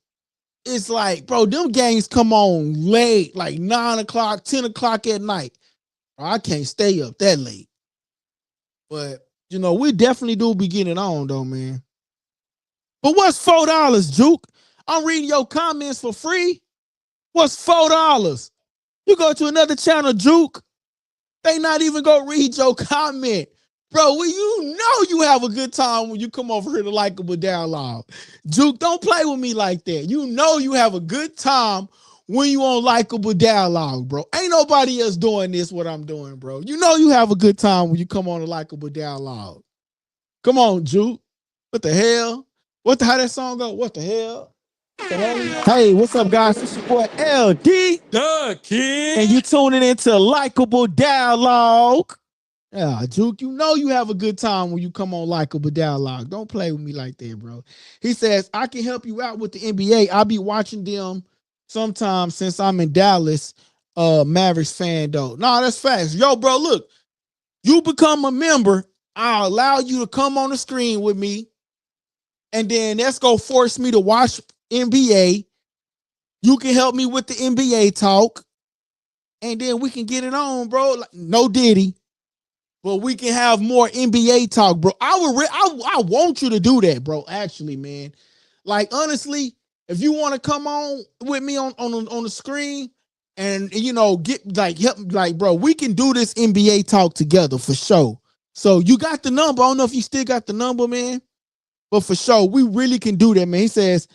is like, bro, them games come on late, like 9 o'clock, 10 o'clock at night. I can't stay up that late. But, we definitely do be getting on, though, man. But what's $4, Juke? I'm reading your comments for free. What's $4? You go to another channel, Juke. They not even gonna read your comment. Bro, you have a good time when you come over here to Likeable Dialogue. Juke, don't play with me like that. You have a good time when you on Likeable Dialogue, bro. Ain't nobody else doing this what I'm doing, bro. You have a good time when you come on to Likeable Dialogue. Come on, Juke. What the hell? How that song go? What the hell? Hey, what's up, guys? It's your boy LD, the Kid, and you tuning into Likeable Dialogue. Yeah, Juke, you have a good time when you come on Likeable Dialogue. Don't play with me like that, bro. He says, I can help you out with the NBA. I'll be watching them sometimes since I'm in Dallas, Mavericks fan, though. No, that's facts. Yo, bro, look, you become a member, I'll allow you to come on the screen with me. And then that's going to force me to watch NBA. You can help me with the NBA talk. And then we can get it on, bro. Like, no Diddy. But we can have more NBA talk, bro. I want you to do that, bro. Actually, man. Like, honestly, if you want to come on with me on the screen and, get help, bro, we can do this NBA talk together for sure. So you got the number. I don't know if you still got the number, man. But for sure, we really can do that, man. He says,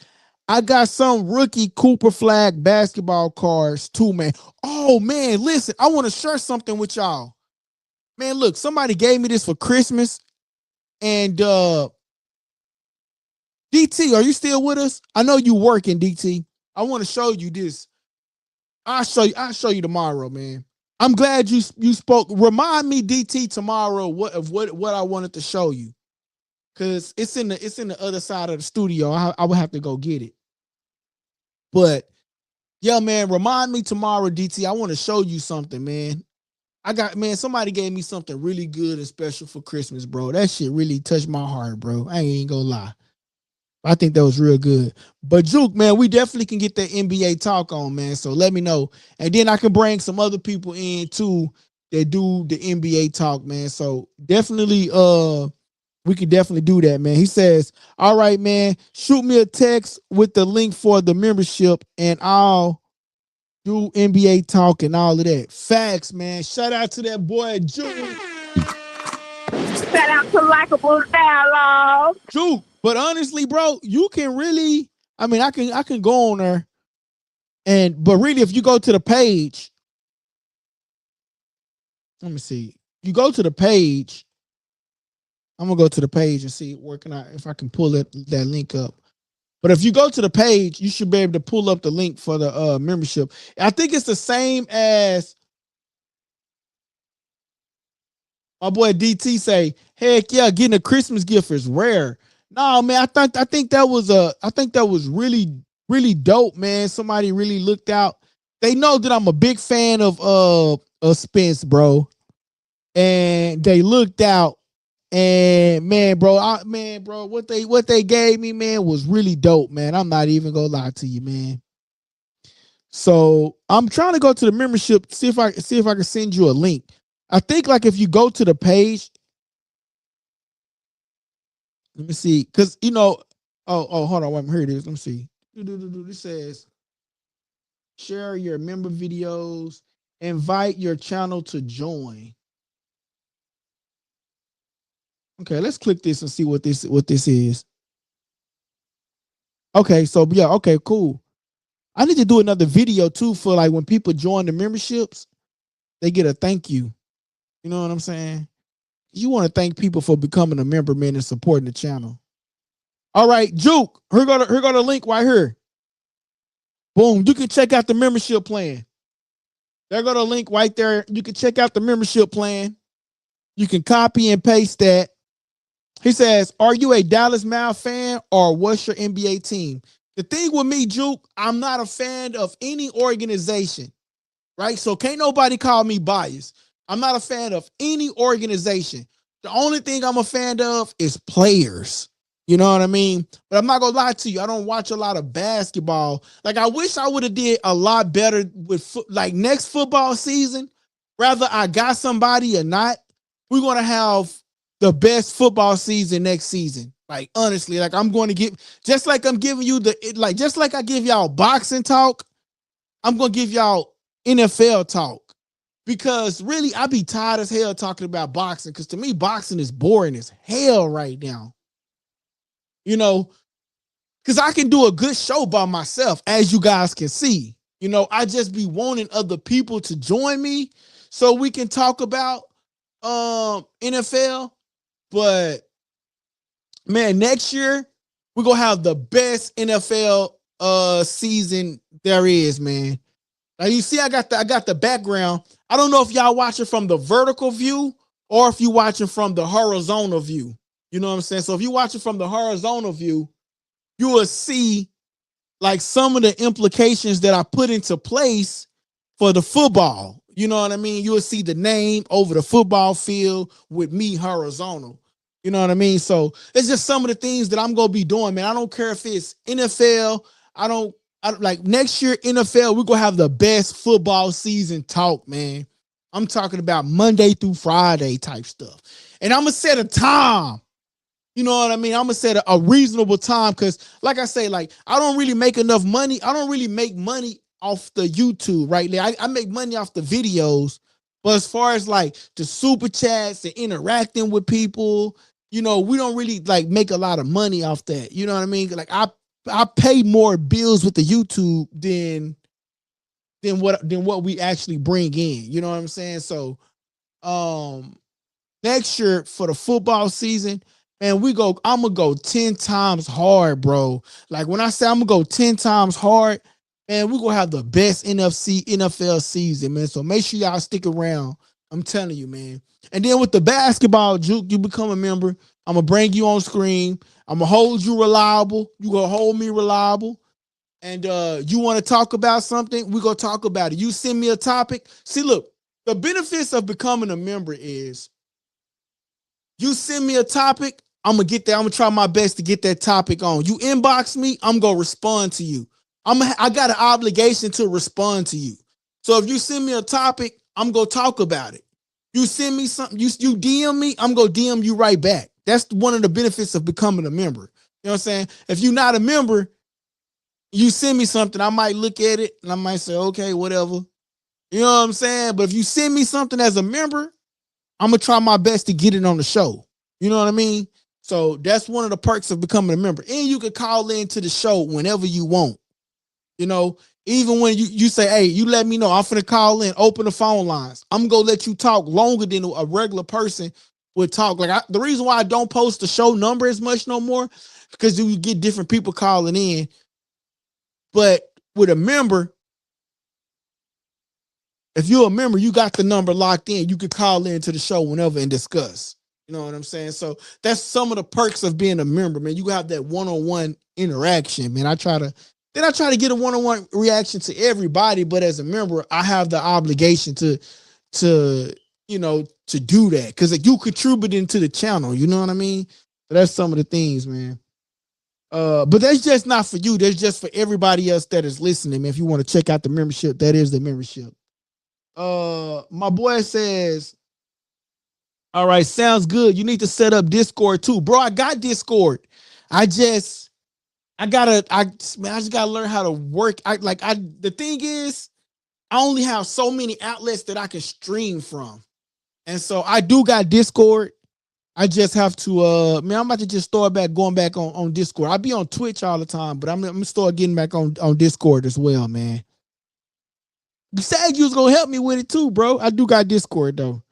I got some rookie Cooper Flag basketball cards too, man. Oh, man, listen, I want to share something with y'all. Man, look, somebody gave me this for Christmas. And DT, are you still with us? I know you working, DT. I want to show you this. I'll show you tomorrow, man. I'm glad you spoke. Remind me, DT, tomorrow what I wanted to show you. Cause it's in the other side of the studio. I would have to go get it. But yeah, man, remind me tomorrow, DT. I want to show you something, man. Somebody gave me something really good and special for Christmas, bro. That shit really touched my heart, bro. I ain't gonna lie. I think that was real good. But Juke, man, we definitely can get that NBA talk on, man. So let me know. And then I can bring some other people in too that do the NBA talk, man. So definitely we could definitely do that, man. He says, all right, man, shoot me a text with the link for the membership and I'll do NBA talk and all of that. Facts, man. Shout out to that boy, Juke. Shout out to LikeableDialogue. Juke. But honestly, bro, you can really, I mean, I can go on there but really, if you go to the page, let me see. You go to the page, I'm gonna go to the page and see if I can pull that link up. But if you go to the page, you should be able to pull up the link for the membership. I think it's the same as my boy DT say, heck yeah, getting a Christmas gift is rare. No, man, I think that was really, really dope, man. Somebody really looked out. They know that I'm a big fan of Spence, bro. And they looked out. And man, bro, what they gave me, man, was really dope, man. I'm not even gonna lie to you, man. So I'm trying to go to the membership, see if I can send you a link. I think like if you go to the page, let me see, because hold on, here it is. Let me see. This says share your member videos, invite your channel to join. Okay, let's click this and see what this is. Okay, so yeah, okay, cool. I need to do another video too for like when people join the memberships, they get a thank you. You know what I'm saying? You want to thank people for becoming a member, man, and supporting the channel. All right, Juke, here go the link right here. Boom, you can check out the membership plan. There go the link right there. You can check out the membership plan. You can copy and paste that. He says, are you a Dallas Mavericks fan or what's your NBA team? The thing with me, Juke, I'm not a fan of any organization, right? So can't nobody call me biased. I'm not a fan of any organization. The only thing I'm a fan of is players. You know what I mean? But I'm not gonna lie to you. I don't watch a lot of basketball. Like I wish I would have did a lot better with like next football season. Whether I got somebody or not, we're gonna have the best football season next season. Like honestly, like I'm going to give just like I'm giving you just like I give y'all boxing talk. I'm gonna give y'all NFL talk. Because really, I be tired as hell talking about boxing. Because to me, boxing is boring as hell right now. You know, because I can do a good show by myself, as you guys can see. You know, I just be wanting other people to join me so we can talk about NFL. But man, next year we're gonna have the best NFL season there is, man. Now you see, I got the background. I don't know if y'all watching from the vertical view or if you watching from the horizontal view. You know what I'm saying? So if you watching from the horizontal view, you will see like some of the implications that I put into place for the football. You know what I mean? You will see the name over the football field with me horizontal. You know what I mean? So it's just some of the things that I'm gonna be doing, man. I don't care if it's NFL. I don't like next year NFL. We're gonna have the best football season talk, man. I'm talking about Monday through Friday type stuff, and I'm gonna set a time. You know what I mean? I'm gonna set a reasonable time because, like I say, like I don't really make enough money. I don't really make money off the YouTube right now. I make money off the videos, but as far as like the super chats and interacting with people, you know, we don't really like make a lot of money off that. You know what I mean? Like I pay more bills with the YouTube than what we actually bring in. You know what I'm saying? So next year for the football season, man, I'm gonna go 10 times hard, bro. Like when I say I'm gonna go 10 times hard, man, we're gonna have the best NFL season, man. So make sure y'all stick around. I'm telling you, man. And then with the basketball, Juke, you become a member. I'm gonna bring you on screen. I'm gonna hold you reliable. You gonna hold me reliable. And you want to talk about something, we're gonna talk about it. You send me a topic. See, look, the benefits of becoming a member is you send me a topic, I'm gonna get that. I'm gonna try my best to get that topic on. You inbox me, I'm gonna respond to you. I got an obligation to respond to you. So if you send me a topic, I'm gonna talk about it. You send me something, you DM me, I'm gonna DM you right back. That's one of the benefits of becoming a member. You know what I'm saying? If you're not a member, you send me something, I might look at it and I might say, okay, whatever. You know what I'm saying? But if you send me something as a member, I'm gonna try my best to get it on the show. You know what I mean? So that's one of the perks of becoming a member. And you can call into the show whenever you want. You know, even when you say, hey, you let me know, I'm finna call in, open the phone lines. I'm gonna let you talk longer than a regular person would talk. Like the reason why I don't post the show number as much no more, because you get different people calling in. But with a member, if you're a member, you got the number locked in. You could call into the show whenever and discuss. You know what I'm saying? So that's some of the perks of being a member, man. You have that one-on-one interaction, man. I try to get a one-on-one reaction to everybody, but as a member, I have the obligation to do that because you contributing to the channel. You know what I mean? So that's some of the things, man. But that's just not for you. That's just for everybody else that is listening, man. If you want to check out the membership, that is the membership. My boy says, all right, sounds good. You need to set up Discord too. Bro, I got Discord. I just gotta learn how to work. The thing is, I only have so many outlets that I can stream from. And so I do got Discord. I just have to I'm about to just start going back on Discord. I be on Twitch all the time, but I'm gonna start getting back on Discord as well, man. You said you was gonna help me with it too, bro. I do got Discord though.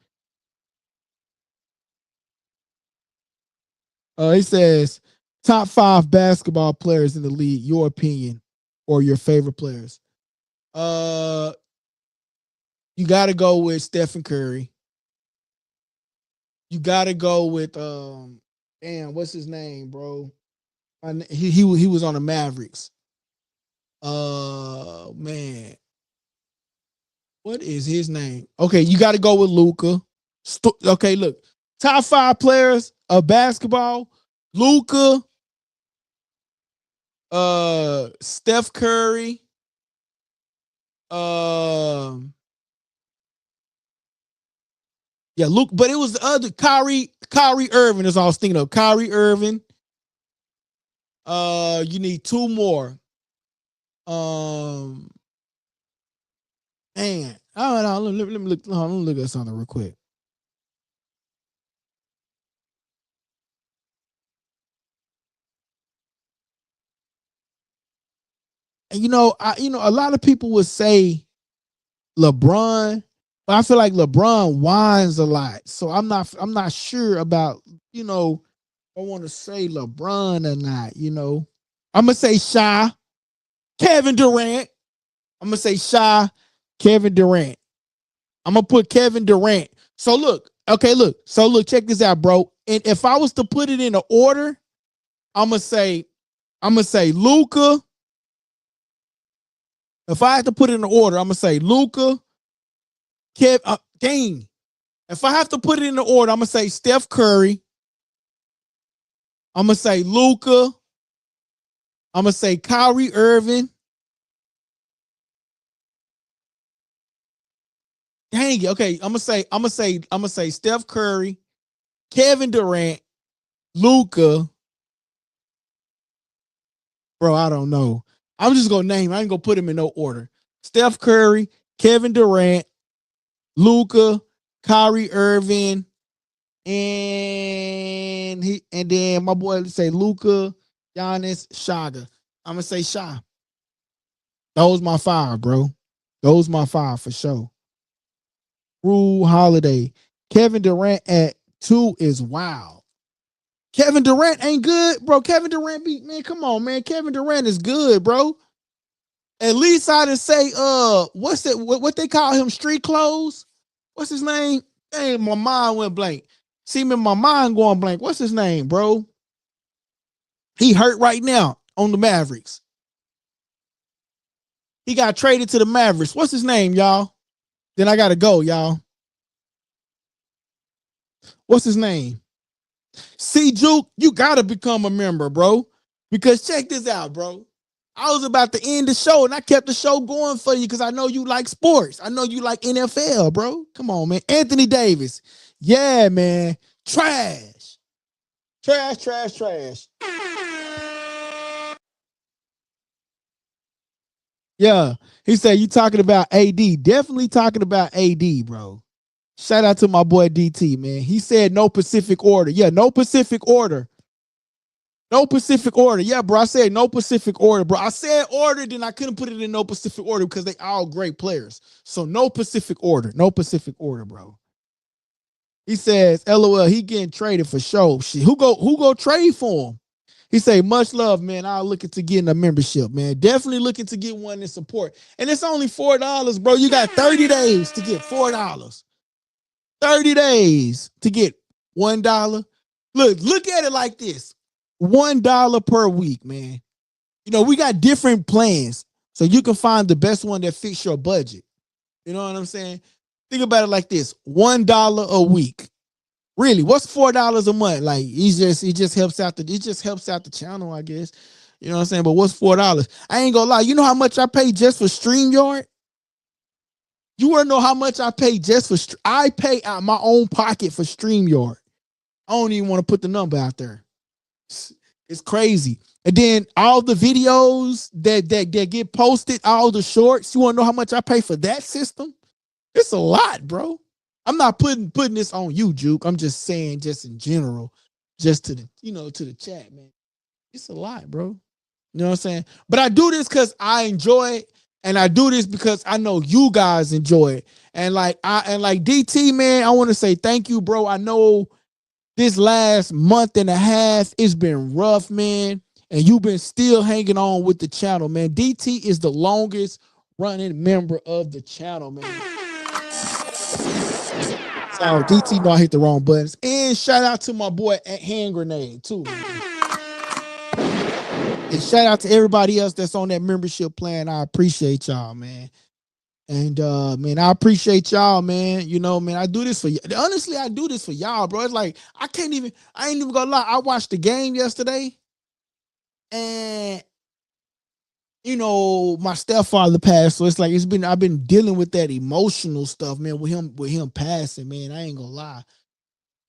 He says top 5 basketball players in the league, your opinion, or your favorite players. You gotta go with Stephen Curry. You gotta go with what's his name, bro? He was on the Mavericks. Man, what is his name? Okay, you got to go with Luka. Okay, look, top 5 players of basketball: Luka, Steph Curry, Luke, but it was the other Kyrie Irving is all I was thinking of. Kyrie Irving. You need 2 more. Man, I don't know. Let me look at something real quick. And a lot of people would say LeBron, but I feel like LeBron whines a lot. So I'm not sure about, I want to say LeBron or not, I'm gonna say Shy, Kevin Durant. I'm gonna say Shy, Kevin Durant. I'm gonna put Kevin Durant. So look, check this out, bro. And if I was to put it in an order, I'm gonna say Luka. If I had to put it in an order, I'm gonna say Luka, dang. If I have to put it in the order, I'm gonna say Steph Curry. I'm gonna say Luka. I'm gonna say Kyrie Irving. Dang it. Okay, I'm gonna say Steph Curry, Kevin Durant, Luka. Bro, I don't know. I'm just gonna name. I ain't gonna put him in no order. Steph Curry, Kevin Durant, Luka, Kyrie Irving, and then my boy say Luka, Giannis, Shaga. I'm gonna say Sha. Those my 5, bro. Those my 5 for sure. Rule Holiday, Kevin Durant at 2 is wild. Kevin Durant ain't good, bro. Kevin Durant man, come on, man. Kevin Durant is good, bro. At least I didn't say, what's it? What they call him? Street clothes? What's his name? Hey, my mind went blank. See me, my mind going blank. What's his name, bro? He hurt right now on the Mavericks. He got traded to the Mavericks. What's his name, y'all? Then I gotta go, y'all. What's his name? See, Juke, you gotta become a member, bro. Because check this out, bro. I was about to end the show and I kept the show going for you because I know you like sports. I know you like NFL, bro. Come on, man. Anthony Davis. Yeah, man. Trash. Trash, trash, trash. Yeah. He said you talking about AD. Definitely talking about AD, bro. Shout out to my boy DT, man. He said no Pacific order. Yeah, no Pacific order. No Pacific order. Yeah, bro. I said no Pacific order, bro. I said order, then I couldn't put it in no Pacific order because they all great players. So no Pacific order. No Pacific order, bro. He says, LOL, he getting traded for show. Shit. Who go trade for him? He say, much love, man. I'll look into getting a membership, man. Definitely looking to get one in support. And it's only $4, bro. You got 30 days to get $4. 30 days to get $1. Look at it like this. $1 per week, man. You know, we got different plans, so you can find the best one that fits your budget. You know what I'm saying? Think about it like this: $1 a week. Really, what's $4 a month? Like, it just helps out the channel, I guess. You know what I'm saying? But what's $4? I ain't gonna lie. You know how much I pay just for StreamYard? You wanna know how much I pay just for? I pay out my own pocket for StreamYard. I don't even want to put the number out there. It's crazy. And then all the videos that get posted, all the shorts, you want to know how much I pay for that system? It's a lot, bro. I'm not putting this on you, Juke. I'm just saying, just in general, just to the chat, man. It's a lot, bro. You know what I'm saying? But I do this because I enjoy it, and I do this because I know you guys enjoy it. And like DT, man, I want to say thank you, bro. I know this last month and a half, it's been rough, man. And you've been still hanging on with the channel, man. DT is the longest running member of the channel, man. So DT know I hit the wrong buttons. And shout out to my boy at Hand Grenade, too, man. And shout out to everybody else that's on that membership plan. I appreciate y'all, man. And man, I appreciate y'all, man. You know, man, I do this for you. Honestly, I do this for y'all, bro. It's like I ain't even gonna lie. I watched the game yesterday, and you know, my stepfather passed, so it's like I've been dealing with that emotional stuff, man, with him passing, man. I ain't gonna lie.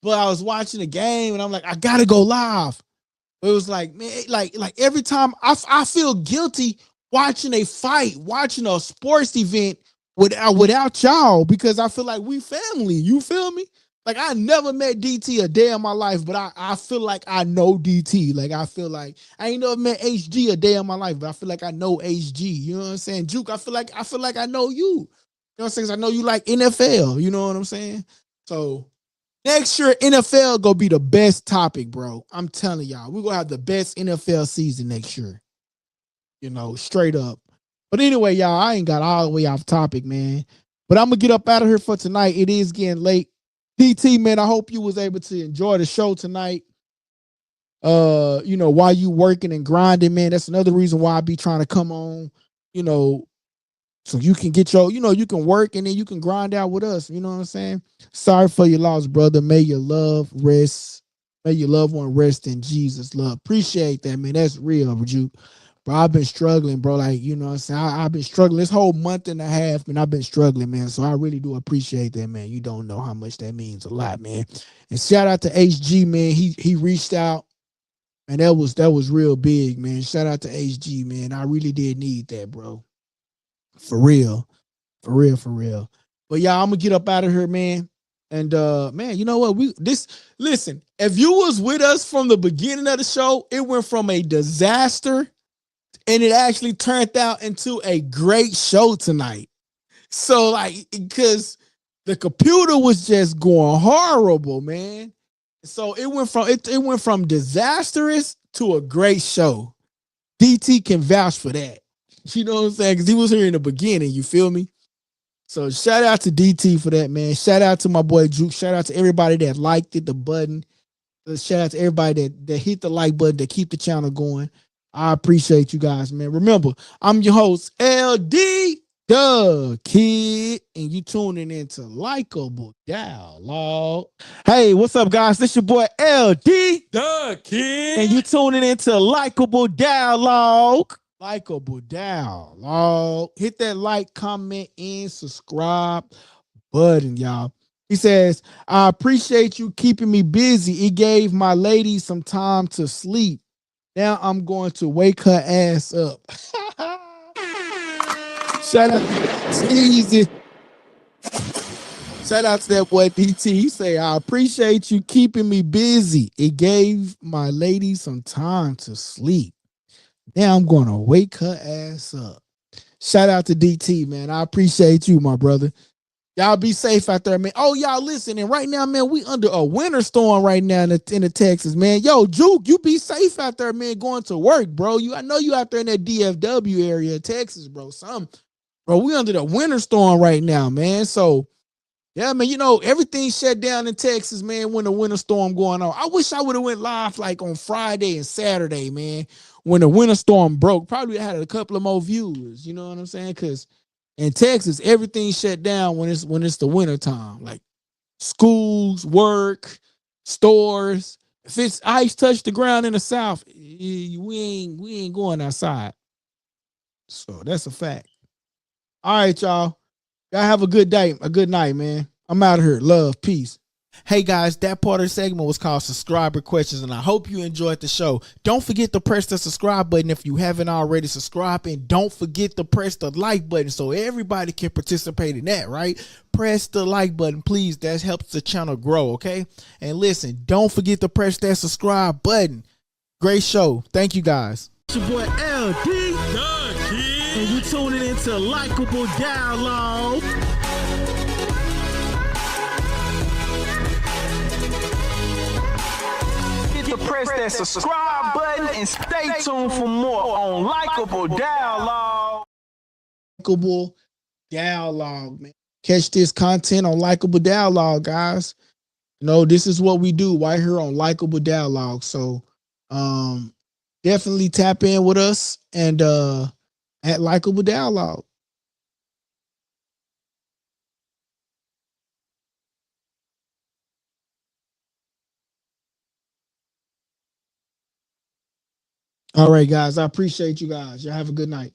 But I was watching the game and I'm like, I gotta go live. It was like, man, like every time I feel guilty watching a fight, watching a sports event without y'all, because I feel like we family. You feel me? Like I never met DT a day in my life, but I feel like I know DT. Like I feel like I ain't never met HG a day in my life, but I feel like I know HG. You know what I'm saying? Juke, I feel like I know you. You know what I'm saying? I know you like NFL. You know what I'm saying? So next year, NFL gonna be the best topic, bro. I'm telling y'all, we're gonna have the best NFL season next year. You know, straight up. But anyway, y'all, I ain't got all the way off topic, man. But I'm gonna get up out of here for tonight. It is getting late. DT, man, I hope you was able to enjoy the show tonight. You know, while you working and grinding, man. That's another reason why I be trying to come on, you know, so you can get your, you know, you can work and then you can grind out with us. You know what I'm saying? Sorry for your loss, brother. May your love rest. May your loved one rest in Jesus' love. Appreciate that, man. That's real, Juke. Bro, I've been struggling, bro. Like, you know what I'm saying? I've been struggling this whole month and a half, man. I've been struggling, man. So I really do appreciate that, man. You don't know how much that means a lot, man. And shout out to HG, man. He reached out, and that was real big, man. Shout out to HG, man. I really did need that, bro. For real. For real, for real. But y'all, I'm gonna get up out of here, man. And man, you know what? Listen, if you was with us from the beginning of the show, it went from a disaster and it actually turned out into a great show tonight. So, like, because the computer was just going horrible, man. So it went from disastrous to a great show. DT can vouch for that. You know what I'm saying? Because he was here in the beginning. You feel me? So shout out to DT for that, man. Shout out to my boy Juke. Shout out to everybody that liked it, the button. Shout out to everybody that hit the like button, that keep the channel going. I appreciate you guys, man. Remember, I'm your host, LD the Kid, and you tuning into Likeable Dialogue. Hey, what's up, guys? This your boy LD the Kid, and you tuning into Likeable Dialogue. Likeable Dialogue. Hit that like, comment, and subscribe button, y'all. He says, I appreciate you keeping me busy. It gave my lady some time to sleep. Now I'm going to wake her ass up. Shout out to Easy. Shout out to that boy DT. He say, I appreciate you keeping me busy. It gave my lady some time to sleep. Now I'm going to wake her ass up. Shout out to DT, man. I appreciate you, my brother. Y'all be safe out there, man. Oh, y'all listening right now, man. We under a winter storm right now in the Texas, man. Yo, Juke, you be safe out there, man, going to work, bro. I know you out there in that DFW area of Texas, bro. Bro, we under the winter storm right now, man. So, yeah, man, everything shut down in Texas, man, when the winter storm going on. I wish I would have went live like on Friday and Saturday, man, when the winter storm broke. Probably had a couple of more viewers, you know what I'm saying? Because in Texas, everything shut down when it's the winter time. Like schools, work, stores. If it's ice touch the ground in the South, we ain't going outside. So that's a fact. All right, y'all. Y'all have a good day, a good night, man. I'm out of here. Love, peace. Hey guys, that part of the segment was called Subscriber Questions, and I hope you enjoyed the show. Don't forget to press the subscribe button if you haven't already subscribed, and don't forget to press the like button so everybody can participate in that, right? Press the like button, please. That helps the channel grow, okay? And listen, don't forget to press that subscribe button. Great show. Thank you, guys. It's your boy LD, and you tuning into Likeable Dialogue. Press that subscribe button and stay tuned for more on Likeable Dialogue. Likeable Dialogue, man. Catch this content on Likeable Dialogue, guys. This is what we do right here on Likeable Dialogue. So definitely tap in with us and at Likeable Dialogue. All right, guys. I appreciate you guys. Y'all have a good night.